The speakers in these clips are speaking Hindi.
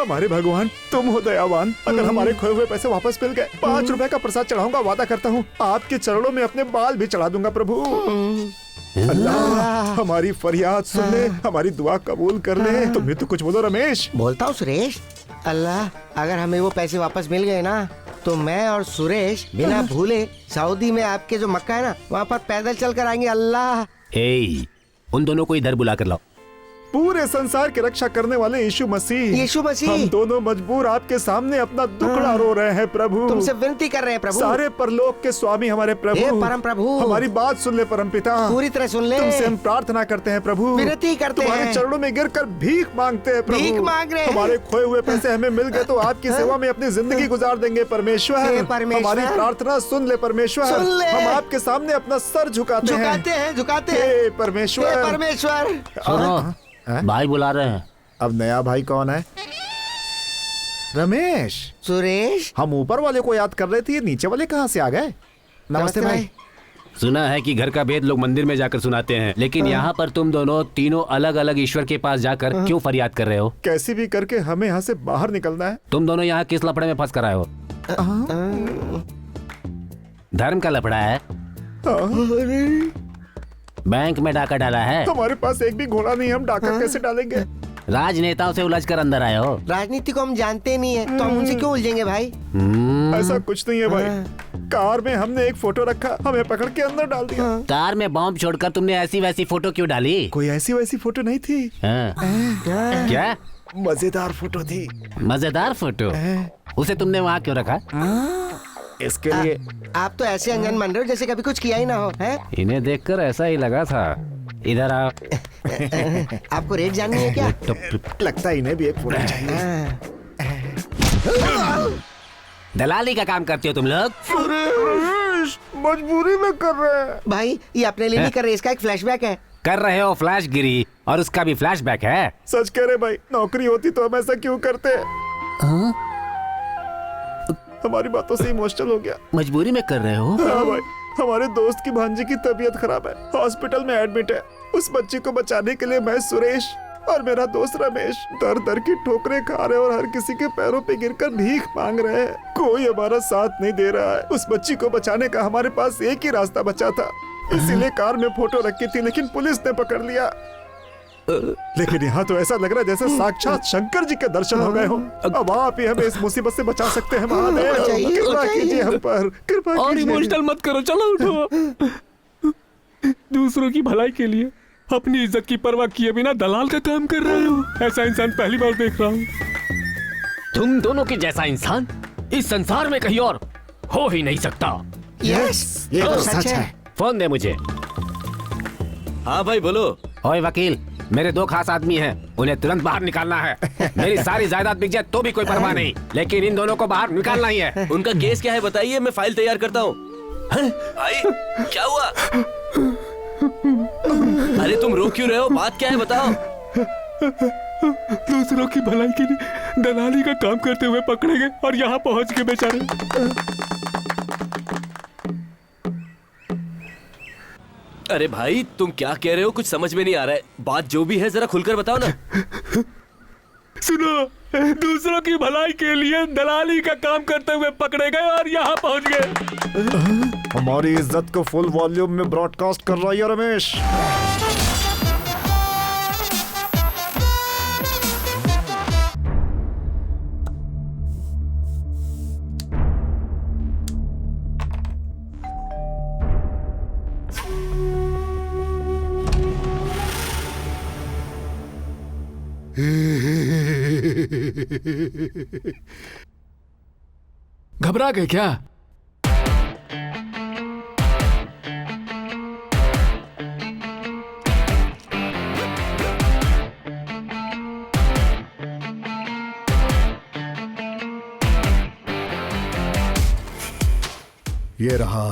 हमारे भगवान तुम हो दयावान। अगर हमारे खोए हुए पैसे वापस मिल गए, 5 रुपए का प्रसाद चढ़ाऊंगा, वादा करता हूँ। आपके चरणों में अपने बाल भी चढ़ा दूंगा प्रभु। अल्लाह हमारी फरियाद सुन ले, हमारी दुआ कबूल कर ले। तुम भी तो कुछ बोलो रमेश। बोलता हूँ सुरेश, अल्लाह अगर हमें वो पैसे वापस मिल गए ना, तो मैं और सुरेश बिना भूले सऊदी में आपके जो मक्का है ना, वहाँ पर पैदल चल कर आएंगे। अल्लाह उन दोनों को इधर बुला कर लाओ। पूरे संसार की रक्षा करने वाले यीशु मसीह, हम दोनों मजबूर आपके सामने अपना दुखड़ा रो रहे हैं प्रभु। तुमसे विनती कर रहे हैं प्रभु। सारे परलोक के स्वामी हमारे प्रभु, परम प्रभु, हमारी बात सुन ले परम पिता, पूरी तरह सुन ले। तुमसे हम प्रार्थना करते हैं प्रभु, विनती करते हैं, तुम्हारे चरणों में गिरकर भीख मांगते हैं प्रभु। भीख मांग रहे हैं। हमारे खोए हुए पैसे हमें मिल गए तो आपकी सेवा में अपनी जिंदगी गुजार देंगे परमेश्वर। हमारी प्रार्थना सुन ले परमेश्वर, हम आपके सामने अपना सर झुकाते हैं परमेश्वर। भाई बुला रहे हैं। अब नया भाई कौन है? रमेश, सुरेश। हम ऊपर वाले को याद कर रहे थे, ये नीचे वाले कहाँ से आ गए? नमस्ते भाई। सुना है कि घर का भेद लोग मंदिर में जाकर सुनाते हैं, लेकिन यहाँ पर तुम दोनों तीनों अलग अलग ईश्वर के पास जाकर क्यों फरियाद कर रहे हो? कैसी भी करके हमें यहाँ से बाहर निकलना है। तुम दोनों यहाँ किस लफड़े में फंस कर आए हो? धर्म का लफड़ा है? बैंक में डाका डाला है? हमारे पास एक भी घोड़ा नहीं, हम डाका कैसे डालेंगे? राजनेताओं से उलझ कर अंदर आए हो? राजनीति को हम जानते नहीं है, तो हम उनसे क्यों उलझेंगे भाई? ऐसा कुछ नहीं है भाई। कार में हमने एक फोटो रखा, हमें पकड़ के अंदर डाल दिया। कार में बॉम्ब छोड़कर तुमने ऐसी वैसी फोटो क्यों डाली? कोई ऐसी वैसी फोटो नहीं थी। क्या? मजेदार फोटो थी। मजेदार फोटो? उसे तुमने वहाँ क्यों रखा? इसके लिए आप तो ऐसे अनजान मान रहे हो जैसे कभी कुछ किया ही ना हो, है? इन्हें देखकर ऐसा ही लगा था। इधर आओ। आपको रेट जाननी है क्या? लगता है इन्हें भी एक फोटो चाहिए। दलाली का काम करते हो तुम लोग? मजबूरी में कर रहे हैं भाई। ये अपने लिए नहीं कर रहे, इसका एक फ्लैशबैक है। कर रहे हो फ्लैश गिरी, और उसका भी फ्लैशबैक है? सच कह रहे भाई, नौकरी होती तो हम ऐसा क्यों करते? हमारी बातों से इमोशनल हो गया। मजबूरी में कर रहे हो? हाँ भाई, हमारे दोस्त की भांजी की तबीयत खराब है, हॉस्पिटल में एडमिट है। उस बच्ची को बचाने के लिए मैं, सुरेश और मेरा दोस्त रमेश दर दर की ठोकरें खा रहे और हर किसी के पैरों पे गिरकर भीख मांग रहे हैं। कोई हमारा साथ नहीं दे रहा है। उस बच्ची को बचाने का हमारे पास एक ही रास्ता बचा था, इसीलिए कार में फोटो रखी थी, लेकिन पुलिस ने पकड़ लिया। लेकिन यहाँ तो ऐसा लग रहा है जैसे साक्षात शंकर जी के दर्शन हो गए हो। अब आप ही हमें इस मुसीबत से बचा सकते हैं महादेव। कृपा कीजिए हम पर, कृपा कीजिए। और इमोशनल मत करो, चलो उठो। दूसरों की भलाई के लिए अपनी इज्जत की परवाह किए बिना दलाल का काम कर रहे हो। ऐसा इंसान पहली बार देख रहा हूँ। तुम दोनों के जैसा इंसान इस संसार में कहीं और हो ही नहीं सकता। यस, ये तो सच है। फोन दे मुझे। हाँ भाई बोलो। ओए वकील, मेरे 2 खास आदमी हैं, उन्हें तुरंत बाहर निकालना है। मेरी सारी जायदाद बिक जाए तो भी कोई परवाह नहीं, लेकिन इन दोनों को बाहर निकालना ही है। उनका केस क्या है बताइए, मैं फाइल तैयार करता हूँ। भाई क्या हुआ? अरे तुम रो क्यों रहे हो? बात क्या है बताओ। दूसरों की भलाई के लिए दलाली का काम करते हुए पकड़े गए और यहाँ पहुँच के बेचारे। अरे भाई तुम क्या कह रहे हो? कुछ समझ में नहीं आ रहा है। बात जो भी है जरा खुलकर बताओ ना। सुनो, दूसरों की भलाई के लिए दलाली का काम करते हुए पकड़े गए और यहाँ पहुँच गए। हमारी इज्जत को फुल वॉल्यूम में ब्रॉडकास्ट कर रहा है रमेश। घबरा गए क्या? ये रहा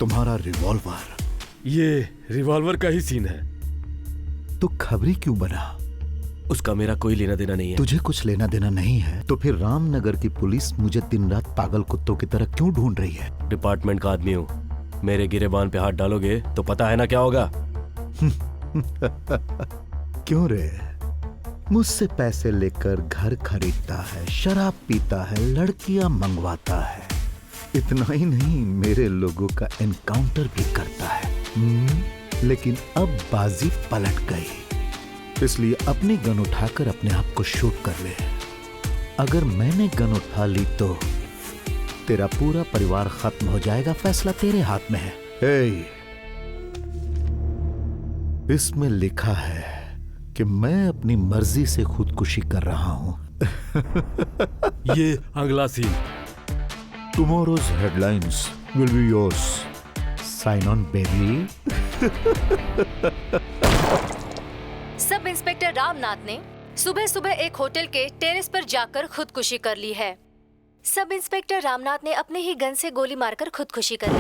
तुम्हारा रिवॉल्वर। ये रिवॉल्वर का ही सीन है। तू खबरी क्यों बना? उसका मेरा कोई लेना देना नहीं है। तुझे कुछ लेना देना नहीं है तो फिर रामनगर की पुलिस मुझे दिन रात पागल कुत्तों की तरह क्यों ढूंढ रही है? डिपार्टमेंट का आदमी हूँ। मेरे गिरेबान पे हाथ डालोगे तो पता है ना क्या होगा। क्यों रे? मुझसे पैसे लेकर घर खरीदता है, शराब पीता है, लड़कियां मंगवाता है। इतना ही नहीं, मेरे लोगों का एनकाउंटर भी करता है। लेकिन अब बाजी पलट गई, इसलिए अपनी गन उठाकर अपने आप को शूट कर ले। अगर मैंने गन उठा ली तो तेरा पूरा परिवार खत्म हो जाएगा। फैसला तेरे हाथ में है। इसमें लिखा है कि मैं अपनी मर्जी से खुदकुशी कर रहा हूं। ये अगला सीन। Tomorrow's headlines will be yours. Sign on, baby. Sub inspector Ramnath ने सुबह सुबह एक होटल के टेरेस पर जाकर खुदकुशी कर ली है। सब इंस्पेक्टर रामनाथ ने अपने ही गन से गोली मारकर खुदकुशी कर ली।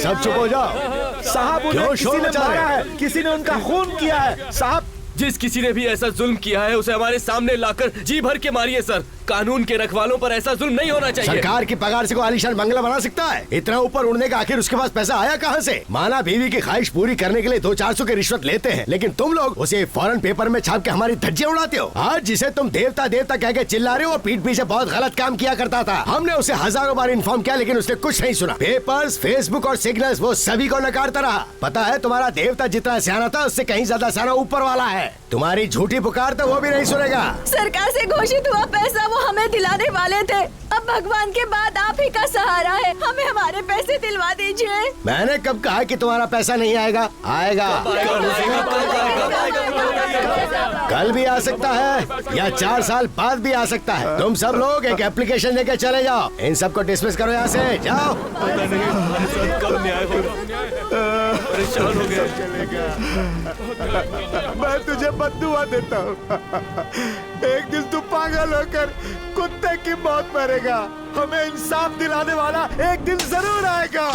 सब चुप हो जाओ। साहब, उन्हें किसी ने मारा है, किसी ने उनका खून किया है। साहब, जिस किसी ने भी ऐसा जुल्म किया है उसे हमारे सामने लाकर जी भर के मारिए सर। कानून के रखवालों पर ऐसा जुल्म नहीं होना चाहिए। सरकार की पगार से कोई आलीशान बंगला बना सकता है? इतना ऊपर उड़ने का आखिर उसके पास पैसा आया कहाँ से? माना बीवी की ख्वाहिश पूरी करने के लिए 200-400 की रिश्वत लेते हैं, लेकिन तुम लोग उसे फौरन पेपर में छाप के हमारी धज्जियां उड़ाते हो। आज जिसे तुम देवता देवता कह के चिल्ला रहे हो, पीठ पीछे बहुत गलत काम किया करता था। हमने उसे हजारों बार इन्फॉर्म किया, लेकिन उसने कुछ नहीं सुना। पेपर्स, फेसबुक और सिग्नल्स वो सभी को नकारता रहा। पता है, तुम्हारा देवता जितना सियाना था उससे कहीं ज्यादा सियाना ऊपर वाला है। तुम्हारी झूठी पुकार तो वो भी नहीं सुनेगा। सरकार से घोषित हुआ पैसा वो हमें दिलाने वाले थे। अब भगवान के बाद आप ही का सहारा है। हमें हमारे पैसे दिलवा दीजिए। मैंने कब कहा कि तुम्हारा पैसा नहीं आएगा? आएगा। कल भी आ सकता है या 4 साल बाद भी आ सकता है। तुम सब लोग एक एप्लीकेशन लेके चले जाओ। इन सबको डिसमिस करो, यहाँ से जाओ। परेशान हो गए। मैं तुझे बद्दुआ देता हूँ। एक दिन तू पागल होकर कुत्ते की मौत मरेगा। हमें इंसाफ दिलाने वाला एक दिन जरूर आएगा।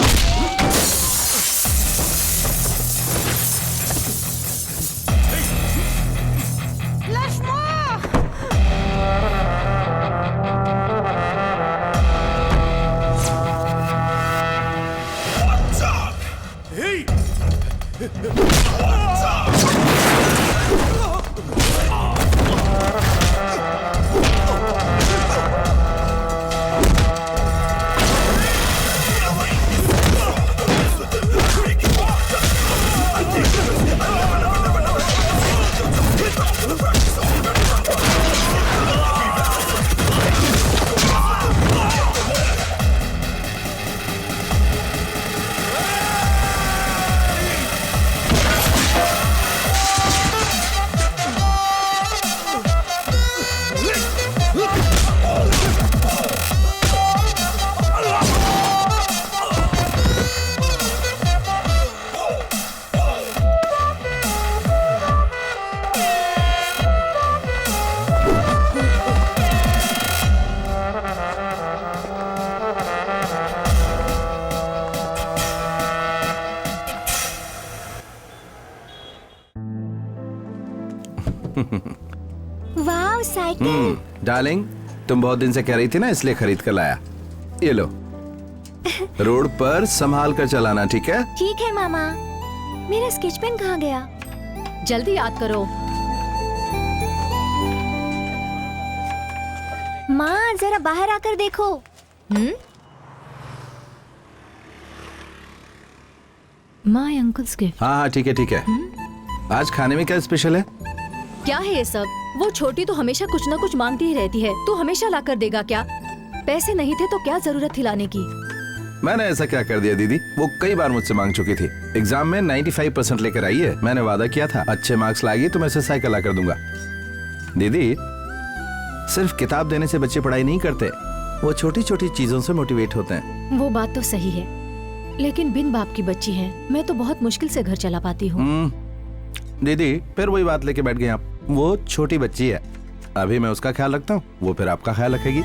वाह, साइकिल। डार्लिंग, तुम बहुत दिन से कह रही थी ना, इसलिए खरीद कर लाया। ये लो। रोड पर संभाल कर चलाना, ठीक है? ठीक है मामा। मेरा स्केच पेन कहाँ गया? जल्दी याद करो। माँ, जरा बाहर आकर देखो। My uncle's gift. हाँ, ठीक है ठीक है। आज खाने में क्या स्पेशल है? क्या है ये सब? वो छोटी तो हमेशा कुछ न कुछ मांगती ही रहती है। तू हमेशा ला कर देगा क्या? पैसे नहीं थे तो क्या जरूरत थी लाने की? मैंने ऐसा क्या कर दिया दीदी? वो कई बार मुझसे मांग चुकी थी। एग्जाम में 95% लेकर आई है। मैंने वादा किया था, अच्छे मार्क्स लाएगी तो मैं उसे साइकिल ला कर दूंगा। दीदी, सिर्फ किताब देने से बच्चे पढ़ाई नहीं करते, वो छोटी छोटी चीजों से मोटिवेट होते हैं। वो बात तो सही है, लेकिन बिन बाप की बच्ची है। मैं तो बहुत मुश्किल से घर चला पाती हूँ। दीदी, फिर वही बात लेके बैठ गए आप। वो छोटी बच्ची है, अभी मैं उसका ख्याल रखता हूँ, वो फिर आपका ख्याल रखेगी।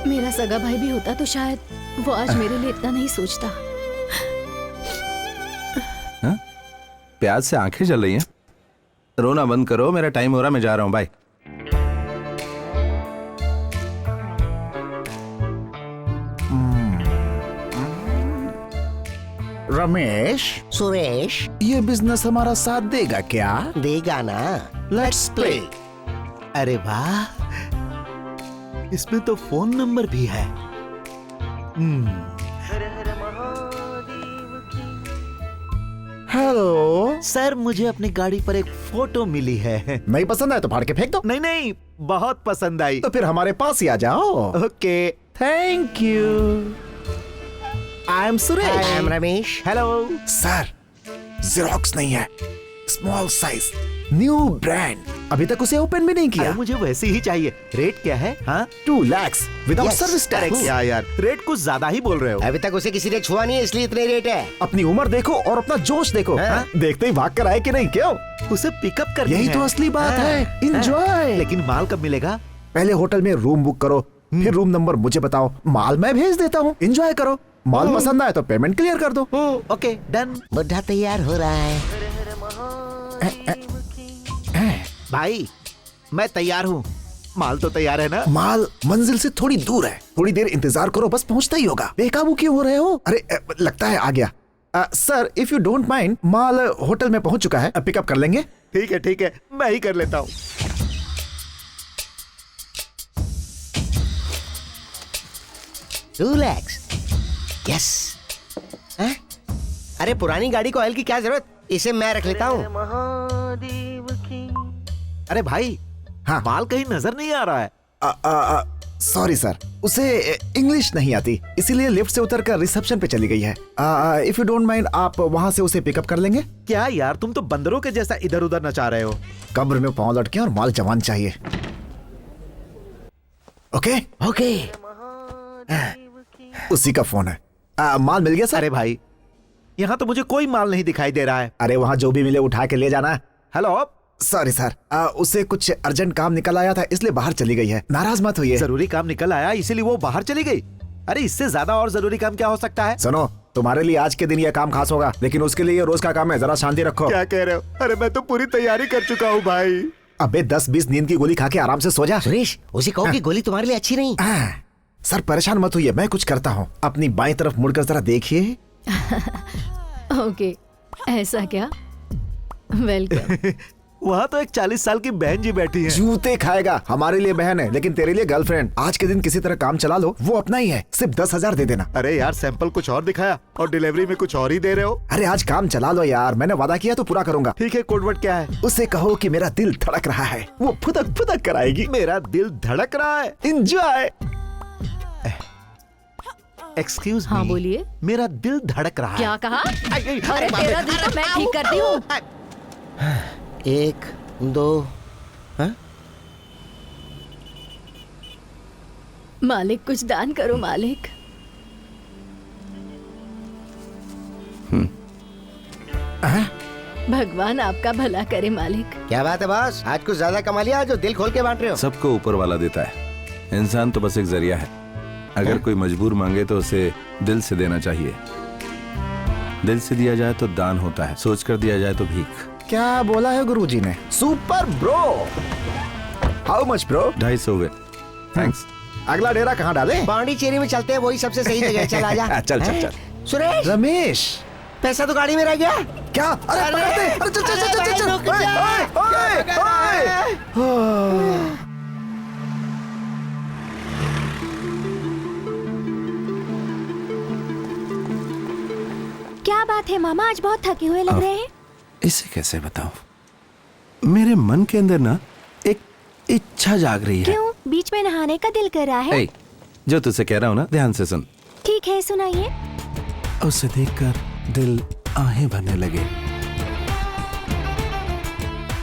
मेरा सगा भाई भी होता तो शायद वो आज मेरे लिए इतना नहीं सोचता। प्याज से आंखें जल रही हैं। रोना बंद करो, मेरा टाइम हो रहा, मैं जा रहा हूँ, बाय। रमेश, सुरेश, ये बिजनेस हमारा साथ देगा क्या? देगा ना? Let's play. अरे वाह, इसमें तो फोन नंबर भी है। हेलो सर, मुझे अपनी गाड़ी पर एक फोटो मिली है। नहीं पसंद आए तो फाड़ के फेंक दो। नहीं नहीं, बहुत पसंद आई। तो फिर हमारे पास ही आ जाओ। Okay, thank you. I am Suresh. I am Ramesh. Hello sir, xerox नहीं है, स्मॉल साइज, न्यू ब्रांड। अभी तक उसे ओपन भी नहीं किया। मुझे वैसे ही चाहिए। रेट क्या है? हाँ, 2 lakhs without Yes, service tax. क्या यार, रेट कुछ ज्यादा ही बोल रहे हो। अभी तक उसे किसी ने छुआ नहीं है, इसलिए इतने रेट है। अपनी उम्र देखो और अपना जोश देखो। हाँ? हाँ? देखते ही भाग कर आए कि नहीं, क्यों? उसे पिकअप कर यही तो असली बात है। Enjoy। लेकिन माल कब मिलेगा? पहले होटल में रूम बुक करो, फिर रूम नंबर मुझे बताओ, माल मैं भेज देता हूँ। एंजॉय करो, माल पसंद आए तो पेमेंट क्लियर कर दो। Okay, done. बुढ़ा तैयार हो रहा है। भाई, मैं तैयार हूँ। माल तो तैयार है ना? माल मंजिल से थोड़ी दूर है, थोड़ी देर इंतजार करो, बस पहुंचता ही होगा। बेकाबू क्यों हो रहे हो? अरे लगता है आ गया। Sir, if you don't mind, mall hotel में पहुंच चुका है, पिकअप कर लेंगे। ठीक है, मैं ही कर लेता हूँ। $2 lakhs। यस। अरे पुरानी गाड़ी को ऑयल की क्या जरूरत, इसे मैं रख लेता हूँ। अरे भाई, हाँ। माल कहीं नजर नहीं आ रहा है। सॉरी सर, उसे इंग्लिश नहीं आती, इसीलिए लिफ्ट से उतरकर रिसेप्शन पे चली गई है। इफ यू डोंट माइंड, आप वहां से उसे पिकअप कर लेंगे। क्या यार, तुम तो बंदरों के जैसा इधर उधर नचा रहे हो। कब्र में पांव लटके और माल जवान चाहिए। Okay okay. उसी का फोन है। माल मिल गया सर? अरे भाई, यहाँ तो मुझे कोई माल नहीं दिखाई दे रहा है। अरे वहाँ जो भी मिले उठा के ले जाना। हेलो, सॉरी सर, उसे कुछ अर्जेंट काम निकल आया था, इसलिए बाहर चली गई है। नाराज मत होइए। जरूरी काम निकल आया इसीलिए वो बाहर चली गई? अरे इससे ज्यादा और जरूरी काम क्या हो सकता है? सुनो, तुम्हारे लिए आज के दिन यह काम खास होगा, लेकिन उसके लिए ये रोज का काम है। जरा शांति रखो। क्या कह रहे हो? अरे मैं तो पूरी तैयारी कर चुका हूँ भाई। अबे 10-20 नींद की गोली खा के आराम से सो जा। सुरेश, उसे कहो कि गोली तुम्हारे लिए अच्छी नहीं। सर परेशान मत होइए, मैं कुछ करता हूँ। अपनी बाईं तरफ मुड़कर जरा देखिए। ओके, ऐसा क्या? वेलकम। वहाँ तो एक 40 साल की बहन जी बैठी है। जूते खाएगा, हमारे लिए बहन है, लेकिन तेरे लिए गर्लफ्रेंड। आज के दिन किसी तरह काम चला लो, वो अपना ही है। सिर्फ 10,000 दे देना। अरे यार, सैंपल कुछ और दिखाया और डिलीवरी में कुछ और ही दे रहे हो। अरे आज काम चला लो यार, मैंने वादा किया तो पूरा करूंगा। ठीक है, कोडवर्ड क्या है? उसे कहो कि मेरा दिल धड़क रहा है, वो फुदक फुदक कराएगी। मेरा दिल धड़क रहा है। एंजॉय। एक्सक्यूज हाँ बोलिए। मेरा दिल धड़क रहा है। क्या कहा? अरे तेरा दिल तो मैं ठीक करती हूँ। 1, 2। मालिक, कुछ दान करो मालिक। भगवान आपका भला करे मालिक। क्या बात है बॉस, आज कुछ ज्यादा कमा लिया जो दिल खोल के बांट रहे हो। सबको ऊपर वाला देता है, इंसान तो बस एक जरिया है। अगर कोई मजबूर मांगे तो उसे दिल से देना चाहिए। दिल से दिया जाए तो दान होता है, सोच कर दिया जाए तो भीख। क्या बोला है गुरुजी ने? Super bro. How much bro? 250 हुए। थैंक्स। अगला डेरा कहाँ डाले? पांडिचेरी में चलते हैं, वही सबसे सही जगह है। चल आजा। चल चल चल। सुरेश, रमेश, पैसा तो गाड़ी में रह गया। क्या? अरे पकड़ते! अरे चल चल चल चल चल। रुक जा। ओए, ओए, ओए। क्या बात है मामा, आज बहुत थके हुए लग रहे हैं। इसे कैसे बताऊं? मेरे मन के अंदर ना एक इच्छा जाग रही है। क्यों? बीच में नहाने का दिल कर रहा है? ए, जो तुझसे कह रहा हूँ ना, ध्यान से सुन। ठीक है, सुनाइए। उसे देखकर दिल आहें भरने लगे,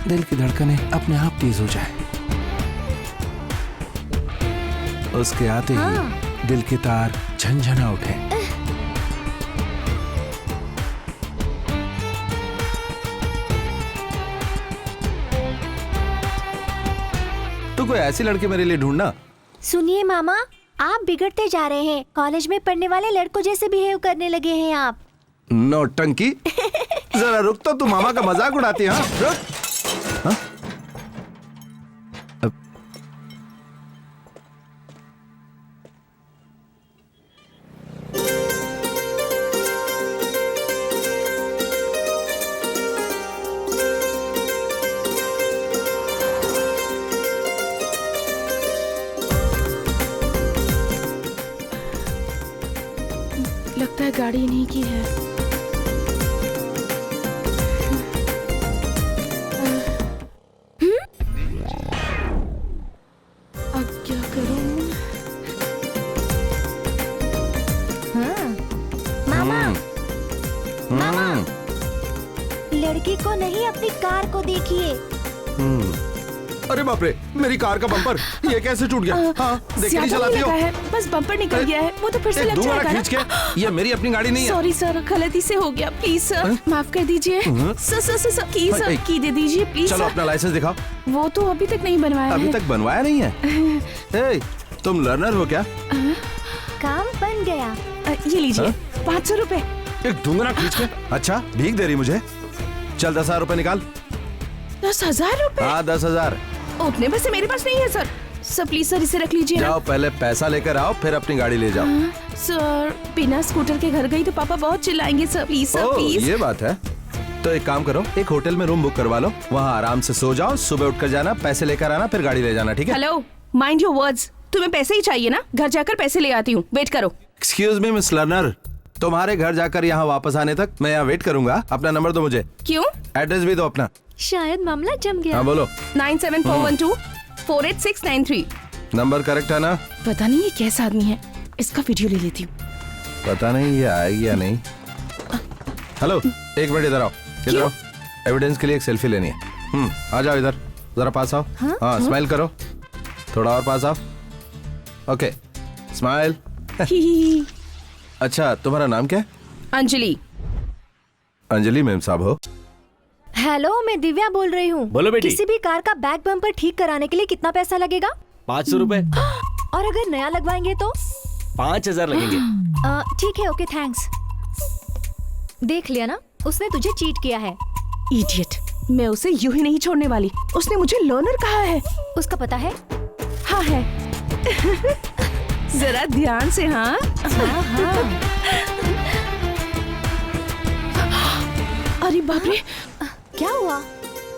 दिल की धड़कनें अपने आप तेज हो जाए। उसके आते ही दिल के तार झंझना उठे। तो कोई ऐसी लड़की मेरे लिए ढूंढना। सुनिए मामा, आप बिगड़ते जा रहे हैं। कॉलेज में पढ़ने वाले लड़कों जैसे बिहेव करने लगे हैं आप। नौटंकी। जरा रुक तो, तू मामा का मजाक उड़ाती है। हाँ? रुक। हाँ? गाड़ी इन्हीं की है। अब क्या करूं? मामा, मामा, लड़की को नहीं अपनी कार को देखिए। अरे बाप रे, मेरी कार का बम्पर ये कैसे टूट गया? हाँ, देख के नहीं चलाती हो? है, बस बम्पर निकल गया है, वो तो फिर से लग दोबारा जाएगा खींच के, ये मेरी अपनी गाड़ी नहीं है। सॉरी सर, गलती से हो गया, प्लीज सर माफ कर दीजिए। सर की सर की दे दीजिए प्लीज। चलो अपना लाइसेंस दिखाओ। वो तो अभी तक नहीं बनवाया अभी है। तक बनवाया नहीं है? ए, तुम लर्नर हो क्या? काम बन गया। ये लीजिए 500 रुपए। एक डूंगरा खींच के? अच्छा, भीख दे रही मुझे? चल 10,000 रुपए निकाल। 10,000 रुपए? हाँ 10,000। उतने पैसे मेरे पास नहीं है सर। सर प्लीज सर इसे रख लीजिए ना। जाओ पहले पैसा लेकर आओ, फिर अपनी गाड़ी ले जाओ। सर बिना स्कूटर के घर गई तो पापा बहुत चिल्लाएंगे सर, प्लीज सर प्लीज। ये बात है, तो एक काम करो, एक होटल में रूम बुक करवा लो, वहाँ आराम से सो जाओ, सुबह उठकर जाना, पैसे लेकर आना, फिर गाड़ी ले जाना, ठीक है? Hello, mind your words. तुम्हें पैसे ही चाहिए ना? घर जाकर पैसे ले आती हूँ, वेट करो। एक्सक्यूज मी मिस लर्नर, तुम्हारे घर जाकर यहाँ वापस आने तक मैं यहाँ वेट करूंगा। अपना नंबर दो मुझे। क्यों? एड्रेस भी दो अपना। शायद मामला जम गया। हाँ बोलो। 9741248693। नंबर करेक्ट है ना? पता नहीं ये कैसा आदमी है, इसका वीडियो ले लेती हूँ। पता नहीं ये आएगी या नहीं। हेलो, एक मिनट इधर आओ, इधर आओ, एविडेंस के लिए एक सेल्फी लेनी है। आ जाओ इधर, जरा पास आओ। हाँ स्माइल करो, थोड़ा और पास आओ। Okay smile. अच्छा तुम्हारा नाम क्या है? अंजलि। अंजलि मैम साहब हो? हेलो, मैं दिव्या बोल रही हूँ। बोलो बेटी। किसी भी कार का बैक बम्पर ठीक कराने के लिए कितना पैसा लगेगा? 500 रुपए। और अगर नया लगवाएंगे तो? 5,000 लगेंगे। ठीक है, ओके थैंक्स। देख लिया ना, उसने तुझे चीट किया है। इडियट, मैं उसे यूं ही नहीं छोड़ने वाली। उसने मुझे लर्नर कहा है। उसका पता है? हाँ है। जरा ध्यान से। हाँ अरे बाप रे, क्या हुआ?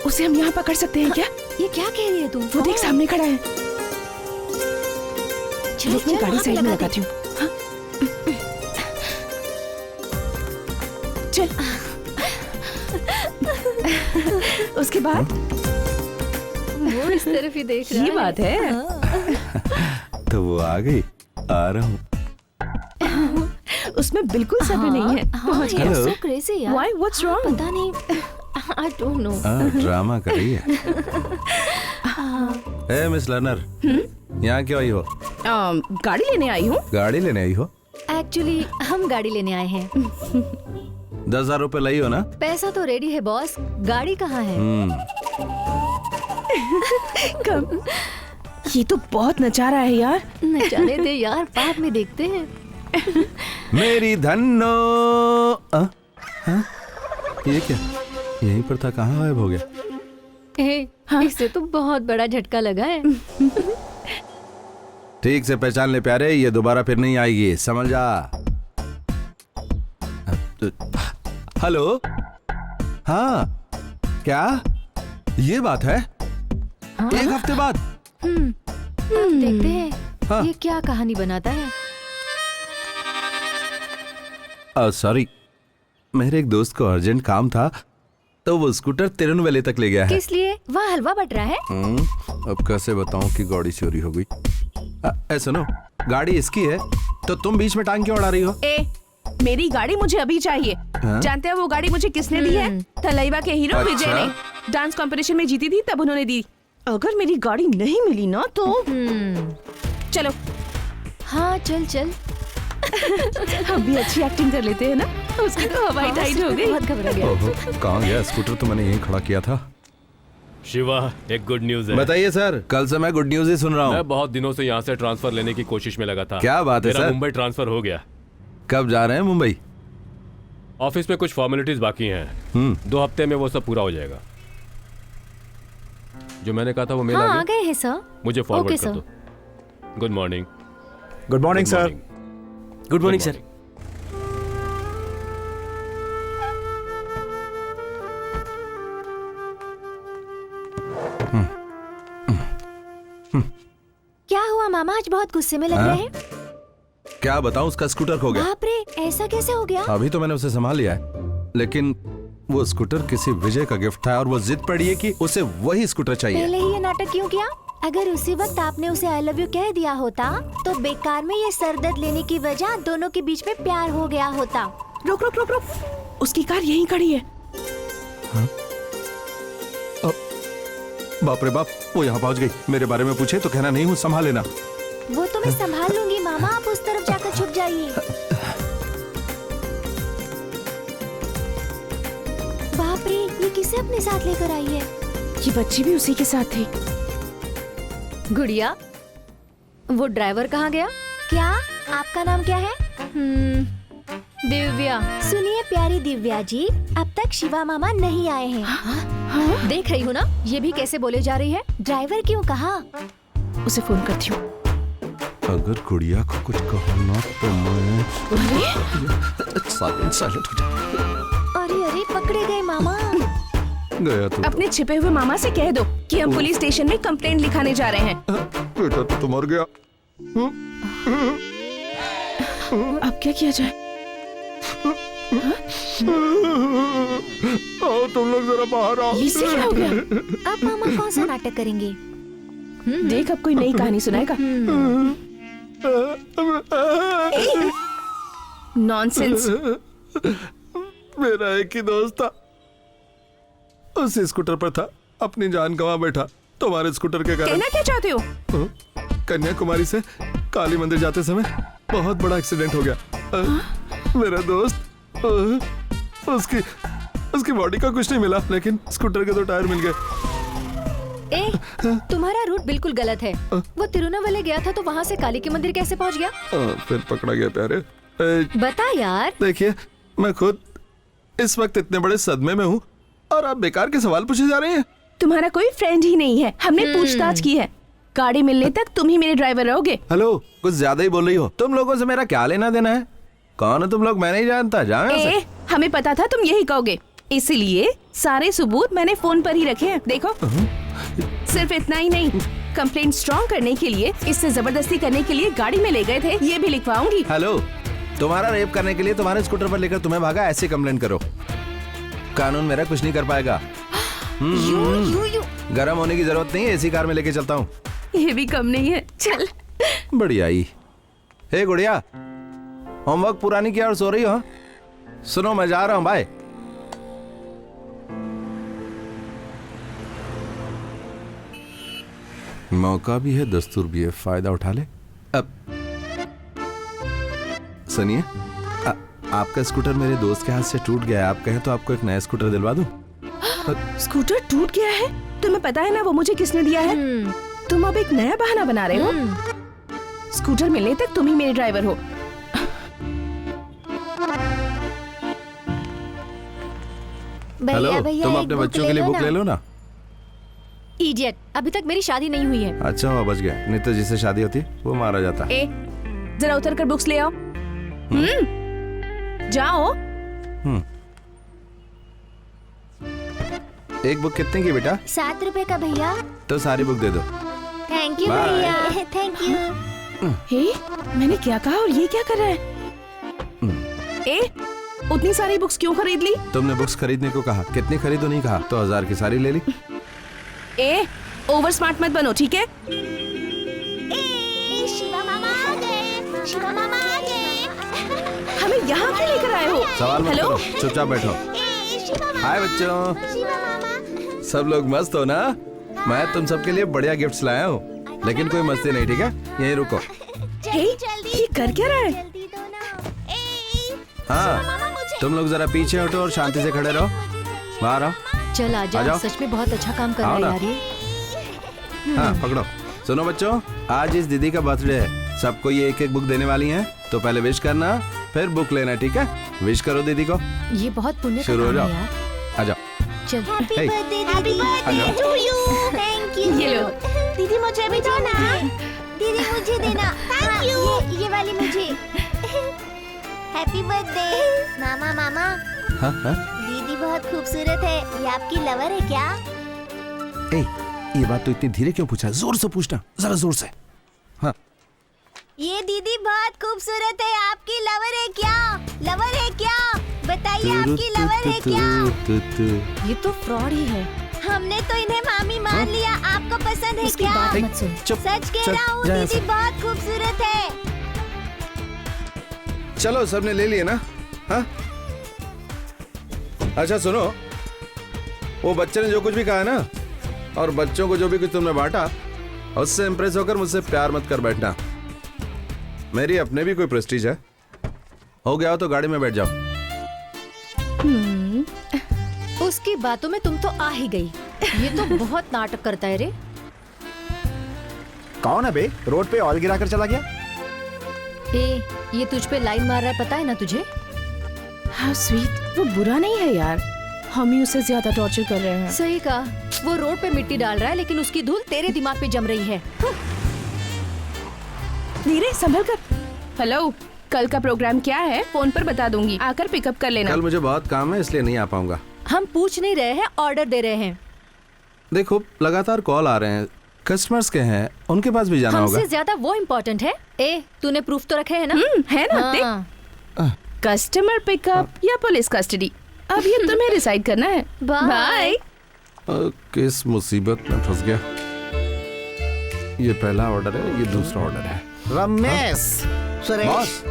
उसे हम यहाँ पकड़ सकते हैं क्या? ये क्या कह रही है तू? वो देख सामने खड़ा है। चल, अपनी गाड़ी साइड में लगाती हूँ। हाँ? चल। उसके बाद वो इस तरफ ही देख रहा है। ये बात है। तो वो आ गई, आ रहा हूँ। उसमें बिल्कुल सब्र नहीं है। पहुंच गया। so crazy यार। Why? What's wrong? पता नहीं। I don't know। ड्रामा कर रही है। ए मिस लर्नर, यहाँ क्यों आई हो? गाड़ी लेने आई हूँ। गाड़ी लेने आई हो? एक्चुअली हम गाड़ी लेने आए हैं। 10,000 रुपए लाई हो ना? पैसा तो रेडी है बॉस, गाड़ी कहाँ है? कम। ये तो बहुत नचा रहा है यार। नचाने दे यार, बाद में देखते हैं। मेरी धन्नो। ये क्या? यहीं पर था, कहाँ गायब हो गया? इससे तो बहुत बड़ा झटका लगा है। ठीक से पहचान ले प्यारे, ये दोबारा फिर नहीं आएगी, समझ जा। हेलो, हाँ क्या ये बात है? एक हफ्ते बाद? देखते हैं हाँ। ये क्या कहानी बनाता है। सॉरी, मेरे एक दोस्त को अर्जेंट काम था, तो वो स्कूटर तिरुनवेली तक ले गया है। किस लिए? वहाँ हलवा बट रहा है। अब कैसे बताऊं कि गाड़ी चोरी हो गई? सुनो, गाड़ी इसकी है, तो तुम बीच में टांग क्यों अड़ा रही हो? मेरी गाड़ी मुझे अभी चाहिए। जानते हैं वो गाड़ी मुझे किसने दी है? थलाइवा के हीरो अच्छा? विजय ने। डांस कंपटीशन में जीती थी, तब उन्होंने दी। अगर मेरी गाड़ी नहीं मिली ना तो चलो। हाँ चल चल। हम भी अच्छी एक्टिंग कर लेते हैं ना। उसकी तो हवाई टाइट हो गई। बहुत घबरा गया। कहाँ गया स्कूटर? तो मैंने यहीं खड़ा किया था। शिवा, एक गुड न्यूज है। बताइए सर। कल से मैं गुड न्यूज ही सुन रहा हूँ। मैं बहुत दिनों से यहाँ से ट्रांसफर लेने की कोशिश में लगा था। क्या बात है मेरा सर? मुंबई ट्रांसफर हो गया। कब जा रहे हैं मुंबई? ऑफिस में कुछ फॉर्मेलिटीज बाकी हैं। 2 हफ्ते में वो सब पूरा हो जाएगा। जो मैंने कहा था वो मेल हाँ, आ आ गया। गए हैं सर। मुझे फॉरवर्ड ओके, कर दो। Good morning. Good morning sir. Good morning sir. क्या हुआ मामा, आज बहुत गुस्से में लग रहे हैं। क्या बताऊं, उसका स्कूटर खो गया। बाप रे, ऐसा कैसे हो गया? अभी तो मैंने उसे संभाल लिया है, लेकिन वो स्कूटर किसी विजय का गिफ्ट था और वो जिद पड़ी है कि उसे वही स्कूटर चाहिए। पहले ही ये नाटक क्यों किया? अगर उसी वक्त आपने उसे आई लव यू कह दिया होता तो बेकार में ये सरदर्द लेने की वजह दोनों के बीच में प्यार हो गया होता। रुक रुक रुक रुक, उसकी कार यहीं खड़ी है। बाप रे बाप, वो यहाँ पहुँच गई। मेरे बारे में पूछे तो कहना नहीं हूँ, संभाल लेना। वो तो मैं संभाल लूंगी मामा, आप उस तरफ जाकर छुप जाइए। बाप रे, ये किसे अपने साथ लेकर आई है? ये बच्ची भी उसी के साथ थी। गुड़िया, वो ड्राइवर कहाँ गया? क्या आपका नाम क्या है? दिव्या। सुनिए प्यारी दिव्या जी, अब तक शिवा मामा नहीं आए हैं। हाँ? देख रही हूँ ना, ये भी कैसे बोले जा रही है। ड्राइवर क्यों कहा? उसे फोन करती हूँ। अगर गुड़िया को कुछ कहो ना तो मैं साइलेंट हो जा। अरे अरे, पकड़े गए मामा। गया तो अपने छिपे हुए मामा से कह दो कि हम पुलिस स्टेशन में कंप्लेंट लिखाने जा रहे हैं। बेटा तो मर गया। अब क्या किया जाए? आओ तुम लोग जरा बाहर आओ। इससे क्या हो गया? अब मामा कौन सा नाटक करेंगे? देख, अब कोई नई कहानी सुनाएगा। नॉनसेंस। मेरा एक ही दोस्त था, उसी स्कूटर पर था, अपनी जान गंवा बैठा तुम्हारे स्कूटर के कारण। कहना क्या चाहते हो? कन्याकुमारी से काली मंदिर जाते समय बहुत बड़ा एक्सीडेंट हो गया। मेरा दोस्त, उसकी बॉडी का कुछ नहीं मिला, लेकिन स्कूटर के 2 टायर मिल गए। तुम्हारा रूट बिल्कुल गलत है। वो तिरुनावले गया था तो वहाँ से काली के मंदिर कैसे पहुँच गया? फिर पकड़ा गया प्यारे। बता यार। देखिए, मैं खुद इस वक्त इतने बड़े सदमे में हूँ और आप बेकार के सवाल पूछे जा रही हैं। तुम्हारा कोई फ्रेंड ही नहीं है। हमने पूछताछ की है। गाड़ी मिलने तक तुम ही मेरे ड्राइवर रहोगे। हेलो, कुछ ज्यादा ही बोल रही हो। तुम लोगों से मेरा क्या लेना देना है? कौन हो तुम लोग? मैं नहीं जानता। जाओ यहाँ से। हमें पता था तुम यही कहोगे, इसलिए सारे सबूत मैंने फोन पर ही रखे हैं। देखो, सिर्फ इतना ही नहीं, कंप्लेंट स्ट्रॉन्ग करने के लिए, इससे जबरदस्ती करने के लिए गाड़ी में ले गए थे, ये भी लिखवाऊंगी। हेलो, तुम्हारा रेप करने के लिए तुम्हारे स्कूटर पर लेकर तुम्हें भागा, ऐसे कंप्लेंट करो। कानून मेरा कुछ नहीं कर पाएगा। गरम होने की जरूरत नहीं है, एसी कार में लेके चलता हूँ। ये भी कम नहीं है। चल। बढ़िया ही। हे गुड़िया, होमवर्क पूरा नहीं किया और सो रही हो? सुनो, मैं जा रहा हूँ, बाय। मौका भी है, दस्तूर भी है, फायदा उठा ले। अब सुनिए, आपका स्कूटर मेरे दोस्त के हाथ से टूट गया है। आप कहें तो आपको एक नया स्कूटर दिलवा दूं? स्कूटर टूट गया है? तुम्हें पता है ना वो मुझे किसने दिया है? तुम अब एक नया बहाना बना रहे हो। स्कूटर मिलने तक तुम ही मेरे ड्राइवर हो। हेलो, तुम अपने बच्चों के लिए बुक ले लो ना। इडियट, अभी तक मेरी शादी नहीं हुई है। अच्छा हुआ बच गया, नहीं तो जिससे शादी होती वो मारा जाता। जरा उतर कर बुक्स ले आओ। जाओ। एक बुक कितने की बेटा? 7 रुपए का भैया। तो सारी बुक दे दो। थैंक यू भैया, थैंक यू। हे, मैंने क्या कहा और ये क्या कर रहा है? उतनी सारी बुक्स क्यों खरीद ली? तुमने बुक्स खरीदने को कहा, कितनी खरीदो नहीं कहा, तो 1000 की सारी ले ली। ओवर स्मार्ट मत बनो, ठीक है? शिवा मामा आ गए, शिवा मामा आ गए। हमें यहाँ क्यों लेकर आए हो? सवाल मत करो, चुपचाप बैठो। हाय बच्चों, सब लोग मस्त हो ना? मैं तुम सबके लिए बढ़िया गिफ्ट्स लाया हूँ, लेकिन कोई मस्ती नहीं, ठीक है? यहीं रुको। ये कर क्या रहा है? हाँ, तुम लोग जरा पीछे हटो और शांति से खड़े रहो। बाहर आओ। चल आ जाओ, सच में बहुत अच्छा काम कर रहा है यार ये। हाँ, पकड़ो। सुनो बच्चों, आज इस दीदी का बर्थडे है, सबको ये एक बुक देने वाली हैं, तो पहले विश करना, फिर बुक लेना, ठीक है? विश करो दीदी को। ये बहुत पुण्य का शुरू हो काम जाओ। है यार। आ जाओ। चल। Hey. Happy birthday to you. Thank you. ये लो। दीदी मुझे भी दो ना। दीदी मुझे देना। Thank you. ये वाली मुझे। हैप्पी बर्थडे मामा। मामा, हाँ हाँ। दीदी बहुत खूबसूरत है, ये आपकी लवर है क्या? ये बात तो इतनी धीरे क्यों पूछा? जोर से पूछना, जरा जोर से। हाँ। ये दीदी बहुत खूबसूरत है, आपकी लवर है क्या? लवर है क्या? बताइए आपकी लवर है क्या? ये तो फ्रॉड ही है। हमने तो इन्हें मामी मान लिया, आपको पसंद है उसकी क्या? बात मत सुन। सच कह रहा हूँ, दीदी बहुत खूबसूरत है। चलो सबने ले लिए ना? हाँ अच्छा सुनो, वो बच्चे ने जो कुछ भी कहा है ना, और बच्चों को जो भी कुछ तुमने बांटा, उससे इंप्रेस होकर मुझसे प्यार मत कर बैठना। मेरी अपने भी कोई प्रेस्टीज है। हो गया हो तो गाड़ी में बैठ जाओ। उसकी बातों में तुम तो आ ही गई। ये तो बहुत नाटक करता है रे। कौन है बे? रोड पे ऑयल गिरा कर चला गया। ए, ये तुझ पे लाइन मार रहा है, पता है ना तुझे? हाँ स्वीट, वो बुरा नहीं है यार, हम ही उससे ज्यादा टॉर्चर कर रहे हैं। सही कहा। वो रोड पे मिट्टी डाल रहा है, लेकिन उसकी धूल तेरे दिमाग पे जम रही है। धीरे संभल कर। हेलो, कल का प्रोग्राम क्या है? फोन पर बता दूंगी, आकर पिकअप कर लेना। कल मुझे बहुत काम है इसलिए नहीं आ पाऊंगा। हम पूछ नहीं रहे हैं, ऑर्डर दे रहे हैं। देखो लगातार कॉल आ रहे हैं, कस्टमर्स के हैं, उनके पास भी जाना होगा। हमसे ज्यादा वो इम्पोर्टेंट है। ए, तूने प्रूफ तो रखे है ना? है ना? हाँ। देख, कस्टमर पिकअप या पुलिस कस्टडी, अब ये तुम्हें डिसाइड करना है। बाय। किस मुसीबत में फंस गया। ये पहला ऑर्डर है, ये दूसरा ऑर्डर है। रमेश, बॉस,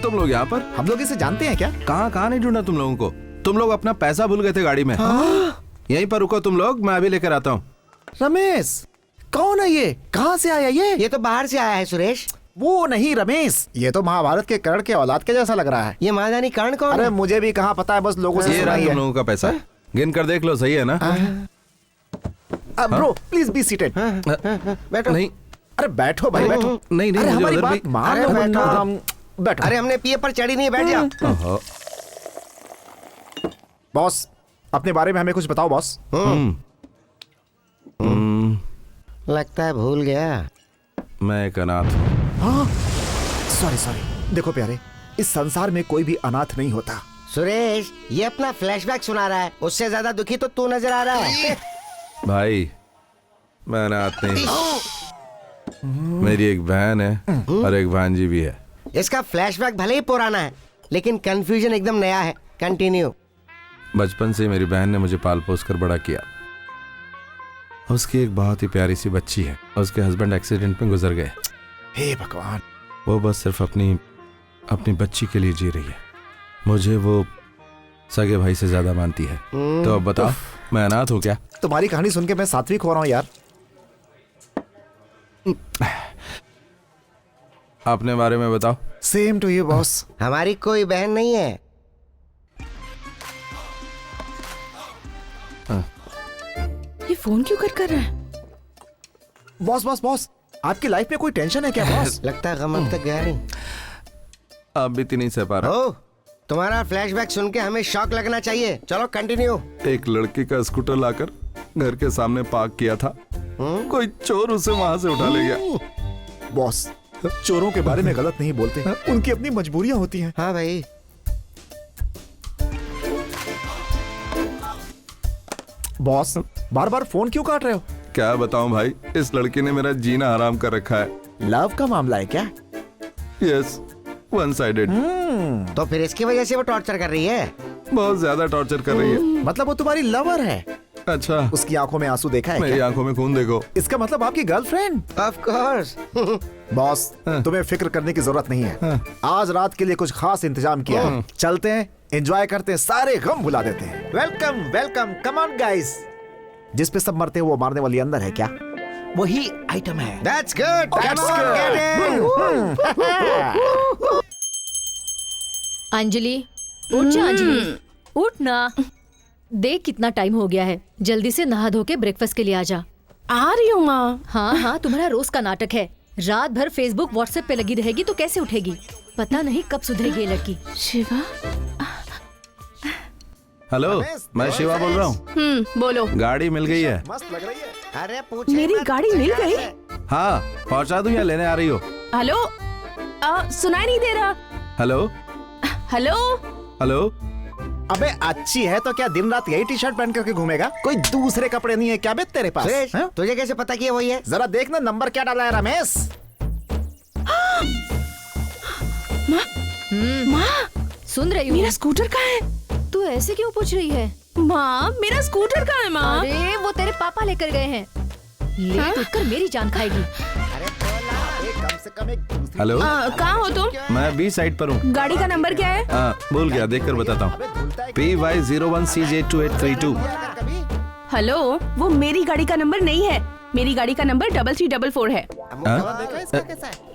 तुम लोग यहाँ पर? हम लोग इसे जानते हैं क्या? कहाँ नहीं ढूंढा तुम लोगों को? तुम लोग अपना पैसा भूल गए थे गाड़ी में। यहीं पर रुको तुम लोग, मैं अभी लेकर आता हूँ। रमेश, कौन है ये? कहाँ से आया ये? ये तो बाहर से आया है सुरेश। वो नहीं रमेश, ये तो महाभारत के कर्ण के औलाद के जैसा लग रहा है। ये महादानी कर्ण कौन अरे है? मुझे भी कहाँ पता है, बस लोगों से ये सुना रहा ही तुम है। लोगों का पैसा, गिन कर देख लो, सही है ना? Bro please be seated. बैठो। नहीं, अरे बैठो भाई बैठो। नहीं अरे मुझे हमारी उधर बात भी। मान अरे लो बैठो। वरना हम बैठो। अरे हमने पिए पर चढ़ी नहीं, बैठ जाओ। ओहो, बॉस, अपने बारे में हमें कुछ बताओ बॉस। लगता है भूल गया। मैं एक अनाथ हूँ। हाँ सॉरी। देखो प्यारे, इस संसार में कोई भी अनाथ नहीं होता। सुरेश, ये अपना फ्लैशबैक सुना रहा है, उससे ज्यादा दुखी तो तू नजर आ रहा है। भाई मैं अनाथ नहीं, मेरी एक बहन है और एक भांजी भी है। इसका फ्लैशबैक भले ही पुराना है, लेकिन कंफ्यूजन एकदम नया है। कंटिन्यू। बचपन से मेरी बहन ने मुझे पाल पोस कर बड़ा किया। उसकी एक बहुत ही प्यारी सी बच्ची है, उसके हस्बैंड एक्सीडेंट में गुजर गए। हे भगवान। वो बस सिर्फ अपनी बच्ची के लिए जी रही है। मुझे वो सगे भाई से ज्यादा मानती है। तो अब बताओ, मैं अनाथ हूँ क्या? तुम्हारी कहानी सुन के मैं सात्विक हो रहा हूँ यार। अपने बारे में बताओ। Same to you boss. हमारी कोई बहन नहीं है। ये फोन क्यों कट कर रहा है? बॉस, आपकी लाइफ में कोई टेंशन है क्या बॉस? लगता है गम अब तक गया नहीं। अब भी नहीं सह पा रहा। ओ, तुम्हारा फ्लैशबैक सुन के हमें शॉक लगना चाहिए। चलो कंटिन्यू। एक लड़की का स्कूटर लाकर घर के सामने पार्क किया था, कोई चोर उसे वहां से उठा ले गया। बॉस, चोरों के बारे में गलत नहीं बोलते, उनकी अपनी मजबूरियां होती हैं। हाँ भाई। बॉस, बार बार फोन क्यों काट रहे हो? क्या बताऊं भाई, इस लड़की ने मेरा जीना हराम कर रखा है। लव का मामला है क्या? Yes, one sided. तो फिर इसकी वजह से वो टॉर्चर कर रही है। बहुत ज्यादा टॉर्चर कर रही है। मतलब वो तुम्हारी लवर है? अच्छा, उसकी आंखों में आंसू देखा है मेरी क्या? आंखों में खून देखो। इसका मतलब आपकी गर्लफ्रेंड? Of course. बॉस, तुम्हें फिक्र करने की जरूरत नहीं है। आज रात के लिए कुछ खास इंतजाम किया है। चलते हैं, एंजॉय करते हैं, सारे गम भुला देते हैं। Welcome, come on guys. जिस पे सब मरते हैं वो मारने वाली अंदर है क्या? वही आइटम है। That's good. That's Come on, good. get in. Anjali, उठ जा अंजलि, उठ ना। देख कितना टाइम हो गया है, जल्दी से नहा धो के ब्रेकफास्ट के लिए आ जा। आ रही हूँ माँ। हाँ, तुम्हारा रोज का नाटक है। रात भर फेसबुक व्हाट्सएप पे लगी रहेगी तो कैसे उठेगी? पता नहीं कब सुधरेगी ये लड़की। शिवा। हेलो, मैं शिवा बोल रहा हूँ। बोलो। गाड़ी मिल गई है। मस्त लग रही है। अरे पूछे मेरी मत, गाड़ी मिल गई? हाँ, पहुँचा दूं या लेने आ रही हो? हेलो, सुनाई नहीं दे रहा। Hello hello. हेलो। अबे अच्छी है तो क्या दिन रात यही टी शर्ट पहन करके घूमेगा? कोई दूसरे कपड़े नहीं है क्या बे तेरे पास? सुरेश, हाँ? तुझे कैसे पता कि ये वही है? जरा देखना नंबर क्या डाला है रमेश। माँ, सुन रही हूँ। मेरा स्कूटर कहाँ है? तू ऐसे क्यों पूछ रही है? माँ, मेरा स्कूटर कहाँ है माँ? अरे वो तेरे पापा लेकर गए हैं। ले कर मेरी जान खाएगी। कम से कम एक दूसरी हेलो, कहाँ हो तुम? मैं बी साइड पर हूँ। गाड़ी का नंबर क्या है? भूल गया, देखकर बताता हूँ। PY01CJ2832। हेलो, वो मेरी गाड़ी का नंबर नहीं है। मेरी गाड़ी का नंबर 3344 है।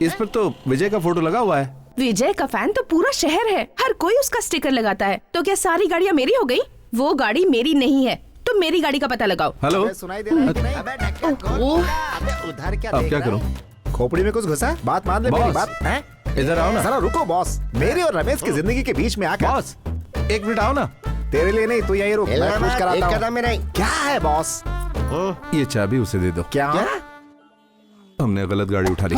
इस पर तो विजय का फोटो लगा हुआ है। विजय का फैन तो पूरा शहर है, हर कोई उसका स्टिकर लगाता है। तो क्या सारी गाड़ियाँ मेरी हो गई? वो गाड़ी मेरी नहीं है, तो मेरी गाड़ी का पता लगाओ। हेलो, सुनाई दे रहा है कि नहीं? अबे ढक्कन खोल। अबे उधर क्या अब देख क्या रहा है? करूँ? खोपड़ी में कुछ घुसा? बात मान ले मेरी बॉस। बात। हैं? इधर आओ ना। जरा रुको बॉस, मेरी और रमेश की जिंदगी के बीच में आकर। बॉस, एक मिनट आओ ना। तेरे लिए नहीं, तू यहीं रुक, मैं कुछ कराता हूँ। कदम में नहीं। क्या है बॉस? ये चाबी उसे दे दो। क्या? हमने गलत गाड़ी उठा ली।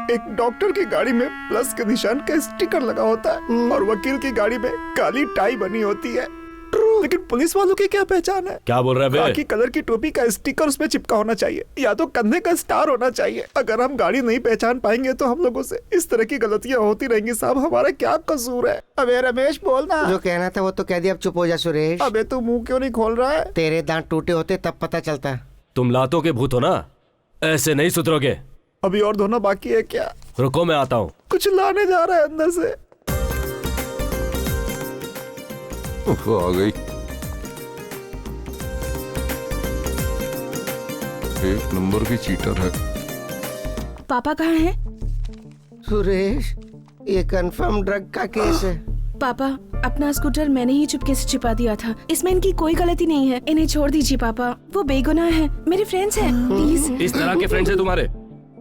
एक डॉक्टर की गाड़ी में प्लस के निशान का स्टिकर लगा होता है और वकील की गाड़ी में काली टाई बनी होती है। लेकिन पुलिस वालों की क्या पहचान है? क्या बोल रहा है बे? खाकी कलर की टोपी का स्टिकर उसमें चिपका होना चाहिए या तो कंधे का स्टार होना चाहिए। अगर हम गाड़ी नहीं पहचान पाएंगे तो हम लोगों से इस तरह की गलतियां होती रहेंगी। साहब, हमारा क्या कसूर है? अबे रमेश बोलना। जो कहना था वो तो कह दिया, अब चुप हो जा सुरेश। अबे तू मुंह क्यों नहीं खोल रहा है? तेरे दांत टूटे होते तब पता चलता। तुम लातों के भूत हो ना, ऐसे नहीं सुधरोगे। अभी और धोना बाकी है क्या? रुको, मैं आता हूँ। कुछ लाने जा रहा है अंदर से। आ गई। एक नंबर की चीटर है। पापा कहाँ हैं? सुरेश, ये कंफर्म ड्रग का केस है। पापा, अपना स्कूटर मैंने ही चुपके से छिपा दिया था। इसमें इनकी कोई गलती नहीं है। इन्हें छोड़ दीजिए पापा, वो बेगुनाह हैं, मेरे फ्रेंड्स हैं। प्लीज। इस तरह के फ्रेंड्स हैं तुम्हारे?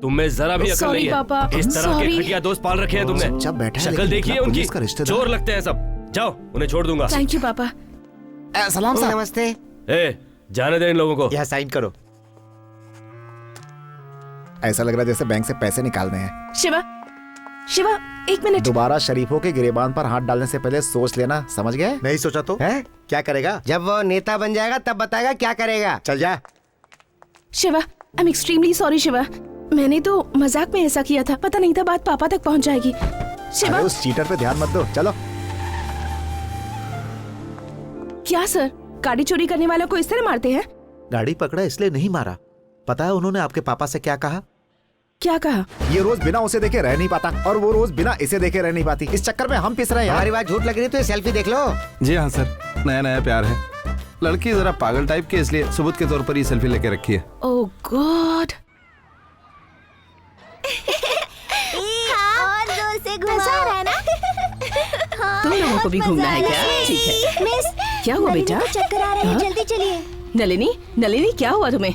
तुम में जरा भी अकल Sorry, नहीं है। पापा, इस तरह के sorry। घटिया दोस्त पाल रखे हैं तुमने। चुपचाप बैठा है, शक्ल लेकिन देखिए इतना उनकी, पुलिस का रिश्तेदार। चोर लगते हैं सब। जाओ, उन्हें छोड़ दूंगा। थैंक यू पापा। सलाम साहब। नमस्ते। ए, जाने दे इन लोगों को। यह साइन करो। ऐसा लग रहा है जैसे बैंक से पैसे निकालने हैं। शिवा, शिवा, एक मिनट। दोबारा शरीफों के गिरेबान पर हाथ डालने से पहले सोच लेना, समझ गए? नहीं सोचा तो है? क्या करेगा? जब वो नेता बन जाएगा तब बताएगा क्या करेगा। चल जा। Shiva, I am extremely sorry Shiva. मैंने तो मजाक में ऐसा किया था, पता नहीं था बात पापा तक पहुंच जाएगी। शिवा। अरे उस चीटर पे ध्यान मत दो, चलो। क्या सर, गाड़ी चोरी करने वालों को इस तरह मारते हैं? गाड़ी पकड़ा इसलिए नहीं मारा। पता है उन्होंने आपके पापा से क्या कहा? क्या कहा? ये रोज बिना उसे देखे रह नहीं पाता और वो रोज बिना इसे देखे रह नहीं पाती। इस चक्कर में हम पिस रहे हैं। हमारी बात झूठ लग रही है तो ये सेल्फी देख लो। जी हाँ सर, नया नया प्यार है। लड़की जरा पागल टाइप की, इसलिए सबूत के तौर पर ये सेल्फी लेके रखी है। ओह गॉड। और जोर से घुमा रहा है ना? हाँ, तुम लोगों को भी बहुत घूमना है मजा क्या? आ रहा है। ठीक है। मिस, क्या हुआ नलिनी बेटा? को चक्कर आ रहे हैं, हाँ? जल्दी चलिए। नलिनी, नलिनी क्या हुआ तुम्हें?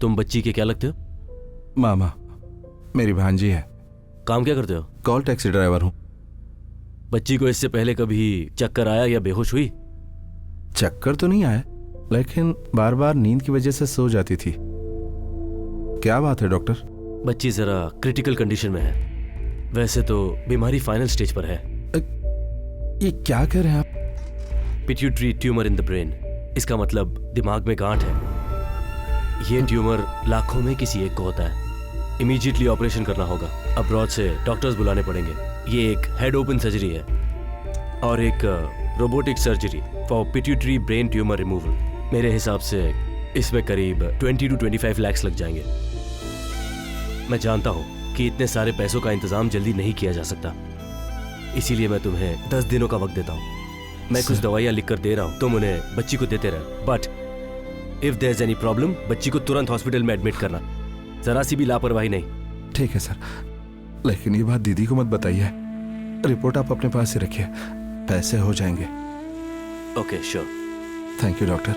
तुम बच्ची के क्या लगते हो? मामा, मेरी भांजी है। काम क्या करते हो? कॉल टैक्सी ड्राइवर हूँ। बच्ची को इससे पहले कभी चक्कर आया या बेहोश हुई? चक्कर तो नहीं आया, लेकिन बार बार नींद की वजह से सो जाती थी। क्या बात है डॉक्टर? बच्ची जरा क्रिटिकल कंडीशन में है। वैसे तो बीमारी फाइनल स्टेज पर है। ये क्या कह रहे हैं आप? Pituitary tumour in the brain. इसका मतलब दिमाग में गांठ है। ये ट्यूमर लाखों में किसी एक को होता है। इमीडिएटली ऑपरेशन करना होगा। अब्रॉड से डॉक्टर्स बुलाने पड़ेंगे। ये एक हेड ओपन सर्जरी है और एक robotic surgery for pituitary brain tumour removal. मेरे हिसाब से इसमें करीब 20 to 25 लाख लग जाएंगे। मैं जानता हूं कि इतने सारे पैसों का इंतजाम जल्दी नहीं किया जा सकता, इसीलिए मैं तुम्हें 10 दिनों का वक्त देता हूं। मैं कुछ दवाइयां लिख कर दे रहा हूं, तुम उन्हें बच्ची को देते रहो। But if there is any problem, बच्ची को तुरंत हॉस्पिटल में एडमिट करना, जरा सी भी लापरवाही नहीं। ठीक है सर, लेकिन ये बात दीदी को मत बताइए। रिपोर्ट आप अपने पास ही रखिए, पैसे हो जाएंगे। Okay sure. Thank you doctor.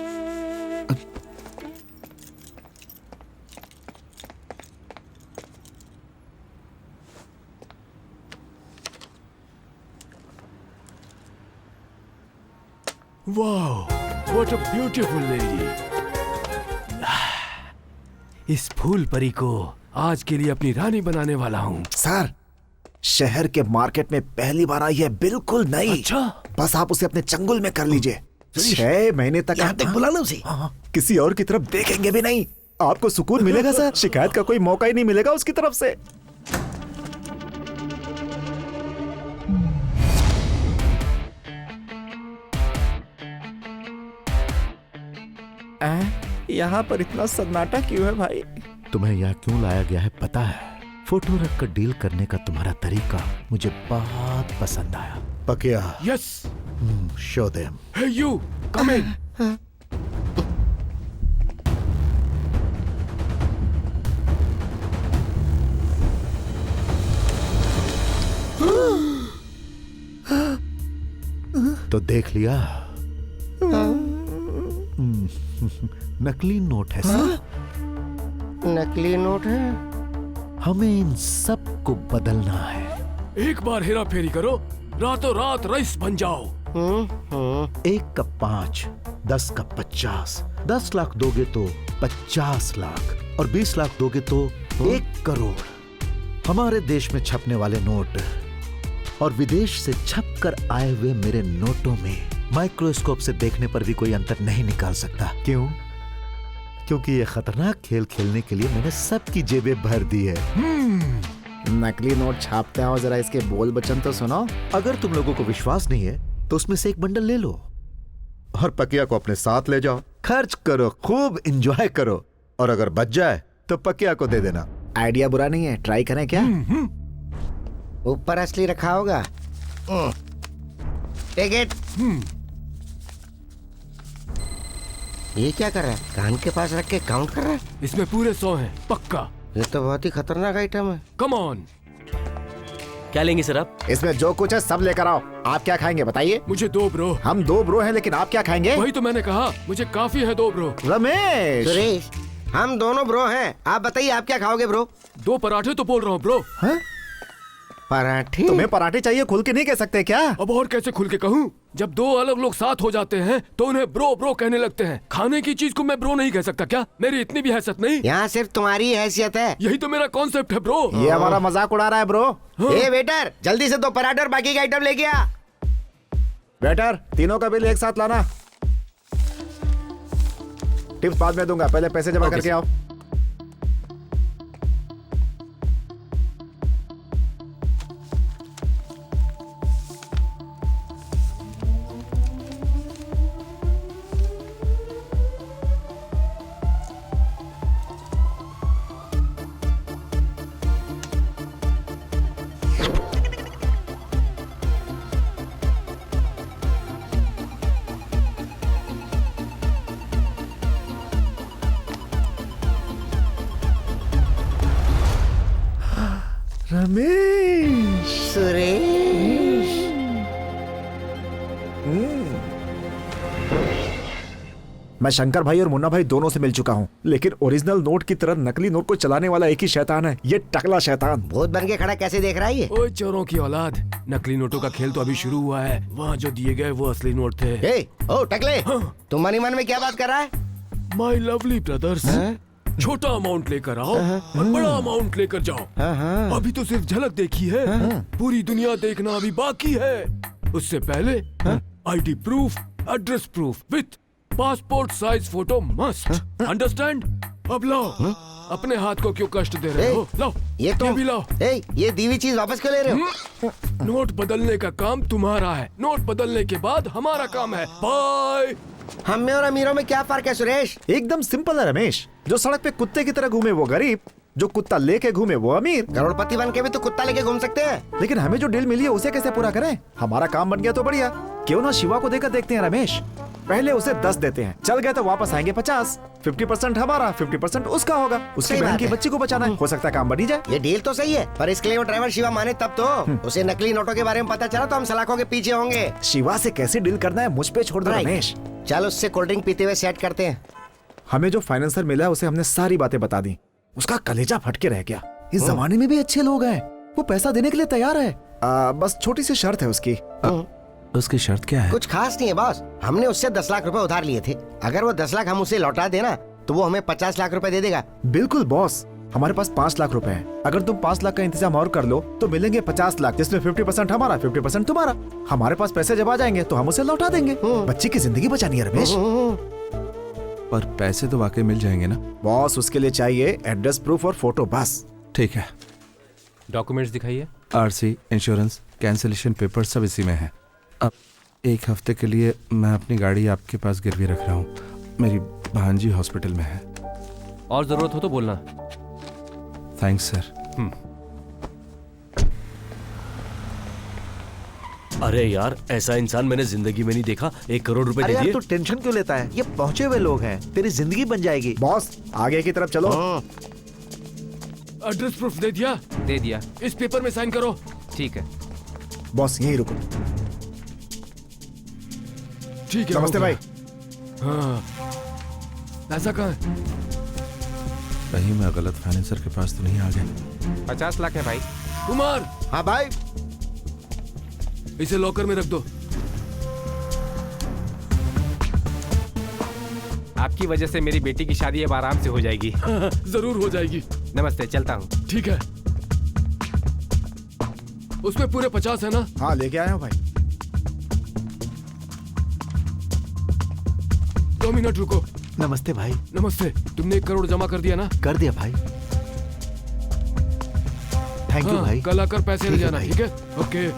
वाह, व्हाट अ ब्यूटीफुल लेडी। इस फूल परी को आज के लिए अपनी रानी बनाने वाला हूँ। सर, शहर के मार्केट में पहली बार आई है, बिल्कुल नई। अच्छा। बस आप उसे अपने चंगुल में कर लीजिए। 6 महीने तक यहाँ तक बुलाना उसे। किसी और की तरफ देखेंगे भी नहीं। आपको सुकून मिलेगा सर, शिकायत का कोई मौका ही नहीं मिलेगा उसकी तरफ से। यहाँ पर इतना सन्नाटा क्यों है भाई? तुम्हें यहाँ क्यों लाया गया है पता है? फोटो रख कर डील करने का तुम्हारा तरीका मुझे बहुत पसंद आया। पकिया, yes, show them. Hey you, come in. तो देख लिया, नकली नोट है सर। नकली नोट है। हमें इन सब को बदलना है। एक बार हेरा फेरी करो, रातों रात रईस बन जाओ। 1 का 5, 10 का 50, 10 लाख दोगे तो 50 लाख और 20 लाख दोगे तो 1 करोड़। हमारे देश में छपने वाले नोट और विदेश से छप कर आए हुए मेरे नोटों में माइक्रोस्कोप से देखने पर भी कोई अंतर नहीं निकाल सकता। क्यों? क्योंकि ये खतरनाक खेल खेलने के लिए मैंने सबकी जेबें भर दी है। नकली नोट छापते हो, जरा इसके बोल बचन तो सुनो। अगर तुम लोगों को विश्वास नहीं है तो उसमें से एक बंडल ले लो और पकिया को अपने साथ ले जाओ, खर्च करो, खूब एंजॉय करो और अगर बच जाए तो पकिया को दे देना। आइडिया बुरा नहीं है, ट्राई करें क्या? ऊपर असली रखा होगा। Take it. ये क्या कर रहा है? कान के पास रख के काउंट कर रहा है। इसमें पूरे 100 हैं, पक्का। ये तो बहुत ही खतरनाक आइटम है। Come on. क्या लेंगे सर आप? इसमें जो कुछ है सब लेकर आओ। आप क्या खाएंगे बताइए? मुझे 2 ब्रो। हम 2 ब्रो हैं, लेकिन आप क्या खाएंगे? वही तो मैंने कहा, मुझे काफी है 2 ब्रो। रमेश, सुरेश, हम दोनों ब्रो हैं। आप बताइए आप क्या खाओगे ब्रो? 2 पराठे तो बोल रहा हूँ ब्रो। हाँ? पराठे? तुम्हें पराठे चाहिए? खुल के नहीं कह सकते क्या? अब और कैसे खुल के कहूँ? जब 2 अलग लोग साथ हो जाते हैं तो उन्हें ब्रो ब्रो कहने लगते हैं। खाने की चीज को मैं ब्रो नहीं कह सकता क्या? मेरी इतनी भी हैसियत नहीं। यहाँ सिर्फ तुम्हारी हैसियत है। यही तो मेरा कॉन्सेप्ट है ब्रो। ये हमारा मजाक उड़ा रहा है ब्रो। ए वेटर, जल्दी से 2 पराठे और बाकी का आइटम लेके आ। वेटर, तीनों का बिल एक साथ लाना। टिप्स बाद में दूंगा, पहले पैसे जमा करके आओ। रमेश, सुरेश, मैं शंकर भाई और मुन्ना भाई दोनों से मिल चुका हूँ, लेकिन ओरिजिनल नोट की तरह नकली नोट को चलाने वाला एक ही शैतान है, ये टकला शैतान। भूत बन के खड़ा कैसे देख रहा है ये? ओए चोरों की औलाद, नकली नोटों का खेल तो अभी शुरू हुआ है। वहाँ जो दिए गए वो असली नोट थे। ओ टकले, तुम मनी मन में क्या बात कर रहा है? माय लवली ब्रदर्स, छोटा अमाउंट लेकर आओ और बड़ा अमाउंट लेकर जाओ। अभी तो सिर्फ झलक देखी है, पूरी दुनिया देखना अभी बाकी है। उससे पहले ID proof, address proof with passport size photo must. Understand? अब लाओ। अपने हाथ को क्यों कष्ट दे रहे हो? लाओ, ये तो भी लाओ। ये दीवी चीज वापस क्यों ले रहे हो? नोट बदलने का काम तुम्हारा है, नोट बदलने के बाद हमारा काम है। बाय। हम में और अमीरों में क्या फर्क है सुरेश? एकदम सिंपल है रमेश। जो सड़क पे कुत्ते की तरह घूमे वो गरीब, जो कुत्ता लेके घूमे वो अमीर। करोड़पति बन के भी तो कुत्ता लेके घूम सकते हैं। लेकिन हमें जो डील मिली है उसे कैसे पूरा करें? हमारा काम बन गया तो बढ़िया, क्यों ना शिवा को देकर देखते हैं रमेश। पहले उसे 10 देते हैं, चल गए तो वापस आएंगे 50। 50% हमारा, 50% उसका होगा। उसकी सही बहन बात की है। बच्ची को बचाना है, हो सकता है काम बनी जाए। ये डील तो सही है, पर इसके लिए वो ड्राइवर शिवा माने तब तो। उसे नकली नोटों के बारे में पता चला तो हम सलाखों के पीछे होंगे। शिवा से कैसे डील करना है मुझ पे छोड़ दो रमेश। चल उससे कोल्ड ड्रिंक पीते हुए सेट करते हैं। हमें जो फाइनेंसर मिला है उसे हमने सारी बातें बता दी, उसका कलेजा फट के रह गया। इस जमाने में भी अच्छे लोग हैं, वो पैसा देने के लिए तैयार है। बस छोटी सी शर्त है उसकी। उसकी शर्त क्या है? कुछ खास नहीं है बॉस, हमने उससे 10 लाख रुपए उधार लिए थे। अगर वो 10 लाख हम उसे लौटा देना तो वो हमें 50 लाख रुपए दे देगा। बिल्कुल बॉस, हमारे पास 5 लाख रुपए हैं। अगर तुम 5 लाख का इंतजाम और कर लो तो मिलेंगे 50 लाख, जिसमें 50% हमारा, 50% तुम्हारा। हमारे पास पैसे जब आ जाएंगे तो हम उसे लौटा देंगे। बच्ची की जिंदगी बचानी है रमेश। पर पैसे तो वाकई मिल जाएंगे ना बॉस? उसके लिए चाहिए एड्रेस प्रूफ और फोटो, बस। ठीक है। डॉक्यूमेंट्स दिखाइए। आरसी, इंश्योरेंस, कैंसिलेशन पेपर सब इसी में है। अब 1 हफ्ते के लिए मैं अपनी गाड़ी आपके पास गिरवी रख रहा हूँ। मेरी भांजी हॉस्पिटल में है। और जरूरत हो तो बोलना। Thanks sir. अरे यार, ऐसा इंसान मैंने जिंदगी में नहीं देखा। 1 करोड़ रुपए अरे दे यार दिए। तू टेंशन क्यों लेता है? ये पहुंचे हुए लोग हैं, तेरी जिंदगी बन जाएगी। बॉस आगे की तरफ चलो। एड्रेस प्रूफ दे दिया? दे दिया। इस पेपर में साइन करो। ठीक है। बॉस यहीं रुको। ठीक है। नमस्ते हो भाई। गया। हाँ, पैसा कहाँ है? कहीं मैं गलत फाइनेंसर के पास तो नहीं आ गया। 50 लाख है भाई। कुमार, हाँ भाई। इसे लॉकर में रख दो। आपकी वजह से मेरी बेटी की शादी अब आराम से हो जाएगी। जरूर हो जाएगी। नमस्ते, चलता हूँ। ठीक है। उसमें पूरे 50 है ना? हाँ लेके आया हूँ भाई। 2 मिनट रुको। नमस्ते भाई। नमस्ते। तुमने 1 करोड़ जमा कर दिया ना? कर दिया भाई। थैंक यू हाँ, भाई। कल आकर पैसे ले ठीक है जाना। भाई। ठीक है? ओके।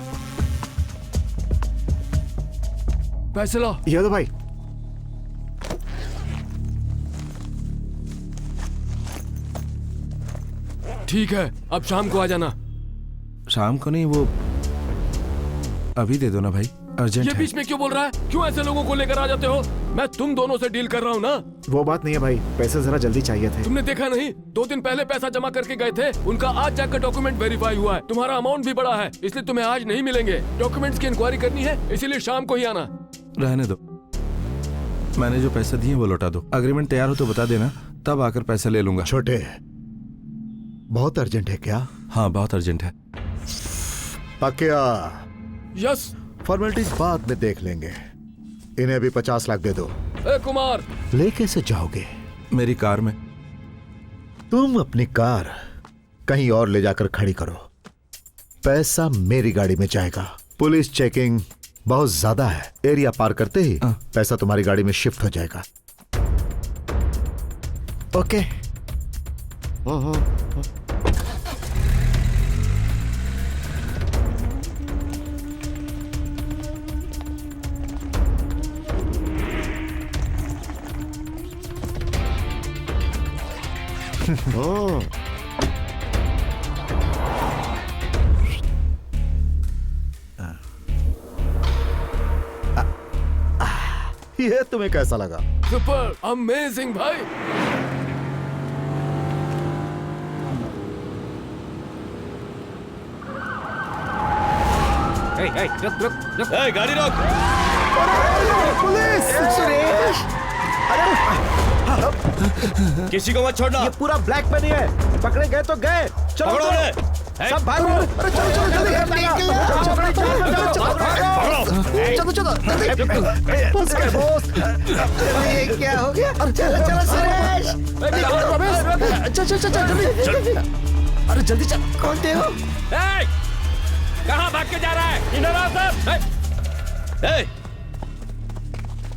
पैसे लो। ये दो भाई। ठीक है, अब शाम को आ जाना। शाम को नहीं, वो अभी दे दो ना भाई, अर्जेंट ये है। बीच में क्यों बोल रहा है? क्यों ऐसे लोगों को लेकर आ जाते हो? मैं तुम दोनों से डील कर रहा हूँ ना। वो बात नहीं है भाई, पैसे जरा जल्दी चाहिए थे। तुमने देखा नहीं? 2 दिन पहले पैसा जमा करके गए थे, उनका आज जाकर डॉक्यूमेंट वेरीफाई हुआ है। तुम्हारा अमाउंट भी बड़ा है, इसलिए तुम्हें आज नहीं मिलेंगे। डॉक्यूमेंट्स की इंक्वायरी करनी है, इसीलिए शाम को ही आना। रहने दो, मैंने जो पैसे दिए वो लौटा दो। अग्रीमेंट तैयार हो तो बता देना, तब आकर पैसे ले लूंगा। छोटे, बहुत अर्जेंट है क्या? हाँ बहुत अर्जेंट है। पक्का? यस। फॉर्मेलिटीज बाद में देख लेंगे। इन्हें भी 50 लाख दे दो। ए कुमार, ले कैसे जाओगे? मेरी कार में। तुम अपनी कार कहीं और ले जाकर खड़ी करो, पैसा मेरी गाड़ी में जाएगा। पुलिस चेकिंग बहुत ज्यादा है, एरिया पार करते ही पैसा तुम्हारी गाड़ी में शिफ्ट हो जाएगा। ओके? ये तुम्हें कैसा लगा? सुपर अमेजिंग भाई। रुक रुक रुक। गाड़ी रोक। पुलिस! सुरेश! किसी को मत छोड़ना। ये पूरा ब्लैक मनी है, पकड़े गए तो गए। चलो पकड़ो चलो। उन्हें। सब भागो। अरे चलो चलो जल्दी। चलो चलो जल्दी। फंस गए बॉस। ये क्या हो गया? चलो चलो सुरेश। चल चल चल जल्दी। अरे जल्दी चल। कौन थे हो? कहाँ भाग के जा रहा है? इधर आओ सब।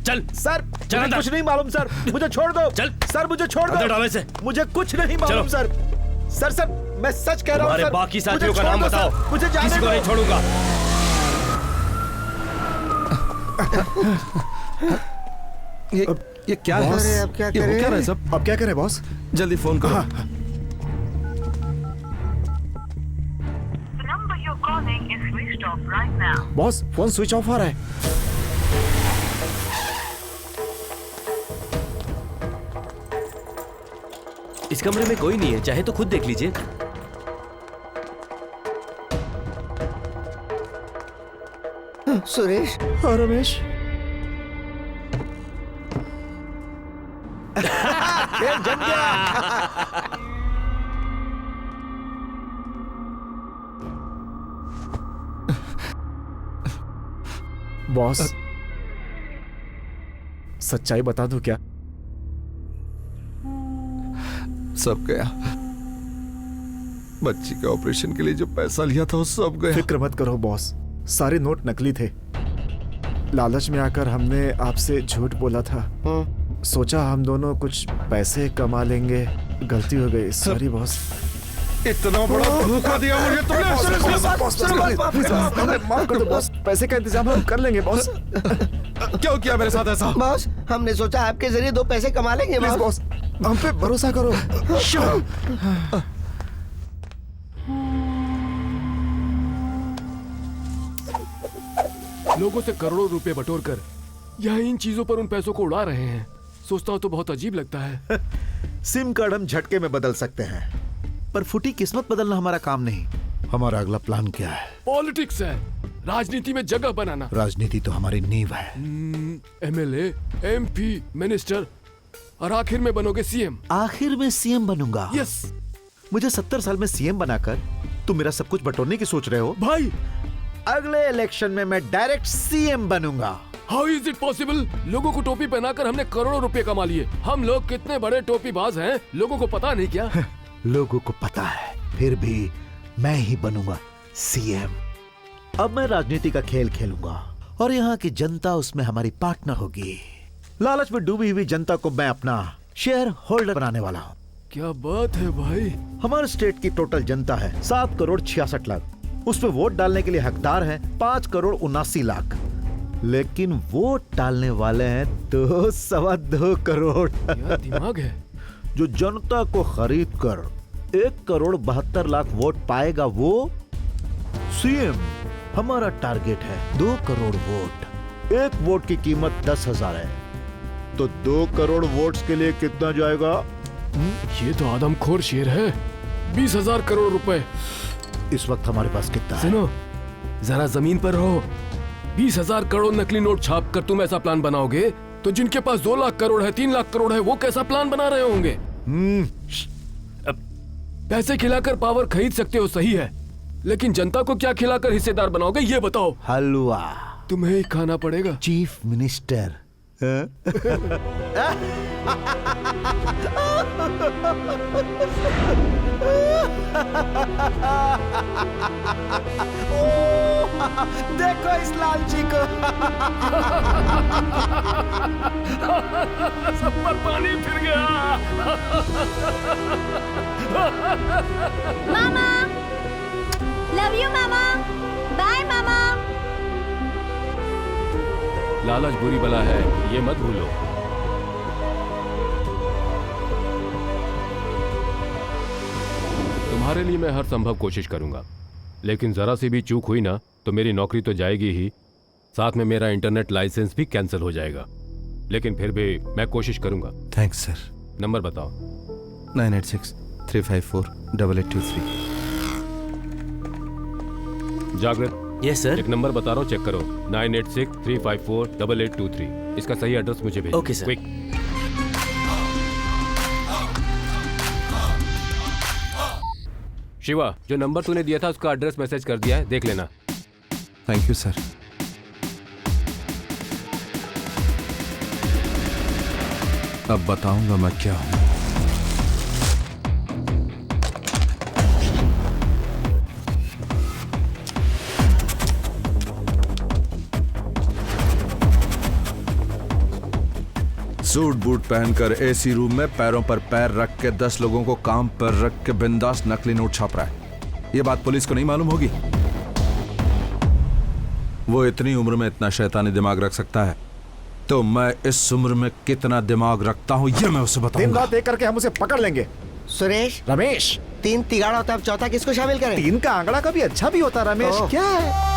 चल सर मुझे कुछ नहीं मालूम सर, मुझे छोड़ दो। चल। सर मुझे छोड़ अंदर दो। डालो इसे। मुझे कुछ नहीं मालूम सर। सर सर मैं सच कह रहा हूँ तुम्हारे सर। बाकी मुझे साथियों का छोड़ नाम दो, बताओ। सर। मुझे जाने किसी को दो। नहीं छोड़ूंगा। ये क्या है? अरे, अब क्या ये हो करें? क्या रहा है सब? अब क्या करें बॉस? जल्दी फोन करो। The number you're calling is switched off right now. Boss phone switch off आ रहा है। इस कमरे में कोई नहीं है, चाहे तो खुद देख लीजिए। सुरेश। हाँ रमेश। खेल जम गया। बॉस सच्चाई बता दूं क्या? सब गया। बच्ची के ऑपरेशन के लिए जो पैसा लिया था वो सब गया। फिक्र मत करो बॉस, सारे नोट नकली थे। लालच में आकर हमने आपसे झूठ बोला था। सोचा हम दोनों कुछ पैसे कमा लेंगे, गलती हो गई, सॉरी बॉस। इतना बड़ा धोखा दिया मुझे तुमने। माफ कर दो बॉस, पैसे का इंतजाम हम कर लेंगे बॉस। क्यों किया मेरे साथ ऐसा? बॉस, हमने सोचा आपके जरिए 2 पैसे कमा लेंगे प्लीज बॉस, हम पे भरोसा करो। लोगों से करोड़ों रुपए बटोर कर यह इन चीजों पर उन पैसों को उड़ा रहे हैं। सोचता हूँ तो बहुत अजीब लगता है। सिम कार्ड हम झटके में बदल सकते हैं, पर फूटी किस्मत बदलना हमारा काम नहीं। हमारा अगला प्लान क्या है? पॉलिटिक्स है, राजनीति में जगह बनाना। राजनीति तो हमारी नींव है। एमएलए, एमपी, मिनिस्टर और आखिर में बनोगे सीएम। आखिर में सीएम बनूंगा? यस। मुझे 70 साल में सीएम बनाकर तुम मेरा सब कुछ बटोरने की सोच रहे हो? भाई, अगले इलेक्शन में मैं डायरेक्ट सीएम बनूंगा। How is it possible? लोगों को टोपी पहनाकर हमने करोड़ों रुपए कमा लिए। हम लोग कितने बड़े टोपीबाज हैं, लोगों को पता नहीं क्या? लोगों को पता है, फिर भी मैं ही बनूंगा सीएम। अब मैं राजनीति का खेल खेलूंगा और यहाँ की जनता उसमें हमारी पार्टनर होगी। लालच में डूबी हुई जनता को मैं अपना शेयर होल्डर बनाने वाला हूँ। क्या बात है भाई। हमारे स्टेट की टोटल जनता है 7 करोड़ 66 लाख। उसमें वोट डालने के लिए हकदार हैं 5 करोड़ 79 लाख, लेकिन वोट डालने वाले हैं 2.25 करोड़। क्या दिमाग है। जो जनता को खरीद कर 1 करोड़ 72 लाख वोट पाएगा वो सीएम। हमारा टारगेट है 2 करोड़ वोट। 1 वोट की कीमत 10,000 है, तो 2 करोड़ वोट्स के लिए कितना जाएगा? ये तो आदमखोर शेर है। 20,000 करोड़ रुपए। इस वक्त हमारे पास कितना है? सुनो, जरा जमीन पर रहो। 20,000 करोड़ नकली नोट छाप कर तुम ऐसा प्लान बनाओगे तो जिनके पास 2 लाख करोड़ है, 3 लाख करोड़ है, वो कैसा प्लान बना रहे होंगे? पैसे खिलाकर पावर खरीद सकते हो, सही है, लेकिन जनता को क्या खिलाकर हिस्सेदार बनाओगे ये बताओ। हलवा। तुम्हें ही खाना पड़ेगा। Chief minister. देखो इस लालची को। सब पर पानी फिर गया। मामा, लव यू मामा, बाय मामा। लालच बुरी बला है, ये मत भूलो। तुम्हारे लिए मैं हर संभव कोशिश करूंगा, लेकिन जरा सी भी चूक हुई ना तो मेरी नौकरी तो जाएगी ही, साथ में मेरा इंटरनेट लाइसेंस भी कैंसिल हो जाएगा। लेकिन फिर भी मैं कोशिश करूंगा। Thanks sir. नंबर बताओ। 9863548823। जागृत। Yes sir. एक नंबर बता रहा हूँ, चेक करो। 9863548823। इसका सही एड्रेस मुझे भेजो। Okay sir. क्विक। शिवा, जो नंबर तूने दिया था उसका एड्रेस मैसेज कर दिया है, देख लेना। Thank you sir. अब बताऊंगा मैं क्या हूं। सूट बूट पहनकर एसी रूम में पैरों पर पैर रख के 10 लोगों को काम पर रख के बिंदास नकली नोट छाप रहा है। ये बात पुलिस को नहीं मालूम होगी। वो इतनी उम्र में इतना शैतानी दिमाग रख सकता है, तो मैं इस उम्र में कितना दिमाग रखता हूँ ये मैं उसे बताऊंगा। दिन रात एक करके हम उसे पकड़ लेंगे। सुरेश, रमेश, 3 तिगाड़ा होता है, अब चौथा किसको शामिल करें? 3 का आंकड़ा कभी अच्छा भी होता रमेश। क्या है?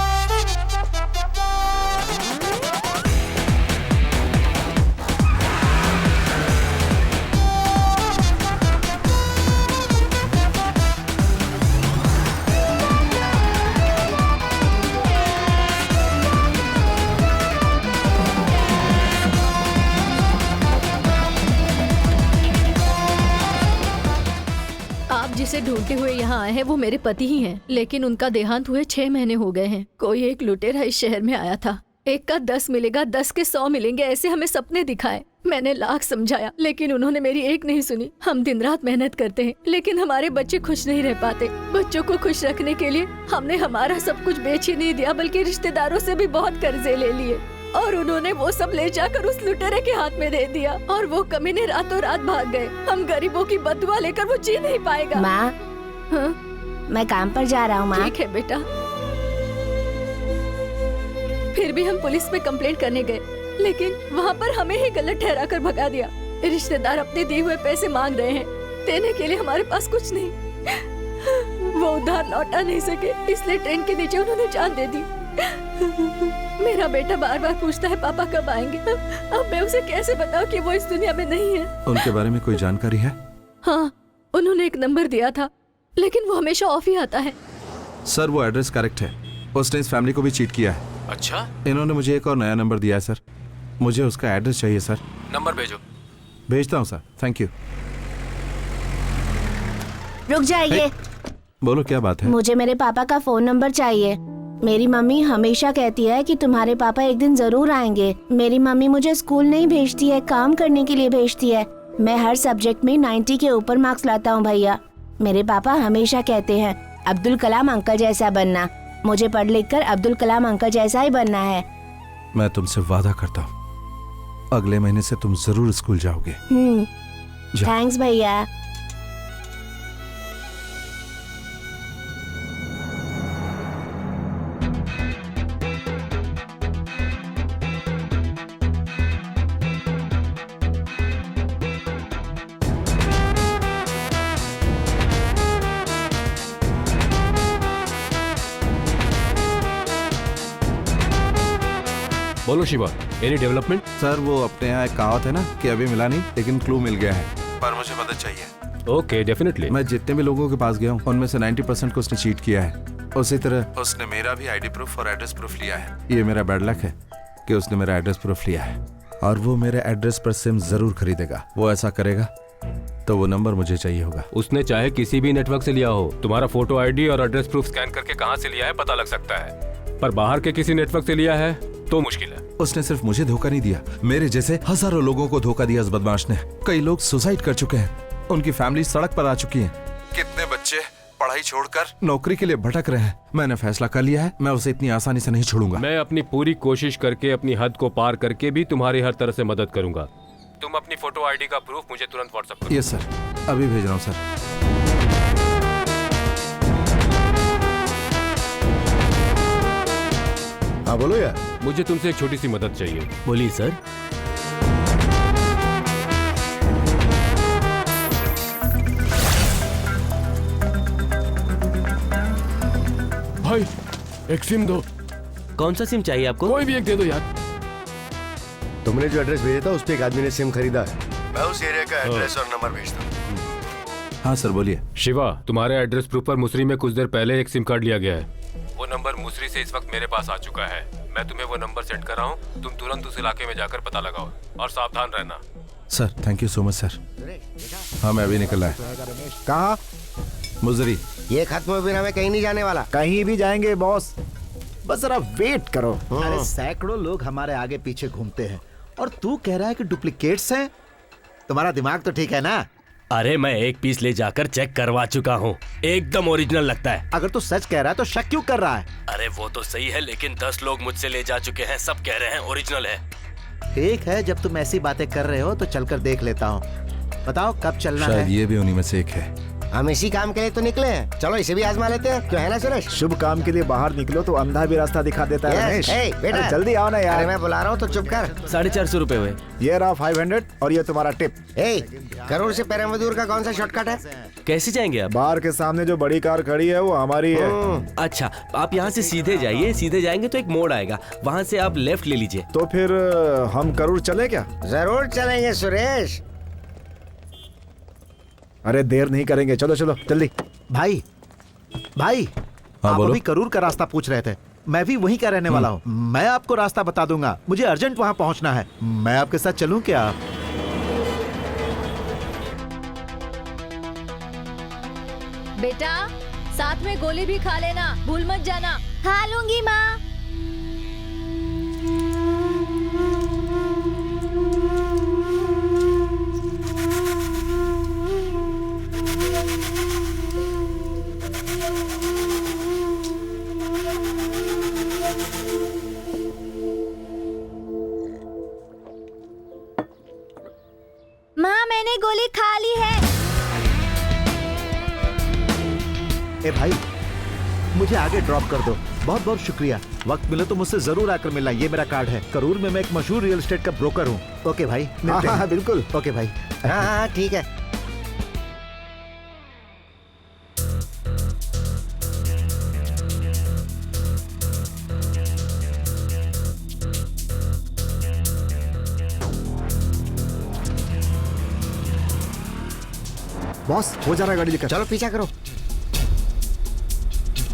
जिसे ढूंढते हुए यहाँ आए हैं वो मेरे पति ही हैं, लेकिन उनका देहांत हुए 6 महीने हो गए हैं। कोई एक लुटेरा इस शहर में आया था, 1 का 10 मिलेगा, 10 के 100 मिलेंगे, ऐसे हमें सपने दिखाए। मैंने लाख समझाया लेकिन उन्होंने मेरी एक नहीं सुनी। हम दिन रात मेहनत करते हैं लेकिन हमारे बच्चे खुश नहीं रह पाते। बच्चों को खुश रखने के लिए हमने हमारा सब कुछ बेच ही नहीं दिया बल्कि रिश्तेदारों से भी बहुत कर्जे ले लिए और उन्होंने वो सब ले जाकर उस लुटेरे के हाथ में दे दिया और वो कमीने रातों रात भाग गए। हम गरीबों की बदुआ लेकर वो जी नहीं पाएगा। माँ, हाँ? मैं काम पर जा रहा हूँ माँ। ठीक है बेटा। फिर भी हम पुलिस में कंप्लेंट करने गए लेकिन वहाँ पर हमें ही गलत ठहरा कर भगा दिया। रिश्तेदार अपने दिए हुए पैसे मांग रहे हैं, देने के लिए हमारे पास कुछ नहीं। वो उधार लौटा नहीं सके इसलिए ट्रेन के नीचे उन्होंने जान दे दी। मेरा बेटा बार बार पूछता है पापा कब आएंगे। अब मैं उसे कैसे बताऊं कि वो इस दुनिया में नहीं है। उनके बारे में कोई जानकारी है? हाँ, उन्होंने एक नंबर दिया था लेकिन वो हमेशा ऑफ ही आता है। सर वो एड्रेस करेक्ट है, उसने इस फैमिली को भी चीट किया है। अच्छा, इन्होंने मुझे एक और नया नंबर दिया है सर, मुझे उसका एड्रेस चाहिए सर। नंबर भेजो। भेजता हूँ सर, थैंक यू। रुक जाइए। बोलो क्या बात है? मुझे मेरे पापा का फोन नंबर चाहिए। मेरी मम्मी हमेशा कहती है कि तुम्हारे पापा एक दिन जरूर आएंगे। मेरी मम्मी मुझे स्कूल नहीं भेजती है, काम करने के लिए भेजती है। मैं हर सब्जेक्ट में 90 के ऊपर मार्क्स लाता हूँ भैया। मेरे पापा हमेशा कहते हैं अब्दुल कलाम अंकल जैसा बनना। मुझे पढ़ लिख कर अब्दुल कलाम अंकल जैसा ही बनना है। मैं तुमसे वादा करता हूँ अगले महीने से तुम जरूर स्कूल जाओगे। थैंक्स भैया। बोलो शिवा, एनी डेवलपमेंट? सर वो अपने यहाँ एक कहावत है ना कि अभी मिला नहीं लेकिन क्लू मिल गया है, पर मुझे मदद चाहिए। Okay, definitely. मैं जितने भी लोगों के पास गया हूँ उनमें से 90% को उसने चीट किया है। उसी तरह उसने मेरा भी आईडी प्रूफ और एड्रेस प्रूफ लिया है। ये मेरा बैड लक है कि उसने मेरा एड्रेस प्रूफ लिया है और वो मेरे एड्रेस पर सिम जरूर खरीदेगा। वो ऐसा करेगा तो वो नंबर मुझे चाहिए होगा। उसने चाहे किसी भी नेटवर्क से लिया हो, तुम्हारा फोटो आईडी और एड्रेस प्रूफ स्कैन करके कहाँ से लिया है पता लग सकता है, पर बाहर के किसी नेटवर्क से लिया है तो मुश्किल है। उसने सिर्फ मुझे धोखा नहीं दिया, मेरे जैसे हजारों लोगों को धोखा दिया इस बदमाश ने। कई लोग सुसाइड कर चुके हैं, उनकी फैमिली सड़क पर आ चुकी है। कितने बच्चे पढ़ाई छोड़कर नौकरी के लिए भटक रहे हैं। मैंने फैसला कर लिया है, मैं उसे इतनी आसानी से नहीं छोड़ूंगा। मैं अपनी पूरी कोशिश करके अपनी हद को पार करके भी तुम्हारी हर तरह से मदद करूंगा। तुम अपनी फोटो आईडी का प्रूफ मुझे तुरंत व्हाट्सएप करो। यस सर, अभी भेज रहा हूँ सर। हाँ बोलो यार। मुझे तुमसे एक छोटी सी मदद चाहिए। बोलिए सर। भाई एक सिम दो। कौन सा सिम चाहिए आपको? कोई भी एक दे दो यार। तुमने जो एड्रेस भेजा था उस पे एक आदमी ने सिम खरीदा है। मैं उस एरिया का एड्रेस और नंबर भेजता हूँ। हाँ सर बोलिए। शिवा, तुम्हारे एड्रेस प्रूफ पर मुसरी में कुछ देर पहले एक सिम कार्ड लिया गया है। वो नंबर मुसरी से इस वक्त मेरे पास आ चुका है। मैं तुम्हें वो नंबर सेंड कर रहा हूँ, तुम तुरंत उस इलाके में जाकर पता लगाओ और सावधान रहना। Sir thank you so much sir. हाँ मैं अभी निकल रहा है। कहाँ? मुजरी। ये खत्म हुए बिना मैं कहीं नहीं जाने वाला। कहीं भी जाएंगे बॉस, बस जरा वेट करो। अरे सैकड़ों लोग हमारे आगे पीछे घूमते हैं और तू कह रहा है कि डुप्लीकेट्स हैं? तुम्हारा दिमाग तो ठीक है ना? अरे मैं एक पीस ले जाकर चेक करवा चुका हूँ, एकदम ओरिजिनल लगता है। अगर तू सच कह रहा है तो शक क्यों कर रहा है? अरे वो तो सही है लेकिन 10 लोग मुझसे ले जा चुके हैं, सब कह रहे हैं ओरिजिनल है। ठीक है, जब तुम ऐसी बातें कर रहे हो तो चलकर देख लेता हूँ। बताओ कब चलना शायद है? ये भी उन्हीं में से एक है। हम इसी काम के लिए तो निकले हैं, चलो इसे भी आजमा लेते हैं, क्यों है ना सुरेश? शुभ काम के लिए बाहर निकलो तो अंधा भी रास्ता दिखा देता है रमेश। बेटा अरे जल्दी आओ ना यार। अरे मैं बुला रहा हूँ तो चुप कर। 450 रुपए हुए। ये रहा 500 और ये तुम्हारा टिप। करोड़ से पेरमदूर का कौन सा शॉर्टकट है? कैसे जाएंगे आप? बार के सामने जो बड़ी कार खड़ी है वो हमारी है। अच्छा, आप यहाँ से सीधे जाइए, सीधे जाएंगे तो एक मोड़ आएगा, वहाँ से आप लेफ्ट ले लीजिए। तो फिर हम करूर चले क्या? जरूर चलेंगे सुरेश। अरे देर नहीं करेंगे, चलो चलो जल्दी। भाई भाई, हाँ, आप बोलो। अभी करूर का रास्ता पूछ रहे थे, मैं भी वहीं का रहने वाला हूँ। मैं आपको रास्ता बता दूंगा, मुझे अर्जेंट वहाँ पहुँचना है। मैं आपके साथ चलूँ क्या? बेटा साथ में गोली भी खा लेना, भूल मत जाना। खा लूंगी माँ। मैंने गोली खा ली है। ए भाई, मुझे आगे ड्रॉप कर दो। बहुत बहुत शुक्रिया। वक्त मिले तो मुझसे जरूर आकर मिलना। ये मेरा कार्ड है। करूर में मैं एक मशहूर रियल एस्टेट का ब्रोकर हूँ। ओके भाई, मिलते हैं। बिल्कुल। ओके भाई। हाँ ठीक है। बॉस हो जा रहा है गाड़ी लेकर। चलो पीछा करो।